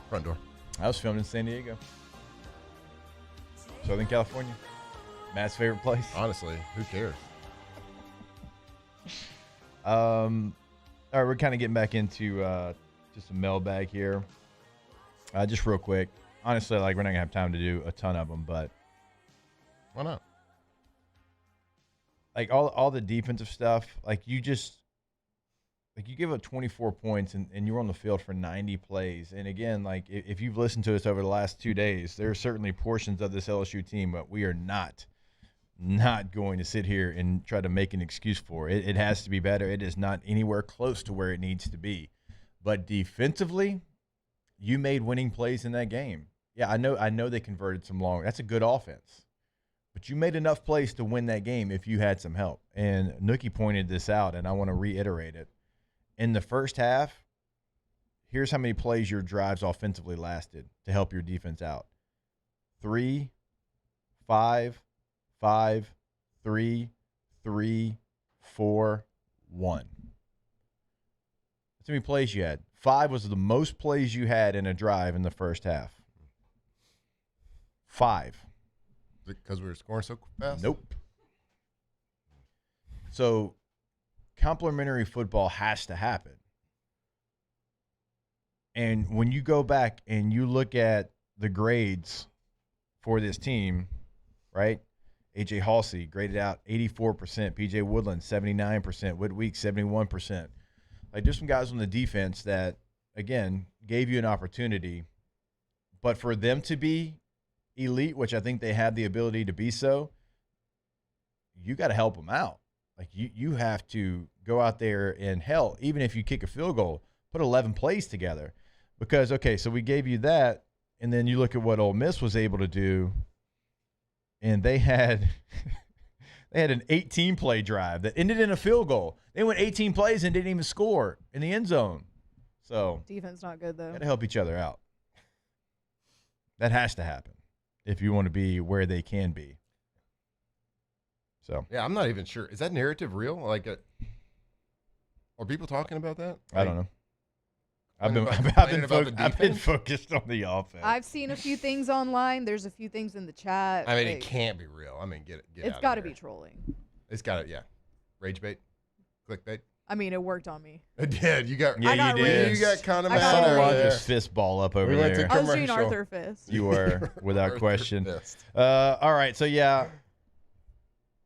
S15: Front door.
S14: I was filmed in San Diego. Southern California. Matt's favorite place.
S15: Honestly, who cares?
S14: All right, we're kind of getting back into just a mailbag here. Just real quick. Honestly, like, we're not going to have time to do a ton of them, but
S15: why not?
S14: Like, all the defensive stuff, like, you give up 24 points and you were on the field for 90 plays. And again, like, if you've listened to us over the last 2 days, there are certainly portions of this LSU team, but we are not going to sit here and try to make an excuse for it. It has to be better. It is not anywhere close to where it needs to be. But defensively, you made winning plays in that game. Yeah, I know they converted some long. That's a good offense. But you made enough plays to win that game if you had some help. And Nookie pointed this out, and I want to reiterate it. In the first half, here's how many plays your drives offensively lasted to help your defense out. 3, 5, 5, 3, 3, 4, 1. That's how many plays you had. 5 was the most plays you had in a drive in the first half. 5.
S15: Because we were scoring so fast?
S14: Nope. So, complementary football has to happen. And when you go back and you look at the grades for this team, right? A.J. Halsey graded out 84%, P.J. Woodland 79%, Whitweek 71%. Like, there's some guys on the defense that, again, gave you an opportunity. But for them to be elite, which I think they have the ability to be so, you got to help them out. Like, you have to go out there and, hell, even if you kick a field goal, put 11 plays together. Because, okay, so we gave you that, and then you look at what Ole Miss was able to do, and they had an 18-play drive that ended in a field goal. They went 18 plays and didn't even score in the end zone. So
S16: defense not good, though.
S14: Got to help each other out. That has to happen if you want to be where they can be. So
S15: yeah, I'm not even sure. Is that narrative real? Like, are people talking about that?
S14: I don't know. I've been focused on the offense.
S16: I've seen a few things online. There's a few things in the chat.
S15: I mean, it can't be real. I mean, get
S16: it's got to be trolling.
S15: It's got to, yeah. Rage bait, clickbait.
S16: I mean, it worked on me.
S15: It did. You got,
S14: yeah, you did.
S15: You got kind of
S14: I
S15: mad.
S14: saw
S15: over there.
S14: Marcus fist ball up over there.
S16: I was doing Arthur fist.
S14: You were, without question. All right, so yeah,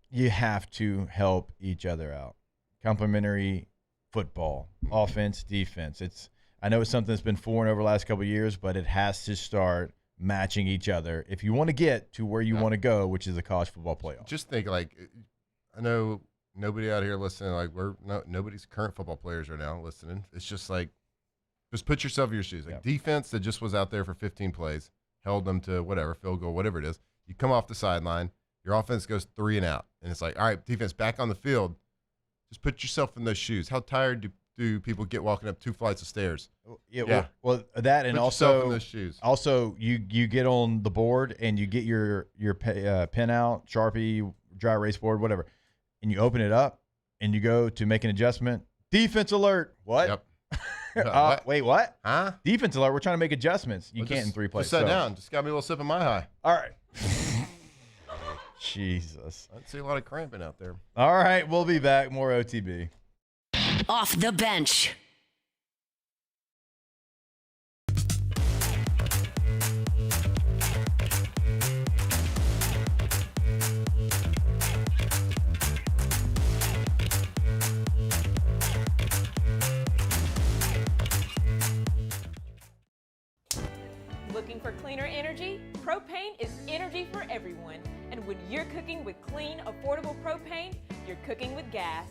S14: you have to help each other out. Complementary football, offense, defense. I know it's something that's been foreign over the last couple of years, but it has to start matching each other if you want to get to where you want to go, which is the college football playoff.
S15: Just think, like, I know nobody out here listening, like, nobody's current football players are now listening. It's just like, just put yourself in your shoes. Like, defense that just was out there for 15 plays, held them to whatever, field goal, whatever it is. You come off the sideline, your offense goes 3 and out, and it's like, all right, defense back on the field. Just put yourself in those shoes. How tired do people get walking up 2 flights of stairs?
S14: Yeah. Well, that, and
S15: put yourself in
S14: also
S15: those shoes.
S14: Also you get on the board and you get your pen out, Sharpie, dry erase board, whatever, and you open it up and you go to make an adjustment. Defense alert. What?
S15: Yep.
S14: Wait, what?
S15: Huh?
S14: Defense alert. We're trying to make adjustments. You
S15: Well,
S14: can't in 3 plays.
S15: Just sit down. Just got me a little sip of my high.
S14: All right. Jesus.
S15: I see a lot of cramping out there.
S14: All right, we'll be back. More OTB.
S12: Off the bench.
S6: Looking for cleaner energy? Propane is energy for everyone. And when you're cooking with clean, affordable propane, you're cooking with gas.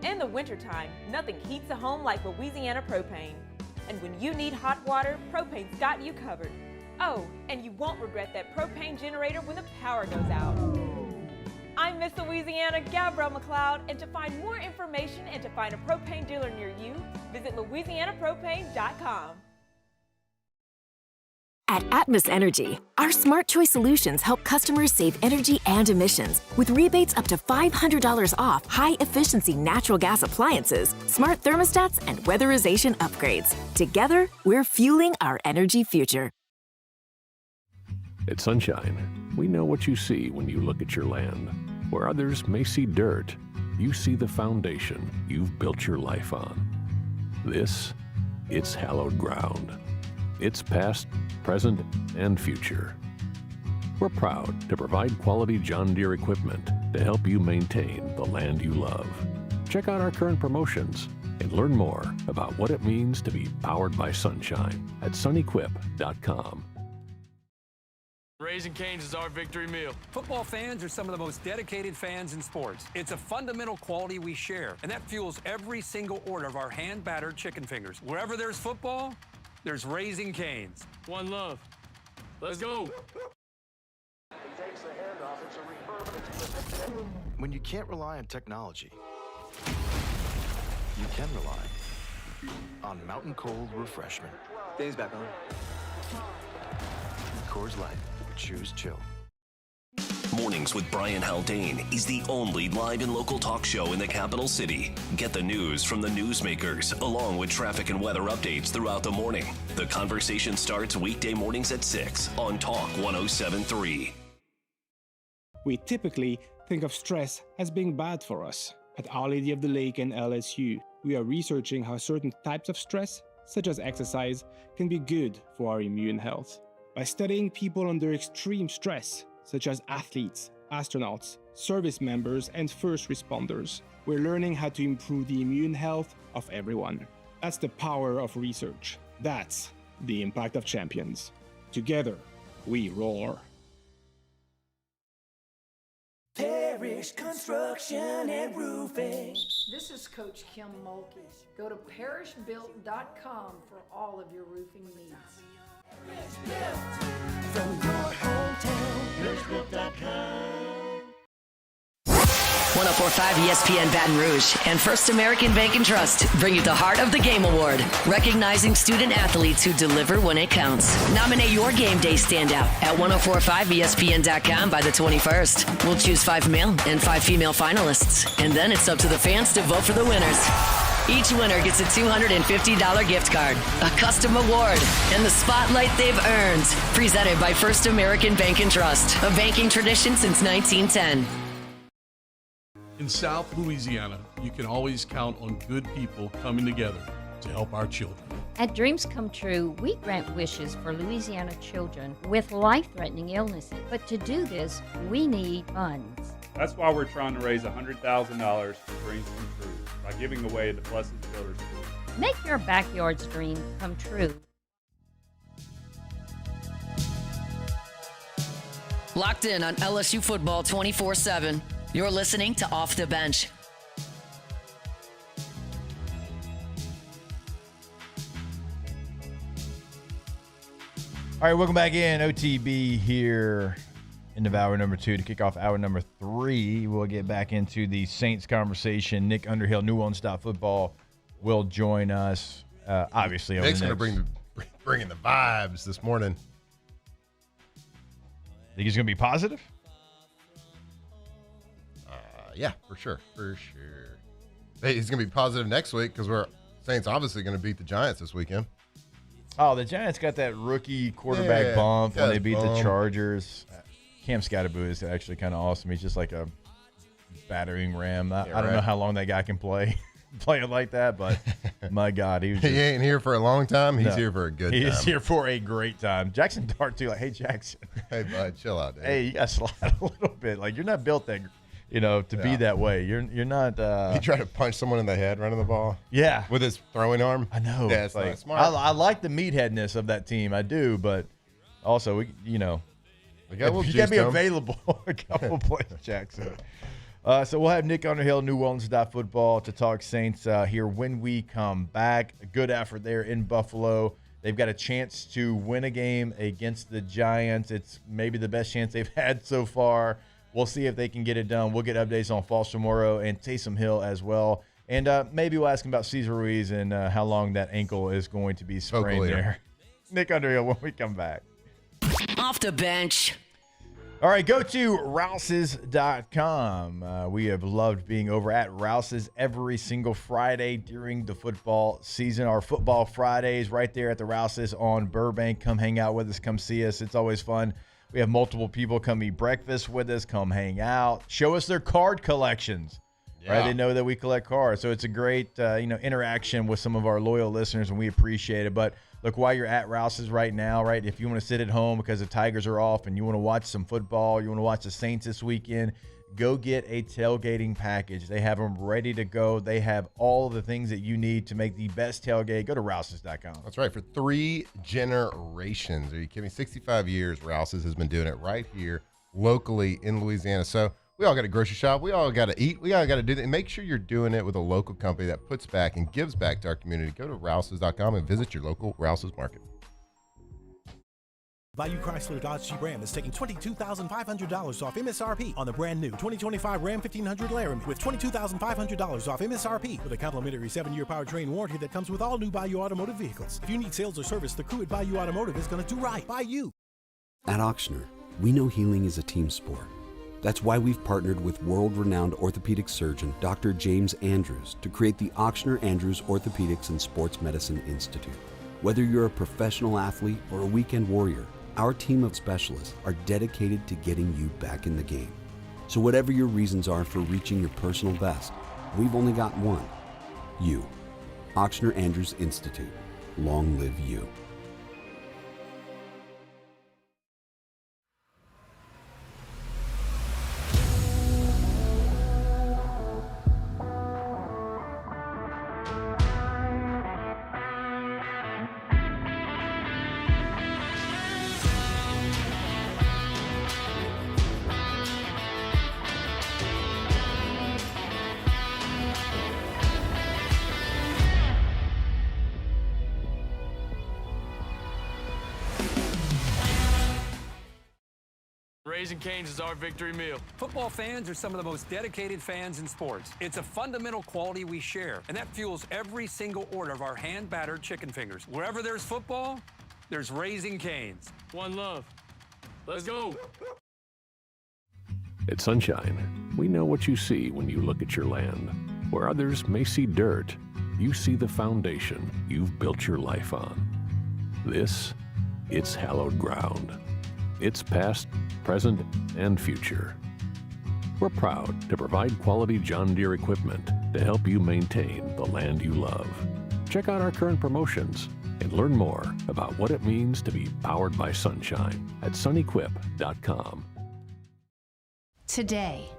S6: In the wintertime, nothing heats a home like Louisiana propane. And when you need hot water, propane's got you covered. Oh, and you won't regret that propane generator when the power goes out. I'm Miss Louisiana, Gabrielle McLeod, and to find more information and to find a propane dealer near you, visit louisianapropane.com.
S5: At Atmos Energy, our smart choice solutions help customers save energy and emissions with rebates up to $500 off high-efficiency natural gas appliances, smart thermostats, and weatherization upgrades. Together, we're fueling our energy future.
S9: At Sunshine, we know what you see when you look at your land. Where others may see dirt, you see the foundation you've built your life on. It's hallowed ground. It's past, present, and future. We're proud to provide quality John Deere equipment to help you maintain the land you love. Check out our current promotions and learn more about what it means to be powered by sunshine at sunequip.com.
S17: Raising Cane's is our victory meal.
S18: Football fans are some of the most dedicated fans in sports. It's a fundamental quality we share, and that fuels every single order of our hand-battered chicken fingers. Wherever there's football, there's Raising Cane's.
S17: One love. Let's go.
S19: When you can't rely on technology, you can rely on Mountain Cold Refreshment. Dave's back on. Coors Light. Choose chill.
S22: Mornings with Brian Haldane is the only live and local talk show in the capital city. Get the news from the newsmakers, along with traffic and weather updates throughout the morning. The conversation starts weekday mornings at 6 on Talk 107.3.
S23: We typically think of stress as being bad for us. At Our Lady of the Lake and LSU, we are researching how certain types of stress such as exercise, can be good for our immune health. By studying people under extreme stress, such as athletes, astronauts, service members, and first responders, we're learning how to improve the immune health of everyone. That's the power of research. That's the impact of champions. Together, we roar.
S7: Parish Construction and Roofing.
S8: This is Coach Kim Mulkey. Go to parishbuilt.com for all of your roofing needs.
S7: From your hometown, parishbuilt.com.
S12: 104.5 ESPN Baton Rouge and First American Bank and Trust bring you the Heart of the Game Award, recognizing student athletes who deliver when it counts. Nominate your game day standout at 1045ESPN.com by the 21st. We'll choose 5 male and 5 female finalists, and then it's up to the fans to vote for the winners. Each winner gets a $250 gift card, a custom award, and the spotlight they've earned. Presented by First American Bank and Trust, a banking tradition since 1910.
S10: In South Louisiana, you can always count on good people coming together to help our children.
S20: At Dreams Come True, we grant wishes for Louisiana children with life-threatening illnesses. But to do this, we need funds.
S21: That's why we're trying to raise $100,000 for Dreams Come True by giving away the Blessed Builders School.
S20: Make your backyard's dream come true.
S12: Locked in on LSU football 24/7. You're listening to Off the Bench.
S14: All right, welcome back in. OTB here into hour number 2 to kick off hour number 3. We'll get back into the Saints conversation. Nick Underhill, New Orleans Football, will join us. Obviously,
S15: Nick's going to bring in the vibes this morning.
S14: Think he's going to be positive?
S15: Yeah, for sure. Hey, he's going to be positive next week because we're Saints obviously going to beat the Giants this weekend.
S14: Oh, the Giants got that rookie quarterback bump when they beat the Chargers. Cam Scatterboo is actually kind of awesome. He's just like a battering ram. I don't know how long that guy can play it like that, but my God, he
S15: ain't here for a long time. He's here for a good time.
S14: He's here for a great time. Jackson Dart too. Like, hey Jackson,
S15: hey bud, chill out, dude.
S14: Hey, you got to slide a little bit. Like, you're not built that. To be that way. You're not.
S15: He tried to punch someone in the head running the ball.
S14: Yeah.
S15: With his throwing arm.
S14: I know.
S15: Yeah, it's like,
S14: not
S15: smart.
S14: I like the meatheadness of that team. I do, but also, you got to be available a couple plays, Jackson. So we'll have Nick Underhill, New Orleans Football, to talk Saints here when we come back. A good effort there in Buffalo. They've got a chance to win a game against the Giants. It's maybe the best chance they've had so far. We'll see if they can get it done. We'll get updates on Foster Moreau and Taysom Hill as well. And maybe we'll ask him about Cesar Ruiz and how long that ankle is going to be sprained there. Nick Underhill when we come back.
S12: Off the bench.
S14: All right, go to Rouses.com. We have loved being over at Rouses every single Friday during the football season. Our Football Fridays right there at the Rouses on Burbank. Come hang out with us. Come see us. It's always fun. We have multiple people come eat breakfast with us, come hang out, show us their card collections. Yeah. Right? They know that we collect cards. So it's a great interaction with some of our loyal listeners, and we appreciate it. But look, while you're at Rouse's right now, right, if you want to sit at home because the Tigers are off and you want to watch some football, you want to watch the Saints this weekend, go get a tailgating package. They have them ready to go. They have all the things that you need to make the best tailgate. Go to Rouses.com.
S15: That's right. For 3 generations. Are you kidding me? 65 years, Rouses has been doing it right here locally in Louisiana. So we all got to grocery shop. We all got to eat. We all got to do that. And make sure you're doing it with a local company that puts back and gives back to our community. Go to Rouses.com and visit your local Rouses market.
S24: Bayou Chrysler Dodge Jeep Ram is taking $22,500 off MSRP on the brand new 2025 Ram 1500 Laramie with $22,500 off MSRP with a complimentary 7-year powertrain warranty that comes with all new Bayou Automotive vehicles. If you need sales or service, the crew at Bayou Automotive is going to do right by you.
S25: At Auctioner, we know healing is a team sport. That's why we've partnered with world-renowned orthopedic surgeon Dr. James Andrews to create the Auctioner Andrews Orthopedics and Sports Medicine Institute. Whether you're a professional athlete or a weekend warrior, our team of specialists are dedicated to getting you back in the game. So whatever your reasons are for reaching your personal best, we've only got one. You. Auctioner Andrews Institute. long live you.
S17: Raising Cane's is our victory meal.
S18: Football fans are some of the most dedicated fans in sports. It's a fundamental quality we share, and that fuels every single order of our hand-battered chicken fingers. Wherever there's football, there's Raising Cane's.
S17: One love. Let's go.
S9: At Sunshine, we know what you see when you look at your land. Where others may see dirt, you see the foundation you've built your life on. This, it's hallowed ground. It's past, present, and future. We're proud to provide quality John Deere equipment to help you maintain the land you love. Check out our current promotions and learn more about what it means to be powered by sunshine at sunequip.com.
S1: Today,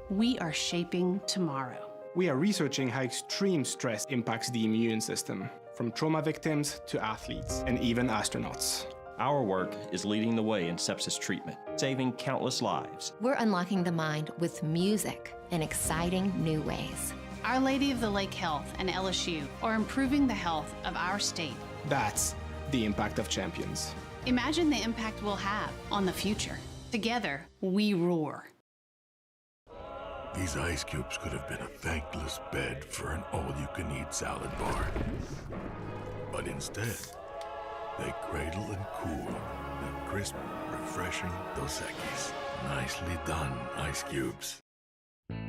S1: we are shaping tomorrow.
S23: We are researching how extreme stress impacts the immune system, from trauma victims to athletes and even astronauts.
S3: Our work is leading the way in sepsis treatment, saving countless lives.
S4: We're unlocking the mind with music in exciting new ways.
S1: Our Lady of the Lake Health and LSU are improving the health of our state.
S23: That's the impact of champions.
S1: Imagine the impact we'll have on the future. Together, we roar.
S2: These ice cubes could have been a thankless bed for an all-you-can-eat salad bar. But instead, they cradle and cool the crisp, refreshing Dos Equis. Nicely done, ice cubes.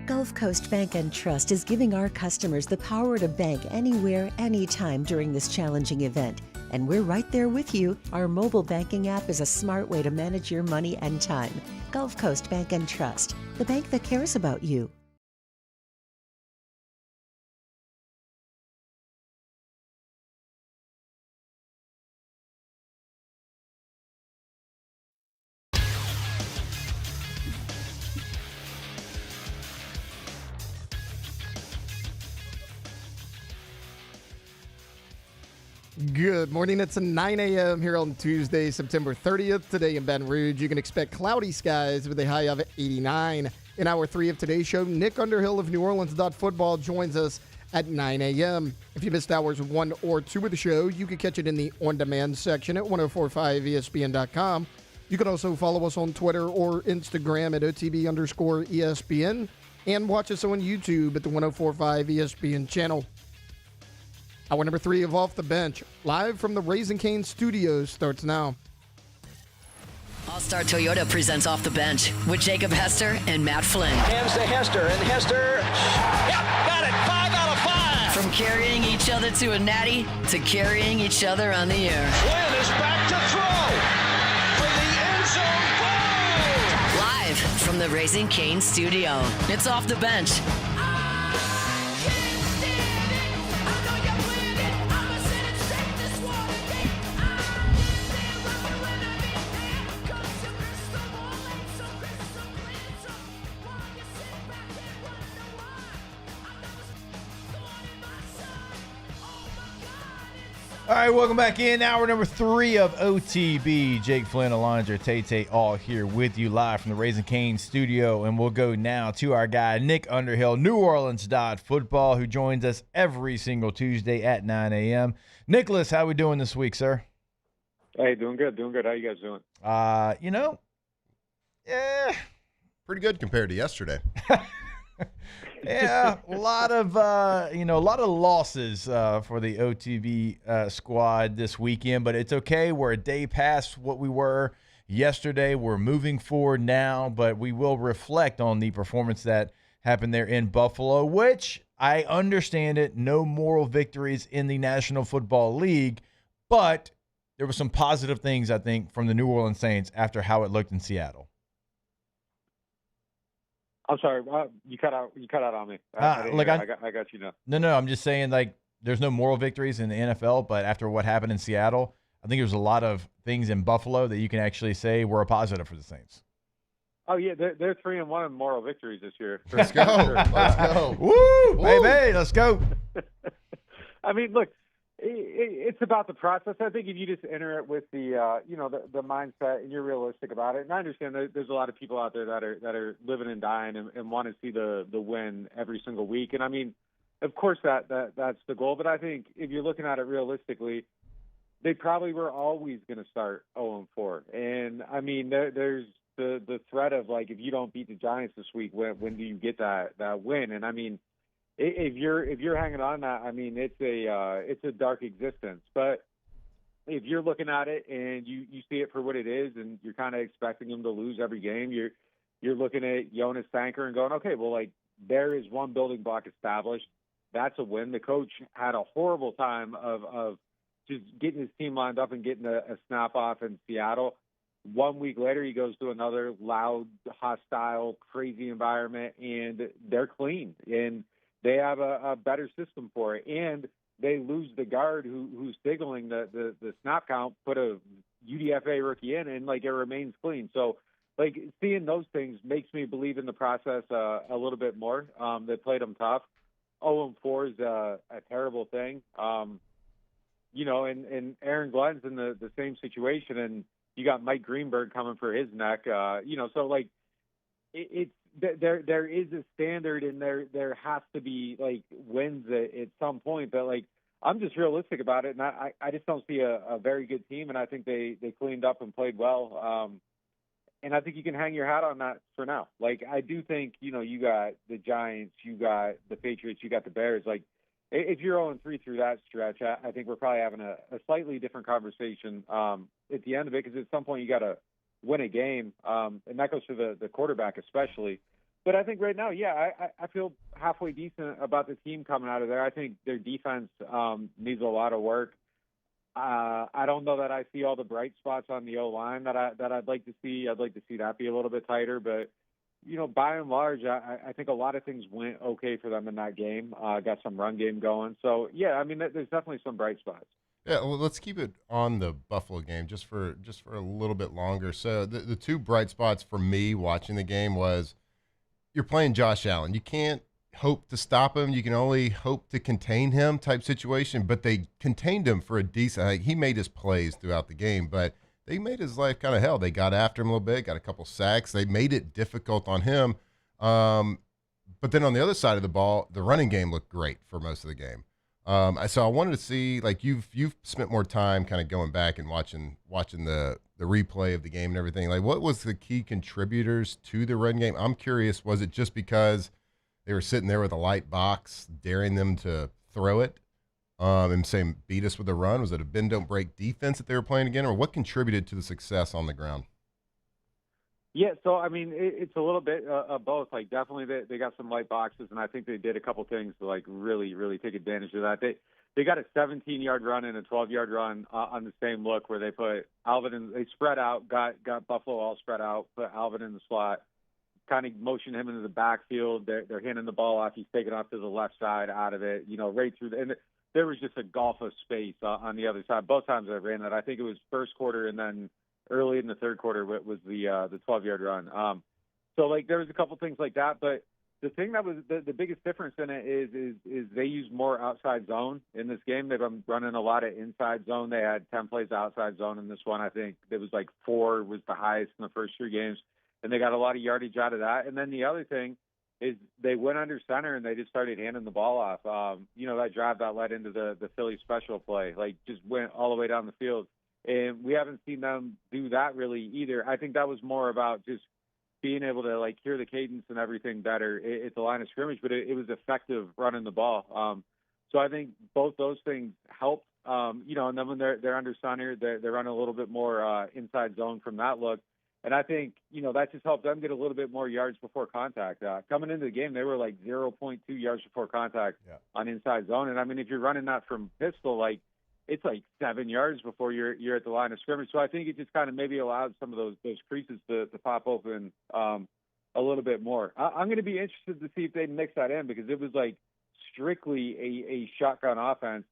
S11: Gulf Coast Bank and Trust is giving our customers the power to bank anywhere, anytime during this challenging event. And we're right there with you. Our mobile banking app is a smart way to manage your money and time. Gulf Coast Bank and Trust, the bank that cares about you.
S13: Good morning. It's 9 a.m. here on Tuesday, September 30th. Today in Baton Rouge, you can expect cloudy skies with a high of 89. In hour 3 of today's show, Nick Underhill of New Orleans Football joins us at 9 a.m. If you missed hours 1 or 2 of the show, you can catch it in the on-demand section at 1045ESPN.com. You can also follow us on Twitter or Instagram at OTB_ESPN and watch us on YouTube at the 1045 ESPN channel. Hour number 3 of Off the Bench, live from the Raising Cane's studios, starts now.
S12: All-Star Toyota presents Off the Bench with Jacob Hester and Matt Flynn.
S26: Hands to Hester, and Hester, yep, got it, 5 out of 5.
S12: From carrying each other to a natty to carrying each other on the air.
S26: Flynn is back to throw for the end zone goal.
S12: Live from the Raising Cane's studio, it's Off the Bench.
S14: All right, welcome back in. Hour number 3 of OTB. Jake Flynn, Alondra, Tay all here with you live from the Raising Cane's studio. And we'll go now to our guy, Nick Underhill, New Orleans Football, who joins us every single Tuesday at 9 a.m. Nicholas, how we doing this week, sir?
S27: Hey, doing good. How you guys doing?
S15: Pretty good compared to yesterday.
S14: Yeah, a lot of losses for the OTB squad this weekend, but it's okay. We're a day past what we were yesterday. We're moving forward now, but we will reflect on the performance that happened there in Buffalo, which I understand it. No moral victories in the National Football League, but there were some positive things, I think, from the New Orleans Saints after how it looked in Seattle.
S27: I'm sorry, you cut out on me. I got you now.
S14: No, I'm just saying, like, there's no moral victories in the NFL, but after what happened in Seattle, I think there's a lot of things in Buffalo that you can actually say were a positive for the Saints.
S27: Oh yeah, they're 3-1 in moral victories this year.
S15: Let's go. Let's go.
S14: Woo, baby, let's go.
S27: I mean, look, it's about the process. I think if you just enter it with the mindset and you're realistic about it, and I understand there's a lot of people out there that are living and dying and want to see the win every single week. And I mean, of course that's the goal. But I think if you're looking at it realistically, they probably were always going to start 0-4. And I mean, there's the threat of like, if you don't beat the Giants this week, when do you get that win? And I mean, if you're hanging on that, I mean, it's a dark existence. But if you're looking at it and you see it for what it is, and you're kind of expecting them to lose every game, you're looking at Jonas Sanker and going, okay, well, like, there is one building block established. That's a win. The coach had a horrible time of just getting his team lined up and getting a snap off in Seattle. 1 week later, he goes to another loud, hostile, crazy environment, and they're clean. And they have a better system for it. And they lose the guard who's signaling the snap count, put a UDFA rookie in, and, like, it remains clean. So, like, seeing those things makes me believe in the process a little bit more. They played them tough. 0-4 is a terrible thing. And Aaron Glenn's in the same situation, and you got Mike Greenberg coming for his neck. So, like, there is a standard, and there has to be, like, wins at some point. But, like, I'm just realistic about it, and I just don't see a very good team, and I think they cleaned up and played well. And I think you can hang your hat on that for now. Like, I do think, you got the Giants, you got the Patriots, you got the Bears. Like, if you're 0-3 through that stretch, I think we're probably having a slightly different conversation at the end of it, because at some point you got to win a game, and that goes for the quarterback especially. But I think right now, I feel halfway decent about the team coming out of there. I think their defense needs a lot of work. I don't know that I see all the bright spots on the O-line that I'd like to see. I'd like to see that be a little bit tighter, but by and large, I think a lot of things went okay for them in that game. Got some run game going. So, yeah, I mean, there's definitely some bright spots.
S15: Yeah, well, let's keep it on the Buffalo game just for a little bit longer. So the two bright spots for me watching the game was you're playing Josh Allen. You can't hope to stop him. You can only hope to contain him type situation, but they contained him for a decent – like, he made his plays throughout the game, but – they made his life kind of hell. They got after him a little bit, got a couple sacks. They made it difficult on him. But then on the other side of the ball, the running game looked great for most of the game. So I wanted to see, like, you've spent more time kind of going back and watching the replay of the game and everything. Like, what was the key contributors to the run game? I'm curious, was it just because they were sitting there with a light box, daring them to throw it? And saying beat us with a run? Was it a bend don't break defense that they were playing again, or what contributed to the success on the ground?
S27: Yeah, so I mean, it's a little bit of both. Like, definitely they got some light boxes, and I think they did a couple things to, like, really take advantage of that. They got a 17-yard run and a 12-yard run on the same look, where they put Alvin in. They spread out, got Buffalo all spread out, put Alvin in the slot, kind of motioned him into the backfield. They're handing the ball off. He's taking off to the left side out of it, right through and there was just a gulf of space on the other side. Both times I ran that. I think it was first quarter, and then early in the third quarter was the 12-yard run. So, like, there was a couple things like that. But the thing that was the biggest difference in it is they used more outside zone in this game. They've been running a lot of inside zone. They had 10 plays outside zone in this one. I think it was like 4 was the highest in the first 3 games. And they got a lot of yardage out of that. And then the other thing is they went under center and they just started handing the ball off. That drive that led into the Philly special play, like, just went all the way down the field. And we haven't seen them do that really either. I think that was more about just being able to, like, hear the cadence and everything better at the line of scrimmage, but it was effective running the ball. So I think both those things help, and then when they're under center, they're running a little bit more inside zone from that look. And I think, that just helped them get a little bit more yards before contact. Coming into the game, they were like 0.2 yards before contact on inside zone. And, I mean, if you're running that from pistol, like, it's like 7 yards before you're at the line of scrimmage. So I think it just kind of maybe allowed some of those creases to pop open a little bit more. I'm going to be interested to see if they mix that in, because it was like strictly a shotgun offense,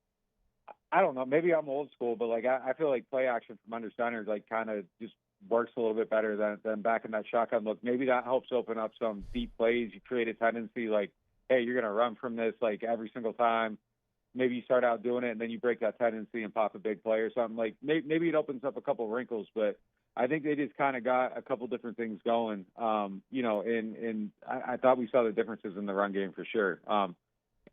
S27: I don't know. Maybe I'm old school, but like I feel like play action from under center like kind of just works a little bit better than back in that shotgun look. Maybe that helps open up some deep plays. You create a tendency like, hey, you're going to run from this like every single time. Maybe you start out doing it and then you break that tendency and pop a big play or something. Like maybe it opens up a couple wrinkles, but I think they just kind of got a couple different things going. And I thought we saw the differences in the run game for sure.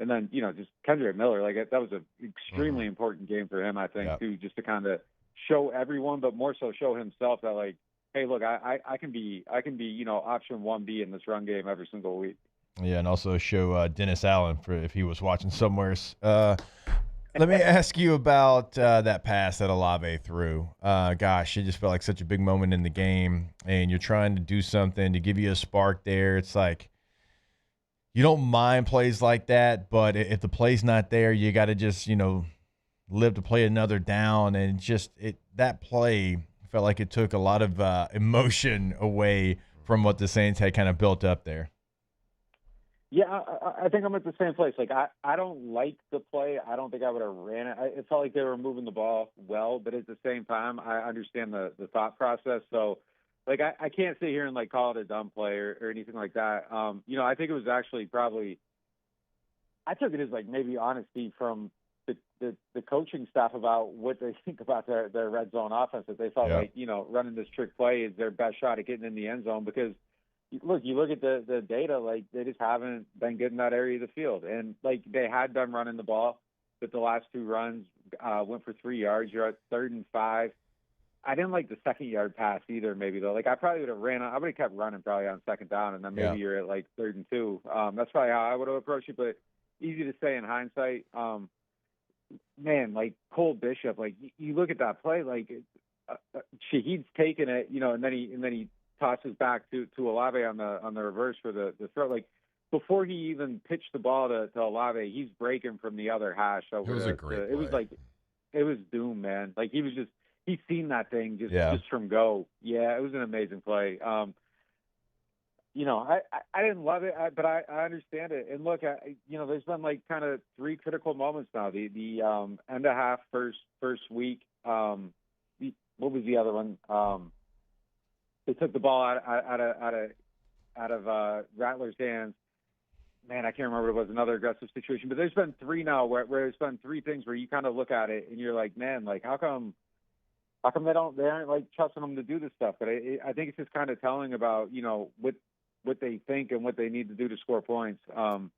S27: And then, just Kendrick Miller, like that was an extremely important game for him, I think, too, just to kind of show everyone, but more so show himself that like, hey, look, I can be, option 1B in this run game every single week.
S14: Yeah, and also show Dennis Allen for if he was watching somewhere. Let me ask you about that pass that Olave threw. Gosh, it just felt like such a big moment in the game, and you're trying to do something to give you a spark there. It's like you don't mind plays like that, but if the play's not there, you got to just, live to play another down. And that play felt like it took a lot of emotion away from what the Saints had kind of built up there.
S27: Yeah, I think I'm at the same place. Like, I don't like the play. I don't think I would have ran it. It felt like they were moving the ball well, but at the same time, I understand the thought process. So, like, I can't sit here and, like, call it a dumb play or anything like that. I think it was actually probably – I took it as, like, maybe honesty from the coaching staff about what they think about their red zone offense, that they felt like, running this trick play is their best shot at getting in the end zone because – you look at the data, like they just haven't been good in that area of the field. And like they had been running the ball, but the last two runs went for 3 yards. You're at 3rd and 5. I didn't like the 2nd yard pass either, maybe though. Like I probably would have I would have kept running probably on 2nd down, and then maybe you're at like 3rd and 2. That's probably how I would have approached it, but easy to say in hindsight. Man, like Cole Bishop, like you look at that play, like Shaheed's taking it, and then he tosses back to Olave on the reverse for the throw. Like before he even pitched the ball to Olave, he's breaking from the other hash. Over
S15: it was a great play.
S27: It was like it was doom, man. Like he's seen that thing just from go. Yeah, it was an amazing play. I didn't love it, but I understand it. And look, there's been like kind of 3 critical moments now. The end of half first week. What was the other one? They took the ball out of Rattler's hands. Man, I can't remember what it was, another aggressive situation. But there's been 3 now where there's been 3 things where you kind of look at it and you're like, man, like how come they aren't like trusting them to do this stuff? But I think it's just kind of telling about what they think and what they need to do to score points. But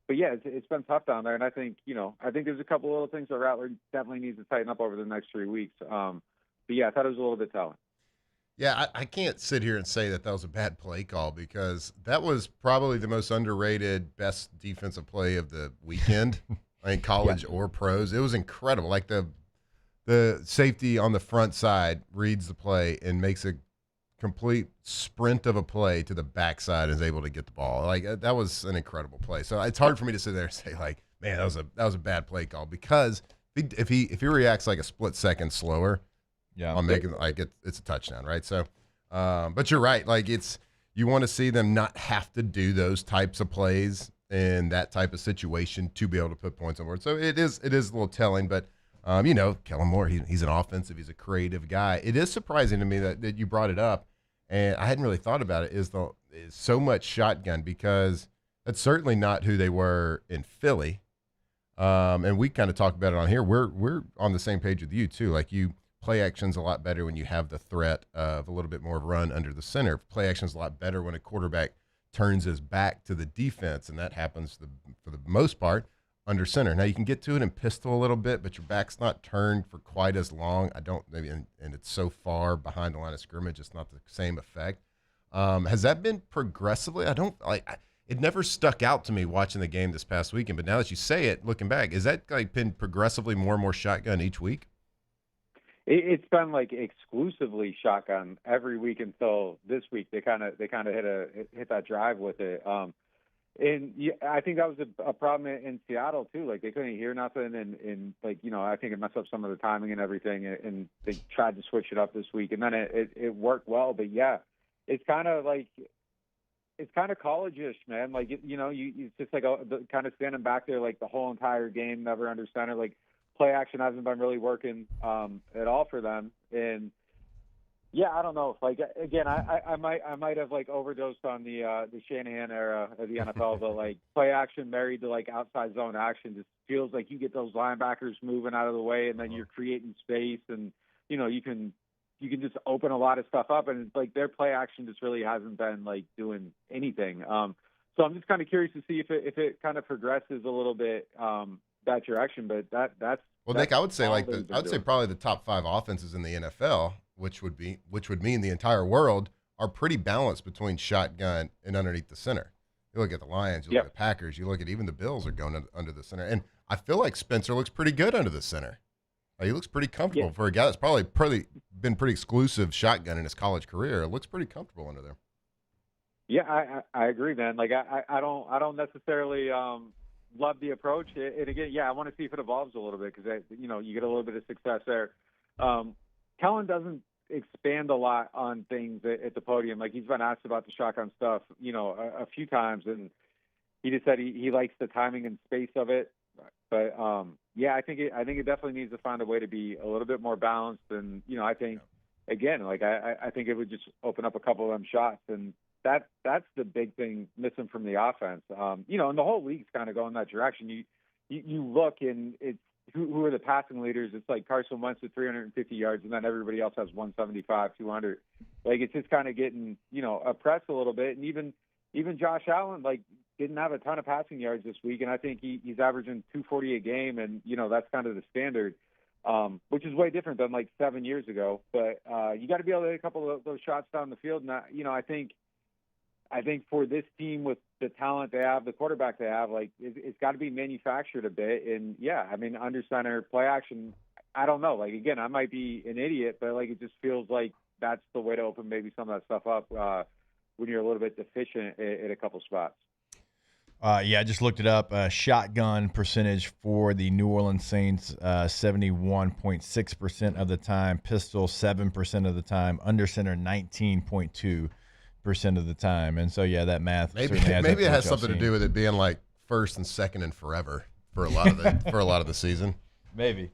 S27: yeah, it's been tough down there, and I think there's a couple little things that Rattler definitely needs to tighten up over the next 3 weeks. But yeah, I thought it was a little bit telling.
S15: Yeah, I can't sit here and say that was a bad play call because that was probably the most underrated, best defensive play of the weekend. I mean, college or pros. It was incredible. Like the safety on the front side reads the play and makes a complete sprint of a play to the backside and is able to get the ball. Like that was an incredible play. So it's hard for me to sit there and say like, man, that was a bad play call because if he reacts like a split second slower. Yeah, on making it's a touchdown, right? So, but you're right. Like you want to see them not have to do those types of plays in that type of situation to be able to put points on board. So it is a little telling, but Kellen Moore, he's an offensive, he's a creative guy. It is surprising to me that you brought it up, and I hadn't really thought about it. Is so much shotgun because that's certainly not who they were in Philly, and we kind of talked about it on here. We're on the same page with you too. Like play action's a lot better when you have the threat of a little bit more run under the center. Play action's a lot better when a quarterback turns his back to the defense, and that happens for the most part under center. Now you can get to it and pistol a little bit, but your back's not turned for quite as long. And it's so far behind the line of scrimmage, it's not the same effect. Has that been progressively? It never stuck out to me watching the game this past weekend, but now that you say it, looking back, is that like been progressively more and more shotgun each week?
S27: It's been like exclusively shotgun every week until this week. They kind of hit that drive with it. And I think that was a problem in Seattle too. Like they couldn't hear nothing, and I think it messed up some of the timing and everything. And they tried to switch it up this week, and then it worked well. But yeah, it's kind of like it's kind of college-ish, man. Like, it's just like kind of standing back there like the whole entire game, never under center. Like, play action hasn't been really working at all for them. And yeah, I don't know. Like, again, I might have like overdosed on the Shanahan era of the NFL, but like play action married to like outside zone action just feels like you get those linebackers moving out of the way, and then you're creating space, and you can just open a lot of stuff up, and it's like their play action just really hasn't been like doing anything. So I'm just kind of curious to see if it kind of progresses a little bit that direction. But that's
S15: well, Nick, I would say probably the top 5 offenses in the NFL, which would mean the entire world, are pretty balanced between shotgun and underneath the center. You look at the Lions, you look at the Packers, you look at even the Bills are going under the center, and I feel like Spencer looks pretty good under the center. He looks pretty comfortable for a guy that's probably been pretty exclusive shotgun in his college career. It looks pretty comfortable under there.
S27: Yeah, I agree, man. Like I don't necessarily love the approach. And again, I want to see if it evolves a little bit because you get a little bit of success there. Kellen doesn't expand a lot on things at the podium. Like, he's been asked about the shotgun stuff, a few times, and he just said he likes the timing and space of it. But I think it definitely needs to find a way to be a little bit more balanced. And I think again, like I think it would just open up a couple of them shots, and that's the big thing missing from the offense. And the whole league's kind of going that direction. You look, and it's who are the passing leaders? It's like Carson Wentz with 350 yards, and then everybody else has 175, 200. Like, it's just kind of getting oppressed a little bit, and even Josh Allen didn't have a ton of passing yards this week, and I think he's averaging 240 a game, and that's kind of the standard, which is way different than like 7 years ago. But you got to be able to hit a couple of those shots down the field, and I think for this team with the talent they have, the quarterback they have, like it's got to be manufactured a bit. And under center play action, I don't know. Like, again, I might be an idiot, but like it just feels like that's the way to open maybe some of that stuff up when you're a little bit deficient at a couple spots.
S14: I just looked it up. Shotgun percentage for the New Orleans Saints, 71.6% of the time. Pistol, 7% of the time. Under center, 19.2% of the time. And so, that math
S15: maybe it has something to do with it being like first and second and forever for a lot of the season.
S14: Maybe,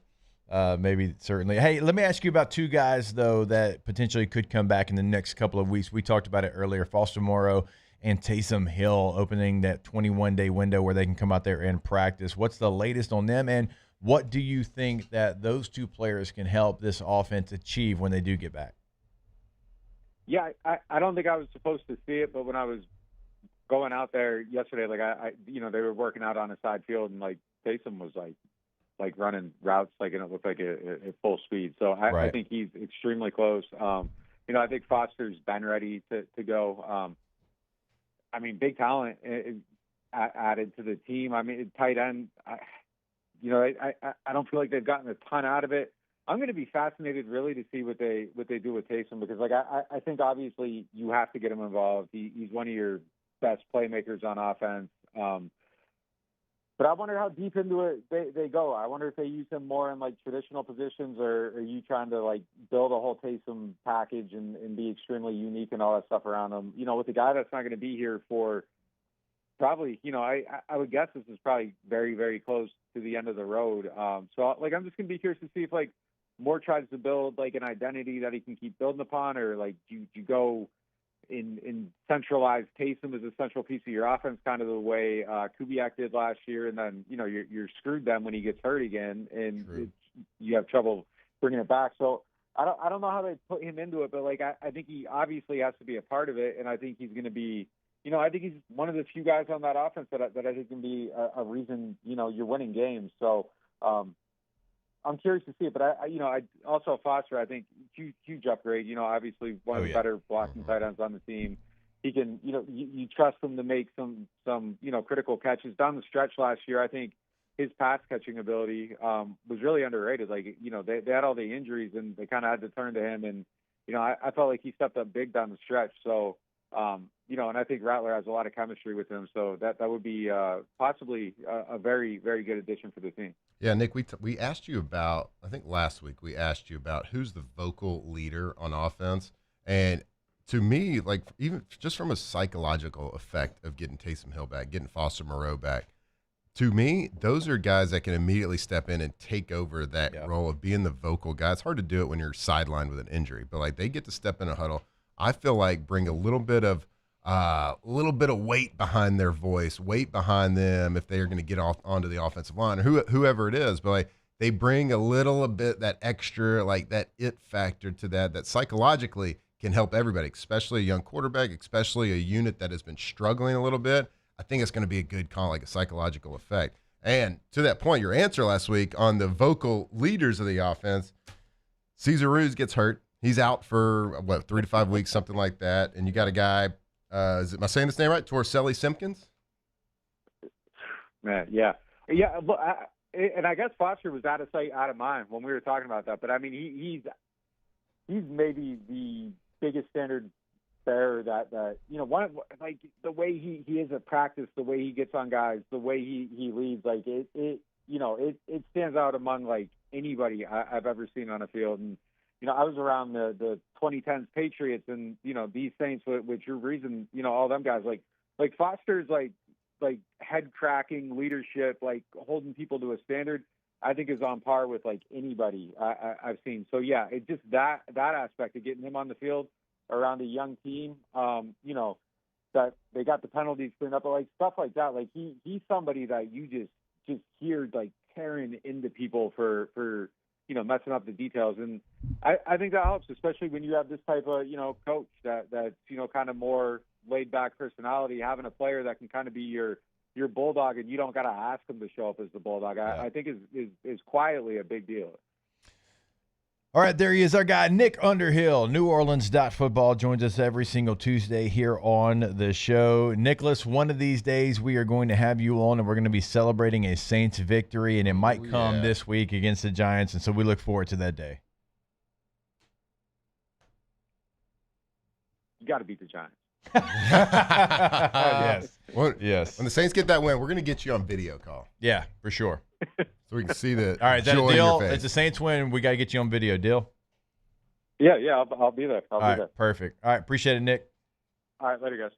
S14: certainly. Hey, let me ask you about 2 guys though that potentially could come back in the next couple of weeks. We talked about it earlier. Foster Moreau and Taysom Hill opening that 21-day window where they can come out there and practice. What's the latest on them, and what do you think that those 2 players can help this offense achieve when they do get back?
S27: Yeah, I don't think I was supposed to see it, but when I was going out there yesterday, they were working out on a side field, and like Taysom was like running routes, and it looked like at full speed. So I think he's extremely close. I think Foster's been ready to go. Big talent added to the team. Tight end, I don't feel like they've gotten a ton out of it. I'm going to be fascinated really to see what they do with Taysom, because I think obviously you have to get him involved. He's one of your best playmakers on offense. But I wonder how deep into it they go. I wonder if they use him more in like traditional positions, or are you trying to like build a whole Taysom package and be extremely unique and all that stuff around him? With a guy that's not going to be here for probably, I would guess this is probably very, very close to the end of the road. So I'm just going to be curious to see if Moore tries to build like an identity that he can keep building upon, or like you go in centralized Taysom as a central piece of your offense, kind of the way Kubiak did last year, and then you're screwed then when he gets hurt again, and you have trouble bringing it back. So I don't know how they put him into it, but I think he obviously has to be a part of it, and I think he's going to be. I think he's one of the few guys on that offense that I think can be a reason you're winning games. So. I'm curious to see it, but I also Foster, I think huge upgrade. Obviously one of the better blocking tight ends on the team. He can, you trust him to make some critical catches down the stretch last year. I think his pass catching ability was really underrated. They had all the injuries and they kind of had to turn to him, and I felt like he stepped up big down the stretch. So and I think Rattler has a lot of chemistry with him, so that would be possibly a very, very good addition for the team.
S15: Yeah, Nick, we asked you about, I think last week we asked you about who's the vocal leader on offense, and to me, like even just from a psychological effect of getting Taysom Hill back, getting Foster Moreau back, to me, those are guys that can immediately step in and take over that role of being the vocal guy. It's hard to do it when you're sidelined with an injury, but like they get to step in a huddle. I feel like bring a little bit of weight behind their voice, weight behind them if they are going to get off onto the offensive line or whoever it is. But like they bring a little bit that extra, like that it factor to that psychologically can help everybody, especially a young quarterback, especially a unit that has been struggling a little bit. I think it's going to be a good call, like a psychological effect. And to that point, your answer last week on the vocal leaders of the offense, Cesar Ruiz gets hurt. He's out for, 3 to 5 weeks, something like that. And you got a guy, am I saying this name right? Torcelli Simpkins?
S27: Man, yeah. Yeah, look, and I guess Foster was out of sight, out of mind when we were talking about that. But, I mean, he's maybe the biggest standard bearer that like the way he is at practice, the way he gets on guys, the way he leads, like it stands out among like anybody I've ever seen on a field. And I was around the 2010s Patriots and these Saints with Drew Brees and all them guys, like Foster's like head cracking leadership, like holding people to a standard, I think is on par with like anybody I've seen. So yeah, it just that aspect of getting him on the field around a young team, that they got the penalties cleaned up, but like stuff like that, like he's somebody that you just hear like tearing into people for messing up the details. And I think that helps, especially when you have this type of, coach that's, kind of more laid back personality, having a player that can kind of be your bulldog and you don't got to ask him to show up as the bulldog. I think is quietly a big deal.
S14: All right, there he is, our guy, Nick Underhill, NewOrleans.football, joins us every single Tuesday here on the show. Nicholas, one of these days we are going to have you on, and we're going to be celebrating a Saints victory, and it might come this week against the Giants, and so we look forward to that day.
S27: You got to beat the Giants.
S14: Yes.
S15: When the Saints get that win, we're going to get you on video call.
S14: Yeah, for sure.
S15: So we can see the
S14: All right, is that
S15: joy
S14: a
S15: in your
S14: deal?
S15: face.
S14: It's the Saints win. We got to get you on video. Deal?
S27: Yeah, I'll be there.
S14: All right, perfect. All right, appreciate it, Nick.
S27: All right, later,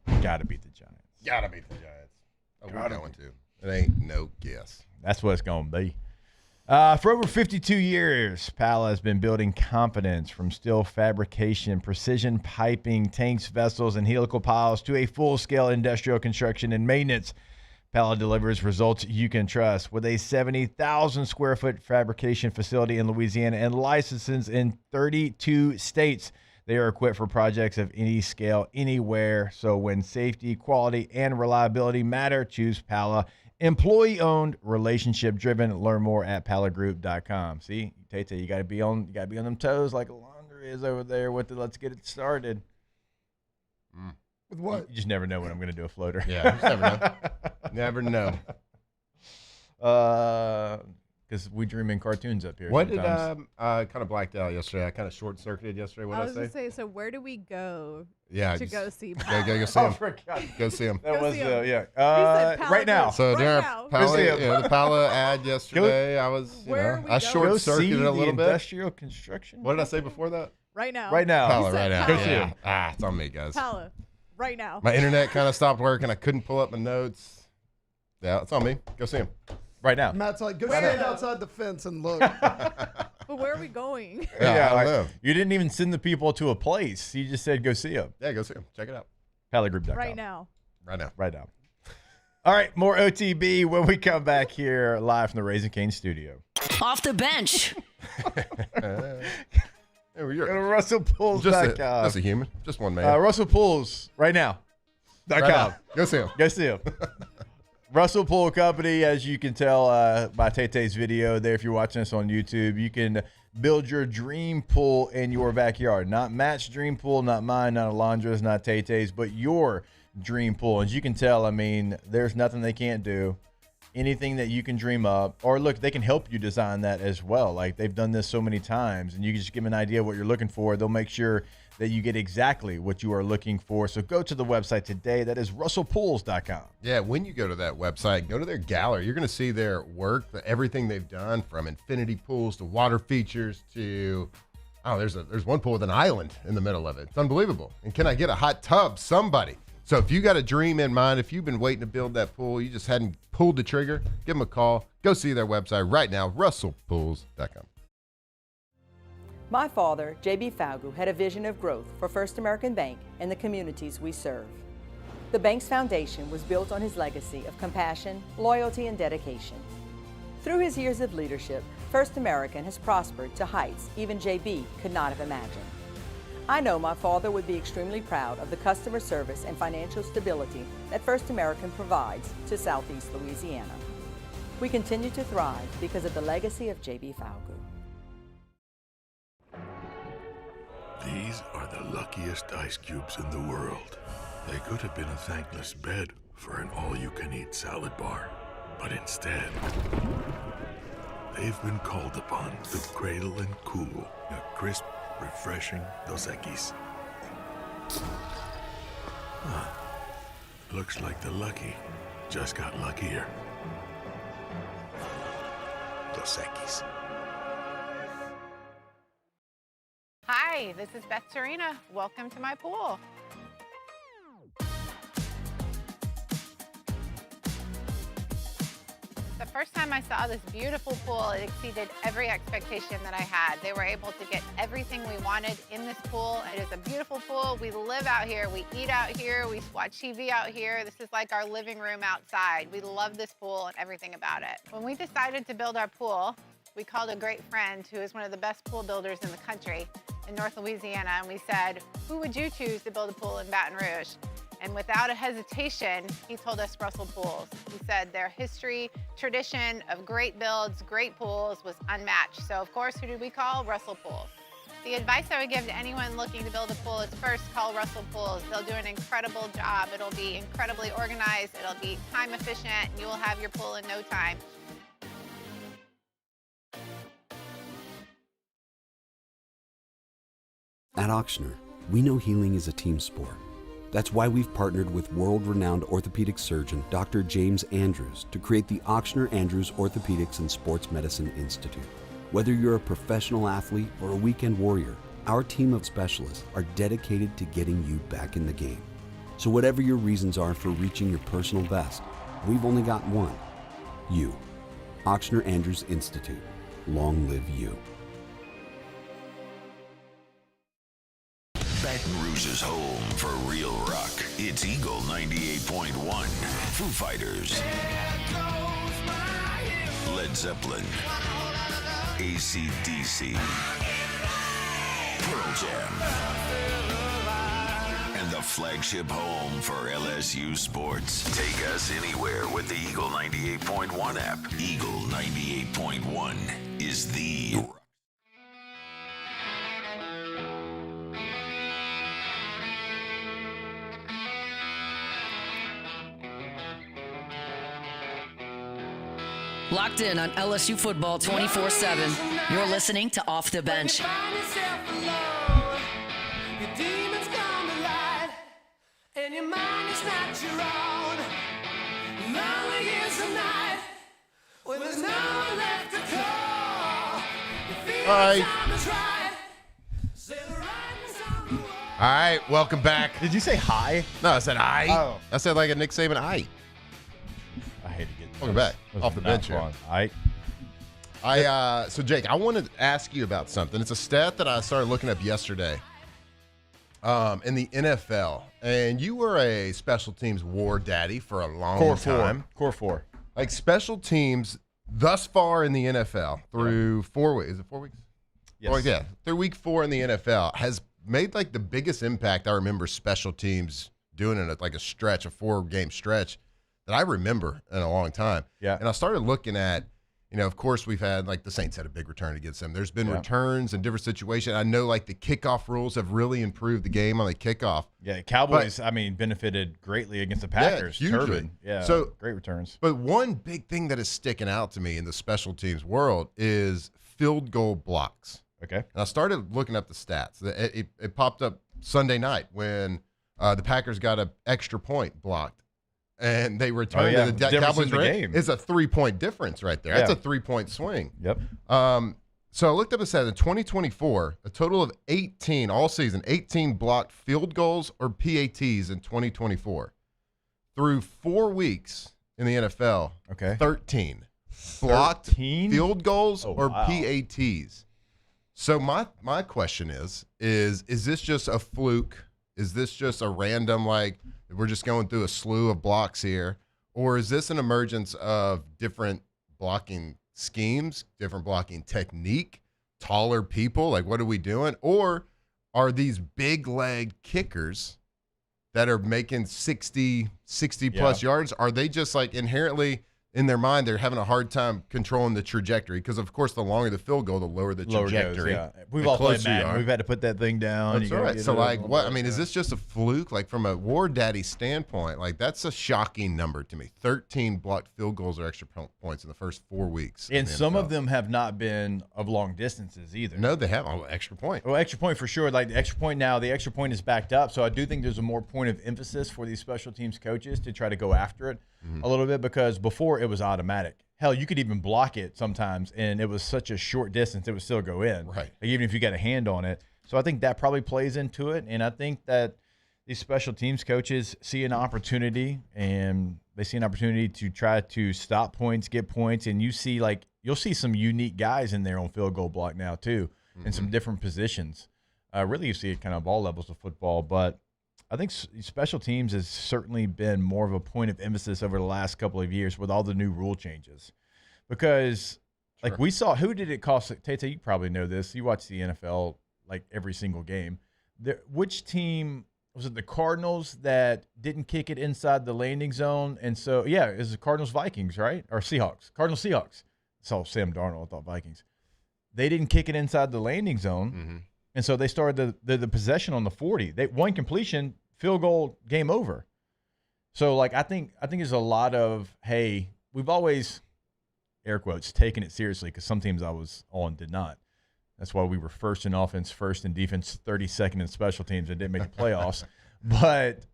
S27: guys.
S14: Got to beat the Giants.
S15: Got to beat the Giants. Oh, we're going to. It ain't no guess.
S14: That's what it's going to be. For over 52 years, Pala has been building confidence from steel fabrication, precision piping, tanks, vessels, and helical piles to a full-scale industrial construction and maintenance. Pala delivers results you can trust with a 70,000 square foot fabrication facility in Louisiana and licenses in 32 states. They are equipped for projects of any scale, anywhere. So when safety, quality, and reliability matter, choose Pala. Employee-owned, relationship-driven. Learn more at palagroup.com. See, Tate, you got to be on them toes like Alondra is over there with the let's get it started.
S13: With what?
S14: You just never know when I'm going to do a floater.
S15: Yeah, you just never know.
S14: Because we dream in cartoons up here.
S15: What
S14: sometimes.
S15: did I kind of blacked out yesterday? I kind of short-circuited yesterday. What
S5: I
S15: did
S5: was
S15: I
S5: going
S15: say?
S5: to say, so where do we go
S15: to
S5: go see
S15: Go
S5: Pal?
S15: see him.
S14: I forgot.
S15: Go see him.
S14: That was,
S5: him.
S14: yeah.
S5: said Pal
S14: Right now.
S5: Group.
S15: So during
S14: Go
S15: the Pala ad yesterday, I was,
S5: Where are we
S15: I
S5: going?
S15: short-circuited a little bit.
S14: Industrial construction.
S15: What did I say before that?
S5: Right now.
S14: Right now.
S15: Pala,
S5: said
S15: right now.
S5: Pala.
S14: Go see him.
S15: It's on me, guys.
S5: Pala. Right now.
S15: My internet kind of stopped working. I couldn't pull up my notes. Yeah, it's on me. Go see him.
S14: Right now.
S13: Matt's like, go
S5: Where?
S13: stand outside the fence and look.
S5: But where are we going?
S15: Yeah, I
S14: like,
S15: don't know.
S14: you didn't even send the people to a place. You just said go see them.
S15: Yeah, go see him. Check it out.
S14: Palagroup.com.
S5: Right now.
S15: Right now.
S14: Right now. All right, more OTB when we come back here live from the Raising Cane studio.
S12: Off the bench.
S14: Russell Pools.
S15: Just a human. Just one man.
S14: Russell Pools, right now.
S15: Right now. Go see him.
S14: Go see him. Russell Pool Company, as you can tell by Tay-Tay's video there, if you're watching us on YouTube, you can build your dream pool in your backyard. Not Matt's dream pool, not mine, not Alondra's, not Tay-Tay's, but your dream pool. As you can tell, I mean, there's nothing they can't do. Anything that you can dream up, or look, they can help you design that as well. Like they've done this so many times, and you can just give them an idea of what you're looking for. They'll make sure that you get exactly what you are looking for. So go to the website today. That is russellpools.com.
S15: Yeah, when you go to that website, go to their gallery. You're going to see their work, everything they've done from infinity pools to water features to Oh, there's one pool with an island in the middle of it. It's unbelievable. And can I get a hot tub? Somebody. So if you got a dream in mind, if you've been waiting to build that pool, you just hadn't pulled the trigger, give them a call. Go see their website right now, russellpools.com.
S6: My father, J.B. Falgu, had a vision of growth for First American Bank and the communities we serve. The bank's foundation was built on his legacy of compassion, loyalty, and dedication. Through his years of leadership, First American has prospered to heights even J.B. could not have imagined. I know my father would be extremely proud of the customer service and financial stability that First American provides to Southeast Louisiana. We continue to thrive because of the legacy of J.B. Falgu.
S2: These are the luckiest ice cubes in the world. They could have been a thankless bed for an all-you-can-eat salad bar. But instead, they've been called upon to cradle and cool a crisp, refreshing Dos Equis. Looks like the lucky just got luckier. Dos Equis.
S7: Hi, this is Beth Serena. Welcome to my pool. The first time I saw this beautiful pool, it exceeded every expectation that I had. They were able to get everything we wanted in this pool. It is a beautiful pool. We live out here, we eat out here, we watch TV out here. This is like our living room outside. We love this pool and everything about it. When we decided to build our pool, we called a great friend who is one of the best pool builders in the country in North Louisiana, and we said, who would you choose to build a pool in Baton Rouge? And without a hesitation, he told us Russell Pools. He said their history, tradition of great builds, great pools was unmatched. So of course, who did we call? Russell Pools. The advice I would give to anyone looking to build a pool is first call Russell Pools. They'll do an incredible job. It'll be incredibly organized. It'll be time efficient. And you will have your pool in no time.
S25: At Auctioner, we know healing is a team sport. That's why we've partnered with world-renowned orthopedic surgeon Dr. James Andrews to create the Auctioner Andrews Orthopedics and Sports Medicine Institute. Whether you're a professional athlete or a weekend warrior, our team of specialists are dedicated to getting you back in the game. So whatever your reasons are for reaching your personal best, we've only got one: you. Auctioner Andrews Institute. Long live you.
S8: Baton Rouge's home for real rock. It's Eagle 98.1. Foo Fighters. Led Zeppelin. AC/DC. Pearl Jam. And the flagship home for LSU sports. Take us anywhere with the Eagle 98.1 app. Eagle 98.1 is the...
S12: Locked in on LSU football 24/7. You're listening to Off the Bench.
S15: All right, welcome back.
S14: Did you say hi?
S15: No, I said I.
S14: Oh.
S15: I said like a Nick Saban I.
S14: I hate to get
S15: Welcome back. Off the bench here. So Jake, I wanted to ask you about something. It's a stat that I started looking up yesterday. In the NFL, and you were a special teams war daddy for a long time.
S14: Core four.
S15: Like special teams thus far in the NFL through 4 weeks. Is it 4 weeks?
S14: Yes.
S15: Yeah. Through week 4 in the NFL has made like the biggest impact I remember special teams doing in like a stretch, a 4-game stretch that I remember in a long time.
S14: Yeah.
S15: And I started looking at, of course we've had like the Saints had a big return against them. There's been returns in different situations. I know like the kickoff rules have really improved the game on the kickoff.
S14: Yeah, Cowboys, benefited greatly against the Packers.
S15: Yeah, hugely.
S14: Yeah,
S15: so
S14: great returns.
S15: But one big thing that is sticking out to me in the special teams world is field goal blocks.
S14: Okay.
S15: And I started looking up the stats. It popped up Sunday night when the Packers got an extra point blocked. And they returned to the Cowboys game. It's a 3-point difference right there.
S14: Yeah.
S15: That's a 3-point swing.
S14: Yep.
S15: So I looked up a stat in 2024, a total of 18 all season, 18 blocked field goals or PATs in 2024. Through 4 weeks in the NFL, 13 blocked field goals or PATs. So my question is this just a fluke? Is this just a random, like, we're just going through a slew of blocks here? Or is this an emergence of different blocking schemes, different blocking technique, taller people? Like, what are we doing? Or are these big-legged kickers that are making 60-plus yards, are they just, like, inherently – in their mind, they're having a hard time controlling the trajectory because, of course, the longer the field goal, the lower the trajectory.
S14: We've all played Madden. We've had to put that thing down.
S15: That's right. So, like, what? I mean, is this just a fluke? Like, from a War Daddy standpoint, like, that's a shocking number to me. 13 blocked field goals or extra points in the first 4 weeks.
S14: And some of them have not been of long distances either.
S15: No, they haven't. Oh, extra point.
S14: Well, extra point for sure. Like, the extra point now, the extra point is backed up. So I do think there's a more point of emphasis for these special teams coaches to try to go after it a little bit, because before it was automatic. Hell, you could even block it sometimes, and it was such a short distance, it would still go in.
S15: Right.
S14: Like, even if you got a hand on it. So I think that probably plays into it, and I think that these special teams coaches see an opportunity, and they see an opportunity to try to stop points, get points, and you'll see some unique guys in there on field goal block now too, in some different positions. Really, you see it kind of all levels of football, but I think special teams has certainly been more of a point of emphasis over the last couple of years with all the new rule changes. Because, like, we saw – who did it cost – Tate, you probably know this. You watch the NFL, like, every single game. Which team – was it the Cardinals that didn't kick it inside the landing zone? And so, yeah, it was the Cardinals-Vikings, right? Or Seahawks. Cardinals-Seahawks. So Sam Darnold, I thought Vikings. They didn't kick it inside the landing zone. And so they started the possession on the 40. One completion, field goal, game over. So, like, I think there's a lot of, hey, we've always, air quotes, taken it seriously, because some teams I was on did not. That's why we were first in offense, first in defense, 32nd in special teams, and didn't make the playoffs. But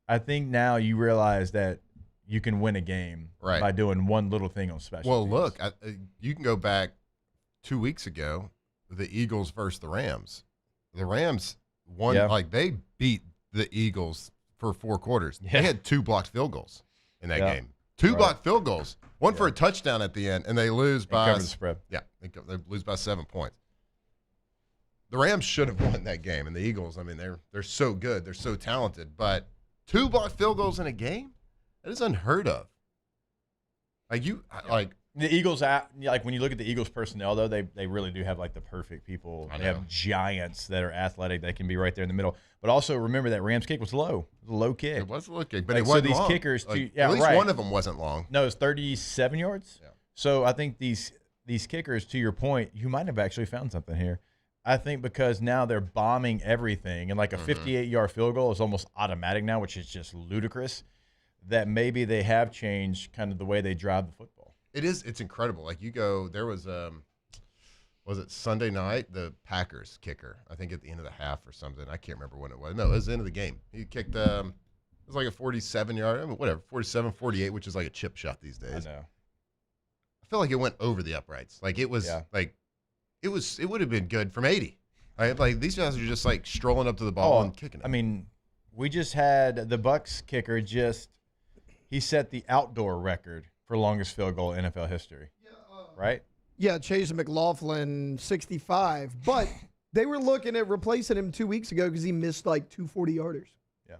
S14: I think now you realize that you can win a game by doing one little thing on special teams.
S15: Well, look, you can go back 2 weeks ago, the Eagles versus the Rams. The Rams won, like, they beat the Eagles for 4 quarters. They had 2 blocked field goals in that game. 2 blocked field goals. One for a touchdown at the end, and they lose by
S14: cover the spread.
S15: Yeah, they lose by 7 points. The Rams should have won that game, and the Eagles, I mean, they're so good, they're so talented, but 2 blocked field goals in a game? That is unheard of. Like
S14: the Eagles, like, when you look at the Eagles personnel, though, they really do have, like, the perfect people. They have giants that are athletic that can be right there in the middle. But also remember that Rams kick was low. It was a low kick.
S15: It was a low kick, but it wasn't
S14: so these
S15: long.
S14: kickers,
S15: like, at least one of them wasn't long.
S14: No, it was 37 yards. Yeah. So I think these kickers, to your point, you might have actually found something here. I think because now they're bombing everything, and like a 58-yard field goal is almost automatic now, which is just ludicrous, that maybe they have changed kind of the way they drive the football.
S15: It's incredible. Like, you go, there was it Sunday night, the Packers kicker, I think at the end of the half or something. I can't remember when it was. No, it was the end of the game. He kicked, it was like a 47-yard, I mean, whatever, 47, 48, which is like a chip shot these days.
S14: I know.
S15: I feel like it went over the uprights. Like, it was it would have been good from 80. Right? Like, these guys are just, like, strolling up to the ball and kicking it.
S14: I mean, we just had the Bucs kicker he set the outdoor record for longest field goal in NFL history, right?
S13: Yeah, Chase McLaughlin, 65. But they were looking at replacing him 2 weeks ago because he missed like 2 40-yarders.
S14: Yeah.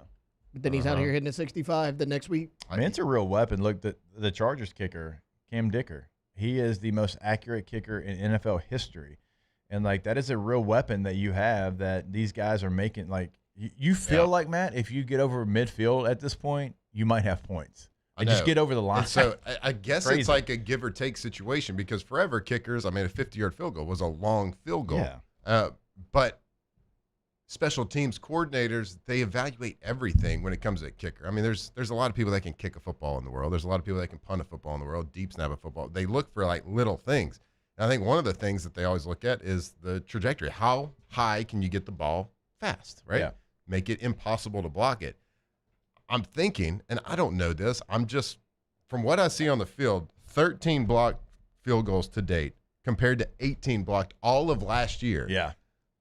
S13: But then he's out here hitting a 65 the next week.
S14: I mean, it's a real weapon. Look, the Chargers kicker, Cam Dicker, he is the most accurate kicker in NFL history. And, like, that is a real weapon that you have that these guys are making. Like, you feel like, Matt, if you get over midfield at this point, you might have points. Like, just get over the line.
S15: And so I guess it's like a give or take situation, because forever kickers, I mean, a 50-yard field goal was a long field goal.
S14: Yeah.
S15: But special teams coordinators, they evaluate everything when it comes to a kicker. I mean, there's a lot of people that can kick a football in the world. There's a lot of people that can punt a football in the world, deep snap a football. They look for, like, little things. And I think one of the things that they always look at is the trajectory. How high can you get the ball fast, right?
S14: Yeah.
S15: Make it impossible to block it. I'm thinking, and I don't know this, I'm just, from what I see on the field, 13 blocked field goals to date compared to 18 blocked all of last year.
S14: Yeah.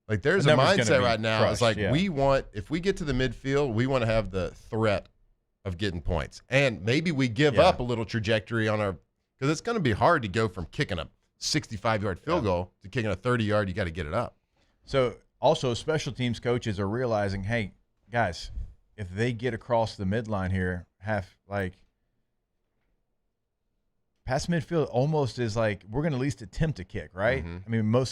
S15: Like there's
S14: The
S15: a
S14: number's gonna
S15: mindset
S14: be
S15: right now. It's
S14: crushed,
S15: like if we get to the midfield, we want to have the threat of getting points. And maybe we give up a little trajectory on our – because it's going to be hard to go from kicking a 65-yard field goal to kicking a 30-yard. You got to get it up.
S14: So also special teams coaches are realizing, hey, guys, if they get across the midline here, past midfield almost is like we're going to at least attempt to kick, right? I mean,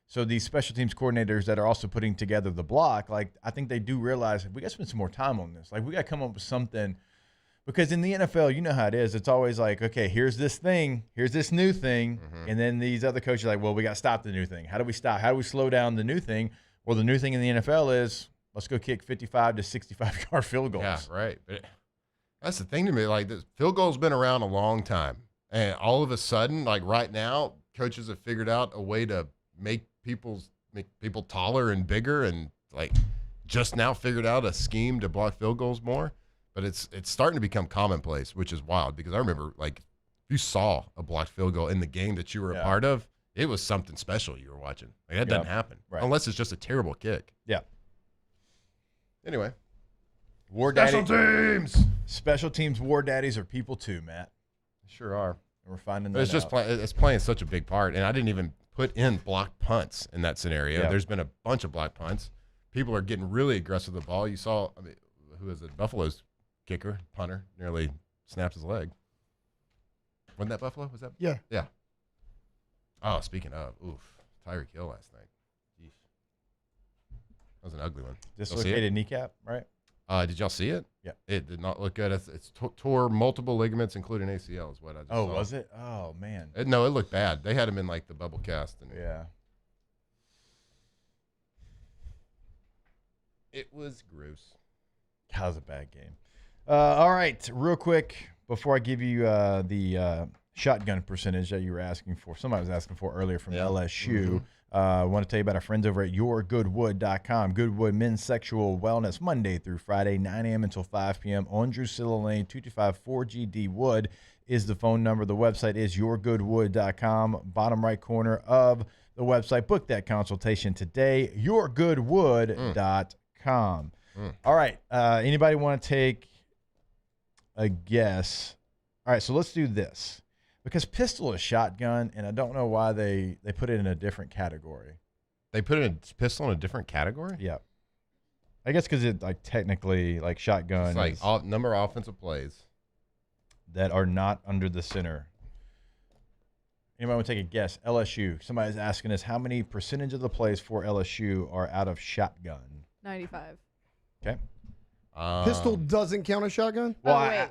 S14: so these special teams coordinators that are also putting together the block, like I think they do realize we got to spend some more time on this. Like we got to come up with something, because in the NFL, you know how it is. It's always like, okay, here's this thing, here's this new thing, and then these other coaches are like, well, we got to stop the new thing. How do we stop? How do we slow down the new thing? Well, the new thing in the NFL is let's go kick 55 to 65-yard field goals.
S15: Yeah, right. But that's the thing to me. Like this field goal's been around a long time, and all of a sudden, like right now, coaches have figured out a way to make people taller and bigger, and like just now figured out a scheme to block field goals more. But it's starting to become commonplace, which is wild, because I remember like if you saw a blocked field goal in the game that you were a part of, it was something special you were watching. Like that doesn't happen unless it's just a terrible kick.
S14: Yeah.
S15: Anyway,
S14: Special teams war daddies are people too, Matt.
S15: They sure are.
S14: And we're finding
S15: that.
S14: But
S15: It's playing such a big part, and I didn't even put in blocked punts in that scenario.
S14: Yeah.
S15: There's been a bunch of blocked punts. People are getting really aggressive with the ball. You saw, I mean, who is it? Buffalo's kicker, punter, nearly snapped his leg. Wasn't that Buffalo? Was that?
S13: Yeah.
S15: Yeah. Oh, speaking of, Tyreek Hill last night. Jeez. That was an ugly one.
S14: Dislocated kneecap, right?
S15: Did y'all see it?
S14: Yeah.
S15: It did not look good. It's tore multiple ligaments, including ACL, is what I just saw.
S14: Was it? Oh, man.
S15: No, it looked bad. They had him in like the bubble cast. And it was gross.
S14: That was a bad game. All right, real quick, before I give you the shotgun percentage that you were asking for, somebody was asking for earlier from LSU. I want to tell you about our friends over at yourgoodwood.com. Goodwood Men's Sexual Wellness, Monday through Friday, 9 a.m. until 5 p.m. on Drusilla Lane, 225 4GD Wood is the phone number. The website is yourgoodwood.com. Bottom right corner of the website. Book that consultation today, yourgoodwood.com. All right. Anybody want to take a guess? All right, so let's do this. Because pistol is shotgun, and I don't know why they put it in a different category.
S15: They put a pistol in a different category?
S14: Yeah. I guess because it like technically like shotgun.
S15: It's like number of offensive plays
S14: that are not under the center. Anybody want to take a guess? LSU. Somebody's asking us how many percentage of the plays for LSU are out of shotgun.
S5: 95.
S14: Okay.
S13: Pistol doesn't count as shotgun?
S14: Well, I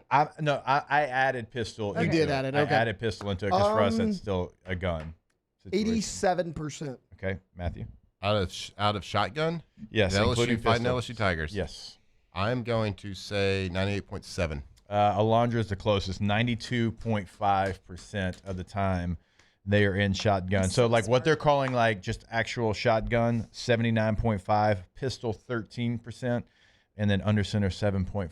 S14: added pistol.
S13: You did add it, okay.
S14: I added pistol into it because for us, it's still a gun.
S13: 87%.
S14: Okay, Matthew.
S15: Out of shotgun?
S14: Yes,
S15: LSU fighting
S14: pistol.
S15: LSU Tigers.
S14: Yes.
S15: I'm going to say 98.7.
S14: Alondra is the closest. 92.5% of the time they are in shotgun. So like what they're calling like just actual shotgun, 79.5, pistol 13%. And then under center, 7.5%.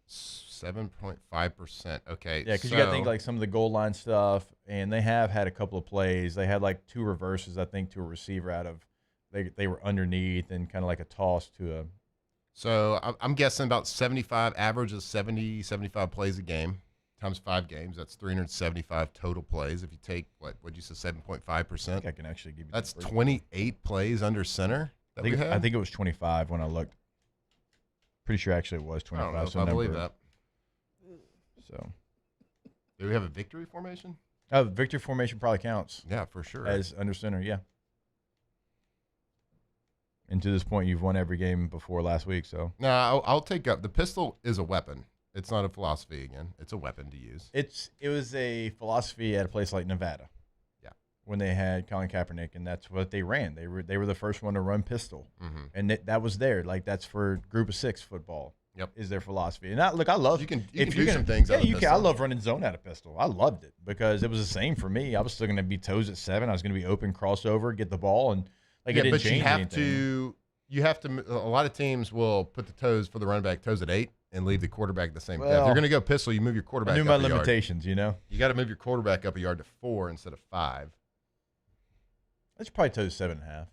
S15: 7.5%. Okay.
S14: Yeah, because you got to think like some of the goal line stuff, and they have had a couple of plays. They had like 2 reverses, I think, to a receiver out of they were underneath and kind of like a toss to a.
S15: So I'm guessing about 75, average of 70, 75 plays a game times 5 games. That's 375 total plays. If you take what'd you say, 7.5%?
S14: I think I can actually give you.
S15: That's 28 plays under center.
S14: I think it was 25 when I looked. Pretty sure actually it was 25.
S15: I don't know
S14: so
S15: if I believe that.
S14: So,
S15: do we have a victory formation?
S14: Oh, victory formation probably counts.
S15: Yeah, for sure.
S14: As under center, yeah. And to this point, you've won every game before last week. So
S15: no, I'll take up. The pistol is a weapon. It's not a philosophy again. It's a weapon to use.
S14: It was a philosophy at a place like Nevada.
S15: Yeah.
S14: When they had Colin Kaepernick, and that's what they ran. They were the first one to run pistol, and that was there. Like that's for Group of 6 football.
S15: Yep.
S14: Is their philosophy. And I love
S15: you can do some things.
S14: Yeah,
S15: out of
S14: you can.
S15: pistol.
S14: I love running zone out of pistol. I loved it because it was the same for me. I was still going to be toes at 7. I was going to be open crossover, get the ball, and like it didn't
S15: but
S14: change anything.
S15: You have to. A lot of teams will put the toes for the running back toes at 8 and leave the quarterback the same. If you're going to go pistol, you move your quarterback.
S14: I knew
S15: up
S14: my
S15: a yard.
S14: limitations. You know,
S15: you got to move your quarterback up a yard to 4 instead of 5.
S14: Let's probably total 7.5.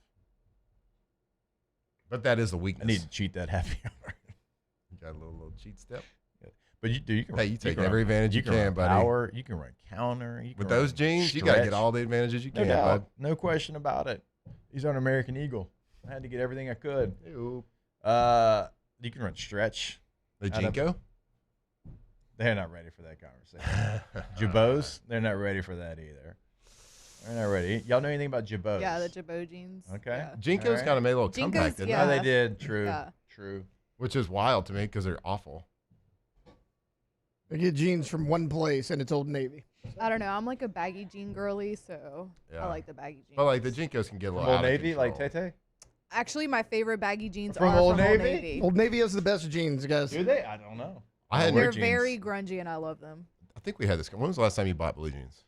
S15: But that is a weakness.
S14: I need to cheat that happy hour.
S15: You got a little cheat step.
S14: But you can.
S15: Hey, you take every advantage you can,
S14: run
S15: buddy.
S14: Power, you can run counter. You can
S15: With those
S14: run
S15: jeans, you got to
S14: stretch.
S15: get all the advantages you can,
S14: No doubt.
S15: bud.
S14: No question about it. He's on American Eagle. I had to get everything I could.
S15: Ew.
S14: You can run stretch.
S15: The Jinko?
S14: They're not ready for that conversation. Jabos, they're not ready for that either. They're not ready. Y'all know anything about Jabos?
S5: Yeah, the Jabot jeans.
S14: Okay.
S5: Yeah.
S15: Jinko's kind of made a little comeback, didn't
S14: Oh, they did. True.
S5: Yeah.
S14: True.
S15: Which is wild to me because they're awful.
S13: I get jeans from one place, and it's Old Navy.
S5: I don't know. I'm like a baggy jean girly, so I like the baggy jeans.
S15: But like the Jinkos can get a little
S14: Old
S15: out of
S14: Navy,
S15: control.
S14: like Tay-Tay?
S5: Actually, my favorite baggy jeans
S13: From
S5: are
S13: Old
S5: from Old
S13: Navy?
S5: Navy.
S13: Old Navy has the best jeans, guys.
S14: Do they? I don't know.
S5: They're very grungy, and I love them.
S15: I think we had this. When was the last time you bought blue jeans?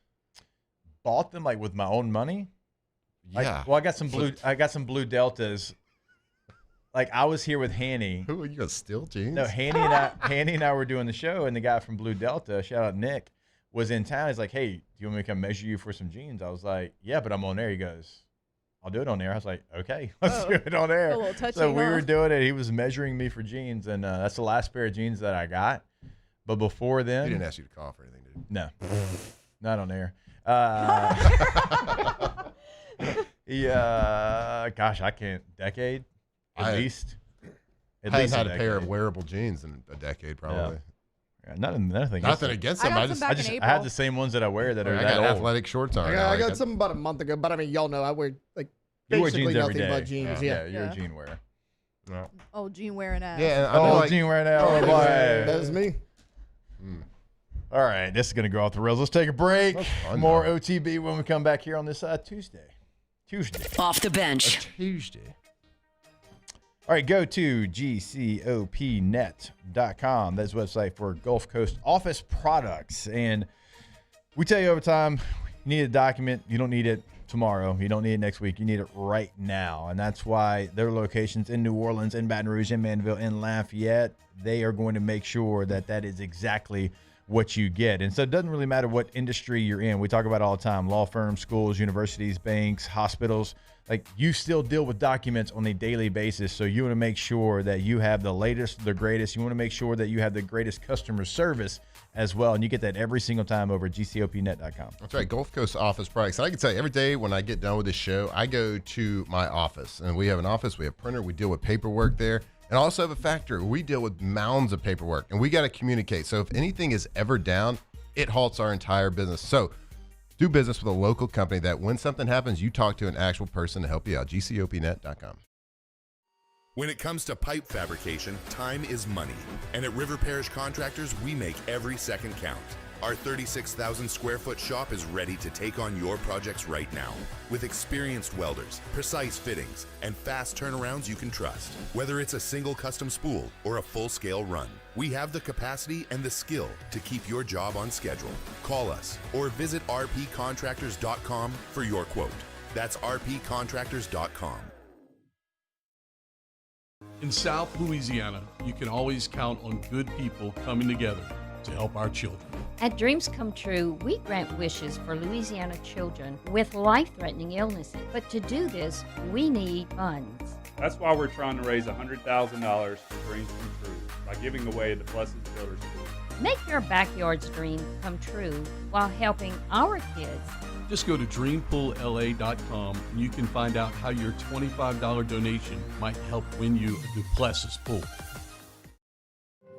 S14: Bought them like with my own money.
S15: Yeah.
S14: Well, I got some blue. I got some blue Deltas. Like I was here with Hanny.
S15: Who are you gonna steal jeans?
S14: No, Hanny and I were doing the show, and the guy from Blue Delta, shout out Nick, was in town. He's like, "Hey, do you want me to come measure you for some jeans?" I was like, "Yeah, but I'm on air." He goes, "I'll do it on air." I was like, "Okay, let's do it on air."
S5: A little touchy,
S14: So we
S5: huh?
S14: were doing it. He was measuring me for jeans, and that's the last pair of jeans that I got. But before then,
S15: He didn't ask you to cough or anything, did he?
S14: no, not on air. Gosh, I can't. Decade, at least. At
S15: I
S14: least
S15: haven't had a pair of
S14: decade.
S15: wearable jeans in a decade, probably.
S14: Yeah, nothing
S15: against them. I
S14: have the same ones that I wear that are
S15: I
S14: that
S15: got
S14: old.
S15: athletic shorts on.
S13: I got some about a month ago, but I mean, y'all know I wear like
S14: You wear
S13: basically
S14: jeans every
S13: nothing
S14: day.
S13: but jeans.
S14: Yeah,
S13: Yeah,
S14: you're a jean wearer.
S15: No.
S5: Oh, jean wearing ass.
S15: Yeah, I
S14: Oh,
S15: know, like,
S14: jean wearing out.
S15: Oh,
S14: boy.
S13: That's me.
S14: All right, this is going to go off the rails. Let's take a break.
S15: That's fun,
S14: More
S15: though.
S14: OTB when we come back here on this Tuesday.
S12: Off the bench.
S15: Tuesday.
S14: All right, go to gcopnet.com. That's the website for Gulf Coast office products. And we tell you over time, you need a document. You don't need it tomorrow. You don't need it next week. You need it right now. And that's why their locations in New Orleans, in Baton Rouge, in Manville, in Lafayette, they are going to make sure that that is exactly what you get. And so it doesn't really matter what industry you're in. We talk about it all the time. Law firms, schools, universities, banks, hospitals. Like, you still deal with documents on a daily basis. So you want to make sure that you have the latest, the greatest. You want to make sure that you have the greatest customer service as well. And you get that every single time over at gcopnet.com.
S15: That's right, Gulf Coast office products. And I can tell you, every day when I get done with this show, I go to my office. And we have an office, we have a printer, we deal with paperwork there. And I also have a factory. We deal with mounds of paperwork. And we got to communicate. So if anything is ever down, it halts our entire business. So do business with a local company that when something happens, you talk to an actual person to help you out. gcopnet.com.
S10: When it comes to pipe fabrication, time is money. And at River Parish Contractors, we make every second count. Our 36,000 square foot shop is ready to take on your projects right now. With experienced welders, precise fittings, and fast turnarounds you can trust. Whether it's a single custom spool or a full-scale run, we have the capacity and the skill to keep your job on schedule. Call us or visit rpcontractors.com for your quote. That's rpcontractors.com.
S16: In South Louisiana, you can always count on good people coming together to help our children.
S19: At Dreams Come True, we grant wishes for Louisiana children with life-threatening illnesses. But to do this, we need funds.
S20: That's why we're trying to raise $100,000 for Dreams Come True by giving away the Blessed Children's School.
S19: Make your backyard's dream come true while helping our kids.
S16: Just go to dreampoolla.com and you can find out how your $25 donation might help win you a Duplessis pool.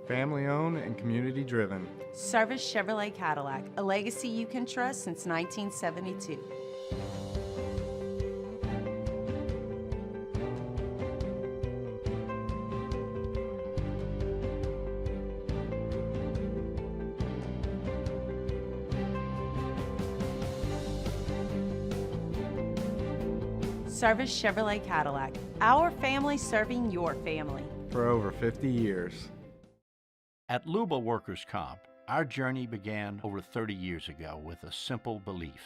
S21: Family owned and community driven.
S22: Service Chevrolet Cadillac, a legacy you can trust since 1972. Service Chevrolet Cadillac, our family serving your family.
S21: For over 50 years.
S24: At Luba Workers' Comp, our journey began over 30 years ago with a simple belief: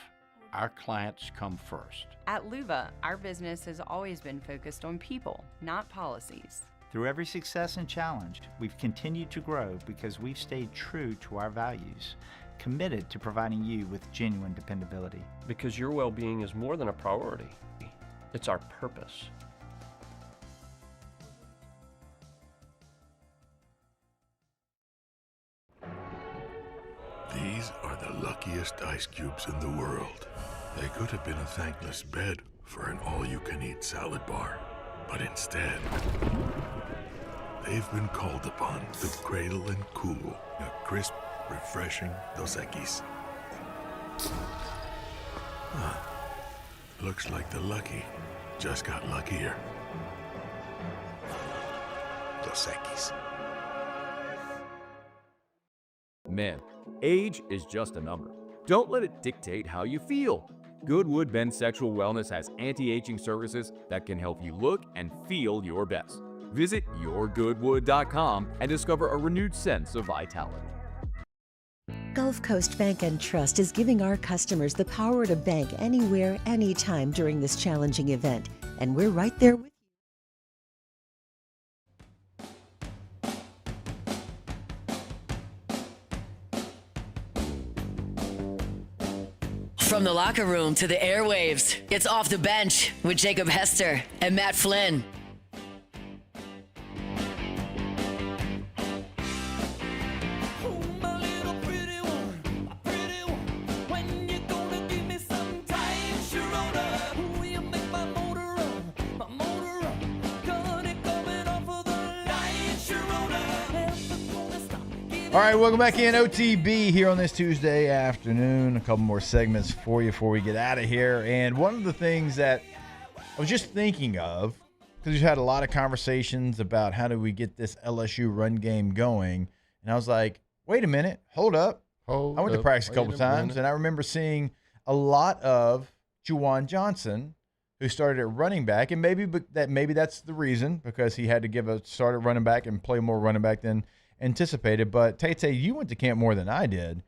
S24: our clients come first.
S22: At Luba, our business has always been focused on people, not policies.
S28: Through every success and challenge, we've continued to grow because we've stayed true to our values, committed to providing you with genuine dependability.
S3: Because your well-being is more than a priority.
S24: It's our purpose.
S2: These are the luckiest ice cubes in the world. They could have been a thankless bed for an all-you-can-eat salad bar. But instead, they've been called upon to cradle and cool a crisp, refreshing Dos Equis. Huh. Looks like the lucky just got luckier. Dos Equis.
S1: Man, age is just a number. Don't let it dictate how you feel. Goodwood Men's Sexual Wellness has anti-aging services that can help you look and feel your best. Visit yourgoodwood.com and discover a renewed sense of vitality.
S4: Gulf Coast Bank and Trust is giving our customers the power to bank anywhere, anytime during this challenging event. And we're right there with you.
S12: From the locker room to the airwaves, it's Off the Bench with Jacob Hester and Matt Flynn.
S14: All right, welcome back in OTB here on this Tuesday afternoon. A couple more segments for you before we get out of here. And one of the things that I was just thinking of, because we've had a lot of conversations about how do we get this LSU run game going. And I was like, wait a minute, hold up. I went to practice a couple times, and I remember seeing a lot of Juwan Johnson, who started at running back. And maybe that's the reason, because he had to give a start at running back and play more running back than anticipated. But Tay, you went to camp more than I did.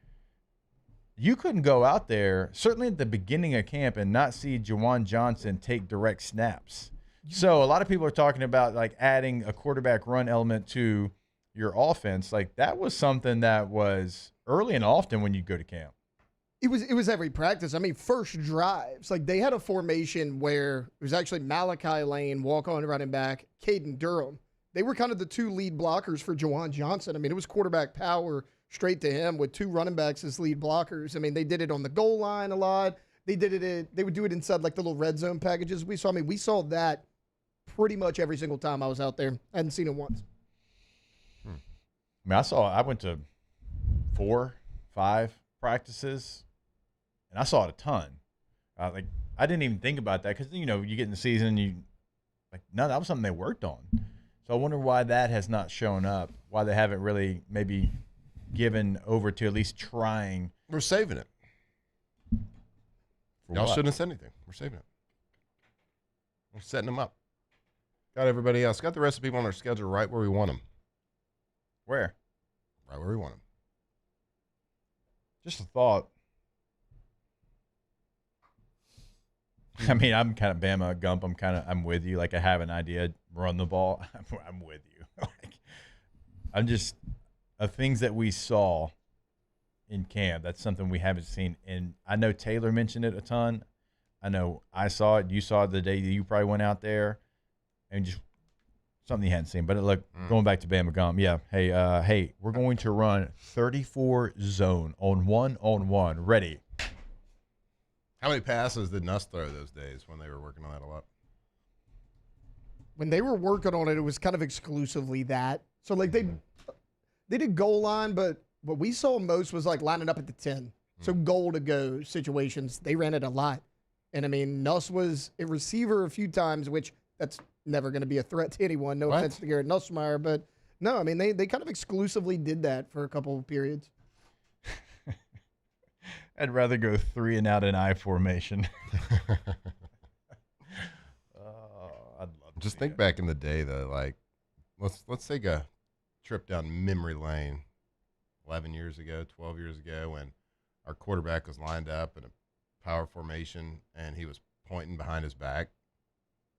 S14: You couldn't go out there, certainly at the beginning of camp, and not see Juwan Johnson take direct snaps. So a lot of people are talking about like adding a quarterback run element to your offense. Like that was something that was early and often when you go to camp.
S13: It was every practice. I mean, first drives, like they had a formation where it was actually Malachi Lane, walk-on running back, Caden Durham. They were kind of the two lead blockers for Juwan Johnson. I mean, it was quarterback power straight to him with two running backs as lead blockers. I mean, they did it on the goal line a lot. They would do it inside like the little red zone packages we saw. I mean, we saw that pretty much every single time I was out there. I hadn't seen it once.
S14: I mean, I went to 4, 5 practices, and I saw it a ton. I didn't even think about that because, you get in the season, no, that was something they worked on. So I wonder why that has not shown up, why they haven't really maybe given over to at least trying.
S15: We're saving it. Y'all shouldn't have said anything. We're saving it. We're setting them up. Got everybody else. Got the rest of the people on our schedule right where we want them.
S14: Where?
S15: Right where we want them.
S14: Just a thought. I mean, I'm kind of Bama Gump. I'm with you. Like I have an idea, run the ball. I'm with you. I'm just things that we saw in camp. That's something we haven't seen. And I know Taylor mentioned it a ton. I know I saw it. You saw it the day that you probably went out there, and just something you hadn't seen. But look, going back to Bama Gump, yeah. Hey, we're going to run 34 zone on 1-on-1. Ready.
S15: How many passes did Nuss throw those days when they were working on that a lot?
S13: When they were working on it, it was kind of exclusively that. So, like, they did goal line, but what we saw most was, like, lining up at the 10. So, goal to go situations. They ran it a lot. And, I mean, Nuss was a receiver a few times, which that's never going to be a threat to anyone. No offense to Garrett Nussmeier. But, no, I mean, they kind of exclusively did that for a couple of periods.
S14: I'd rather go 3 and out in I formation. I'd love to.
S15: Just think back in the day, though. Like, let's take a trip down memory lane. 11 years ago, 12 years ago, when our quarterback was lined up in a power formation and he was pointing behind his back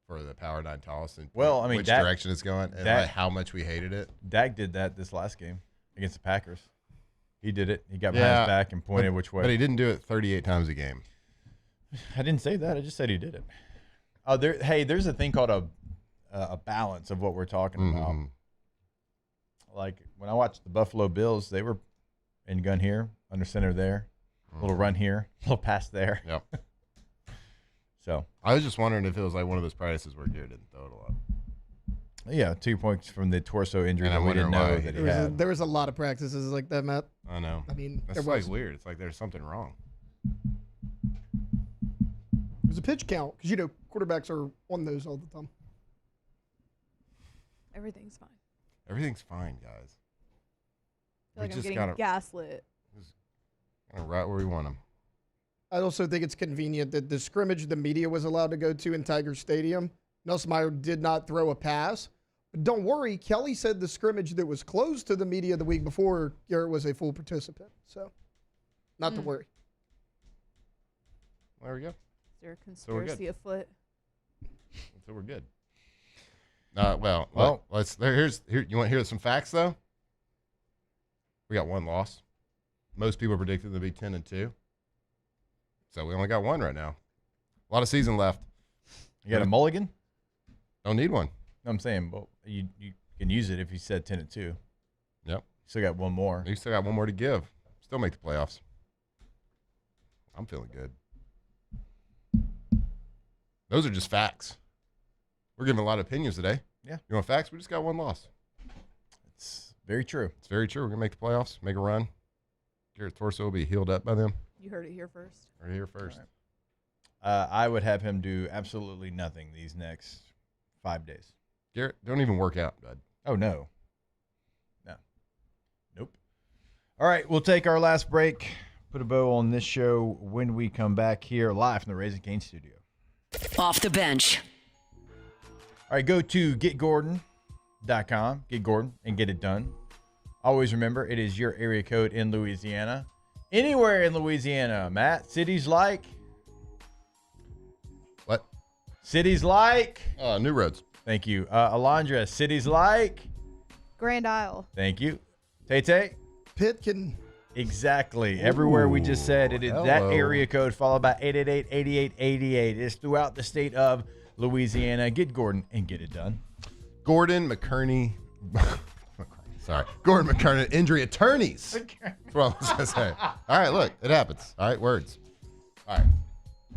S15: for the power 9 toss. And which direction it's going, and like how much we hated it.
S14: Dak did that this last game against the Packers. He did it. He got behind his back and pointed which way.
S15: But he didn't do it 38 times a game.
S14: I didn't say that. I just said he did it. Oh, there's a thing called a balance of what we're talking about. Like when I watched the Buffalo Bills, they were in gun here, under center there, a little run here, a little pass there.
S15: Yep.
S14: So
S15: I was just wondering if it was like one of those practices where Garrett didn't throw it a lot.
S14: Yeah, 2 points from the torso injury
S15: And I
S14: that we didn't
S15: wonder
S14: know
S15: why
S14: that he had.
S13: There was a lot of practices like that, Matt.
S15: I know.
S13: I mean,
S15: that's
S13: there was.
S15: like weird. It's like there's something wrong.
S13: There's a pitch count because quarterbacks are on those all the time.
S5: Everything's fine.
S15: Everything's fine, guys.
S5: I feel like I'm getting gaslit.
S15: Kind of right where we want them.
S13: I also think it's convenient that the scrimmage the media was allowed to go to in Tiger Stadium, Nussmeier did not throw a pass. But don't worry, Kelly said the scrimmage that was closed to the media the week before, Garrett was a full participant. So, not to worry.
S15: There we go.
S5: Is there a conspiracy afoot?
S15: So we're good. Well, let's. Here. You want to hear some facts though? We got one loss. Most people predicted to be 10-2. So we only got one right now. A lot of season left.
S14: You got a mulligan?
S15: Don't need one.
S14: No, I'm saying, but you can use it if you said 10-2.
S15: Yep.
S14: Still got one more.
S15: You still got one more to give. Still make the playoffs. I'm feeling good. Those are just facts. We're giving a lot of opinions today.
S14: Yeah.
S15: You want facts? We just got one loss.
S14: It's very true.
S15: It's very true. We're going to make the playoffs, make a run. Garrett Torso will be healed up by them.
S5: You heard it here first.
S15: Heard it here first.
S14: Right. I would have him do absolutely nothing these next 5 days.
S15: Garrett, don't even work out, bud.
S14: Oh, no. No. Nope. All right, we'll take our last break, put a bow on this show when we come back here live from the Raising Cane studio.
S12: Off the bench.
S14: All right, go to getgordon.com, get Gordon, and get it done. Always remember, it is your area code in Louisiana. Anywhere in Louisiana, Matt. Cities like?
S15: What?
S14: Cities like?
S15: New Roads.
S14: Thank you. Alondra, cities like?
S5: Grand Isle.
S14: Thank you. Tay-Tay?
S13: Pitkin.
S14: Exactly. Everywhere we just said, it is that
S15: hello.
S14: area code followed by 888-8888. It's throughout the state of Louisiana. Get Gordon and get it done.
S15: Gordon McKerney. Sorry. Gordon McKerney, injury attorneys. That's what I was going to say. All right, look, it happens. All right, words. All right.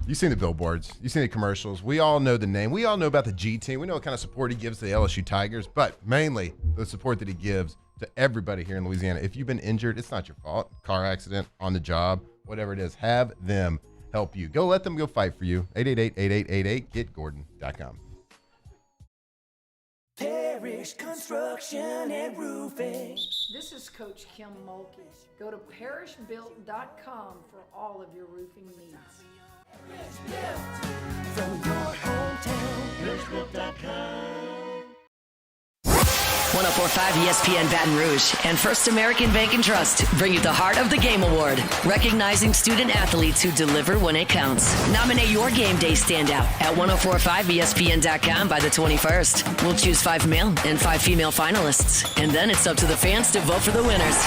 S15: You've seen the billboards. You've seen the commercials. We all know the name. We all know about the G team. We know what kind of support he gives to the LSU Tigers, but mainly the support that he gives to everybody here in Louisiana. If you've been injured, it's not your fault. Car accident, on the job, whatever it is, have them help you. Go let them go fight for you. 888-8888, getgordon.com.
S6: Parish Construction and Roofing.
S9: This is Coach Kim Mulkey. Go to parishbuilt.com for all of your roofing needs.
S6: From your hometown, parishbuilt.com.
S12: 104.5 ESPN Baton Rouge and First American Bank and Trust bring you the Heart of the Game Award, recognizing student athletes who deliver when it counts. Nominate your game day standout at 1045ESPN.com by the 21st. We'll choose 5 male and 5 female finalists, and then it's up to the fans to vote for the winners.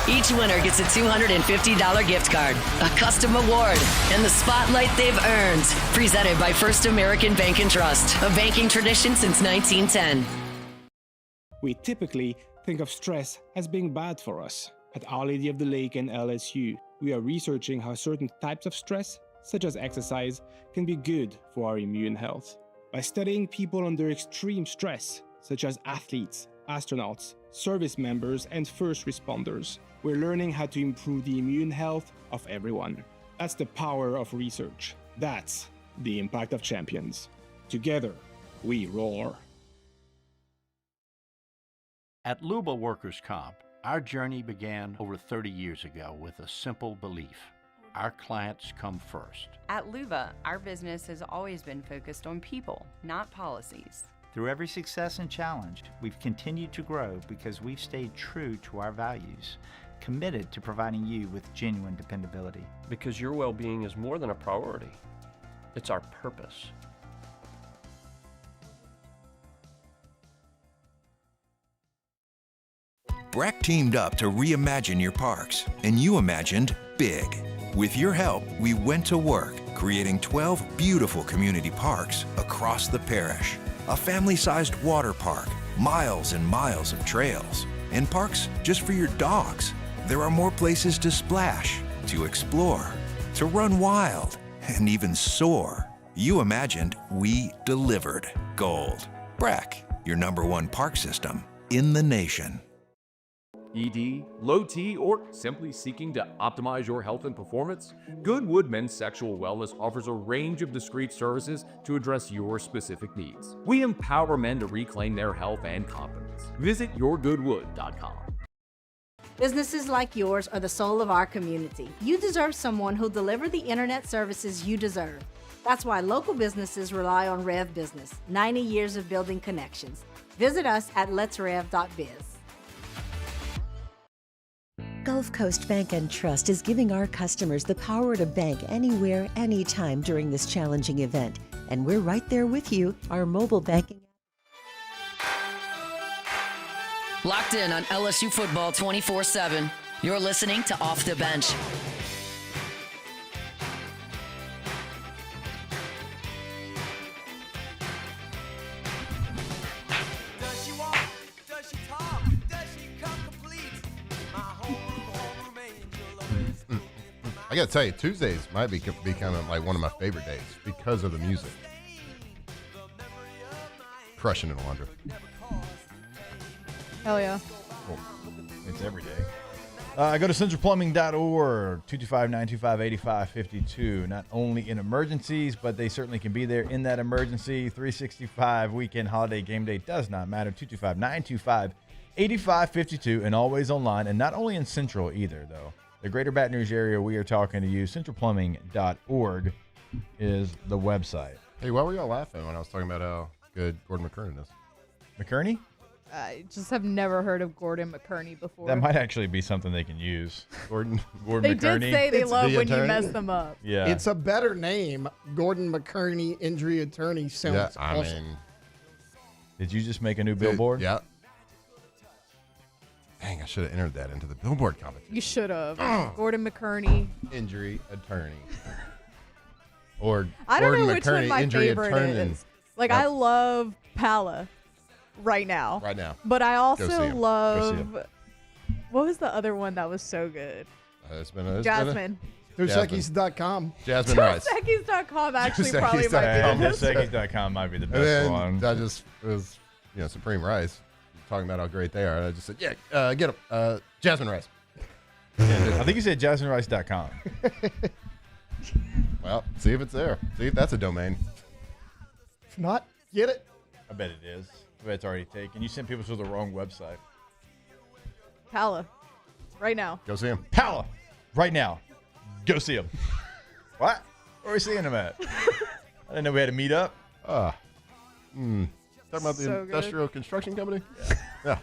S12: Each winner gets a $250 gift card, a custom award, and the spotlight they've earned. Presented by First American Bank and Trust, a banking tradition since 1910.
S11: We typically think of stress as being bad for us. At Our Lady of the Lake and LSU, we are researching how certain types of stress, such as exercise, can be good for our immune health. By studying people under extreme stress, such as athletes, astronauts, service members, and first responders, we're learning how to improve the immune health of everyone. That's the power of research. That's the impact of champions. Together, we roar.
S24: At Luba Workers' Comp, our journey began over 30 years ago with a simple belief. Our clients come first.
S22: At Luba, our business has always been focused on people, not policies.
S28: Through every success and challenge, we've continued to grow because we've stayed true to our values, committed to providing you with genuine dependability.
S17: Because your well-being is more than a priority. It's our purpose.
S18: Breck teamed up to reimagine your parks, and you imagined big. With your help, we went to work, creating 12 beautiful community parks across the parish. A family-sized water park, miles and miles of trails, and parks just for your dogs. There are more places to splash, to explore, to run wild, and even soar. You imagined, we delivered. Gold. Breck, your #1 park system in the nation.
S1: ED, low T, or simply seeking to optimize your health and performance? Goodwood Men's Sexual Wellness offers a range of discreet services to address your specific needs. We empower men to reclaim their health and confidence. Visit yourgoodwood.com.
S7: Businesses like yours are the soul of our community. You deserve someone who'll deliver the internet services you deserve. That's why local businesses rely on Rev Business, 90 years of building connections. Visit us at letsrev.biz.
S4: Gulf Coast Bank and Trust is giving our customers the power to bank anywhere, anytime during this challenging event. And we're right there with you. Our mobile banking.
S12: Locked in on LSU football 24/7. You're listening to Off the Bench.
S15: I gotta tell you, Tuesdays might be becoming like one of my favorite days because of the music. Crushing it, Alondra.
S5: Hell yeah.
S14: Cool. It's every day. Go to centralplumbing.org, 225-925-8552. Not only in emergencies, but they certainly can be there in that emergency. 365 weekend, holiday, game day, does not matter. 225-925-8552 and always online. And not only in Central either, though. The greater Baton Rouge area, we are talking to you. Centralplumbing.org is the website.
S15: Hey, why were y'all laughing when I was talking about how good Gordon McKernan is?
S14: McKerney?
S5: I just have never heard of Gordon McKerney before.
S14: That might actually be something they can use. Gordon
S5: They
S14: McKerney.
S5: did say they
S13: It's
S5: love
S13: the
S5: when you
S13: attorney.
S5: mess them up.
S14: Yeah.
S13: It's a better name. Gordon McKerney, injury attorney. Sounds awesome.
S14: Did you just make a new billboard?
S15: Yeah. Dang, I should have entered that into the billboard competition.
S5: You should have. Gordon McKerney.
S15: Injury attorney. Or
S5: I don't
S15: Gordon
S5: know which one
S15: McKerney,
S5: my
S15: injury
S5: favorite
S15: attorney.
S5: is. Like, I love Pala right now.
S15: Right now.
S5: But I
S15: Go see
S5: also
S15: him.
S5: love... What was the other one that was so good? Jasmine.
S13: Doseckies.com.
S15: Jasmine Rice.
S5: Doseckies.com actually probably might be the best.
S14: Doseckies.com might be the
S15: And
S14: best
S15: then
S14: one.
S15: I just, it was, Supreme Rice. Talking about how great they are. And I just said, yeah, get them. Jasmine Rice.
S14: I think you said jasminerice.com.
S15: Well, see if it's there. See if that's a domain.
S13: If not, get it.
S14: I bet it is. I bet it's already taken. You sent people to the wrong website.
S5: Pala. Right now.
S15: Go see him.
S14: Pala. Right now. Go see him. What? Where are we seeing him at? I didn't know we had to meet up.
S15: Talking about the
S5: So good.
S15: industrial construction company? Yeah.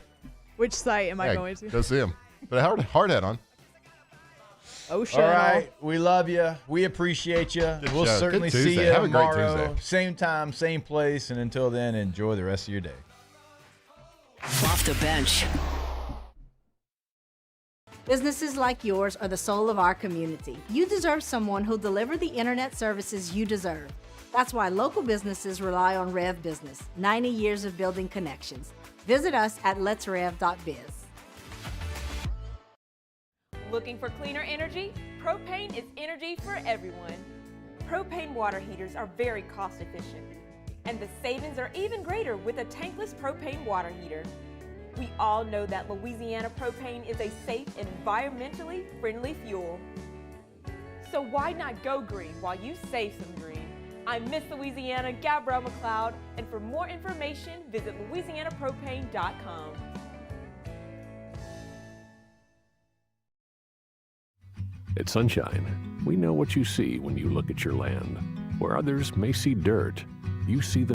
S5: Which site am I going to?
S15: Go see him. But hard hat on.
S5: Ocean.
S14: All right. We love you. We appreciate you. We'll
S15: show.
S14: certainly
S15: Good
S14: see
S15: Tuesday.
S14: you
S15: Have a great
S14: tomorrow.
S15: Tuesday.
S14: Same time, same place. And until then, enjoy the rest of your day.
S12: Off the bench.
S7: Businesses like yours are the soul of our community. You deserve someone who'll deliver the internet services you deserve. That's why local businesses rely on Rev Business, 90 years of building connections. Visit us at letsrev.biz.
S8: Looking for cleaner energy? Propane is energy for everyone. Propane water heaters are very cost efficient, and the savings are even greater with a tankless propane water heater. We all know that Louisiana propane is a safe and environmentally friendly fuel. So why not go green while you save some green? I'm Miss Louisiana, Gabrielle McLeod, and for more information, visit louisianapropane.com.
S10: At Sunshine, we know what you see when you look at your land. Where others may see dirt, you see the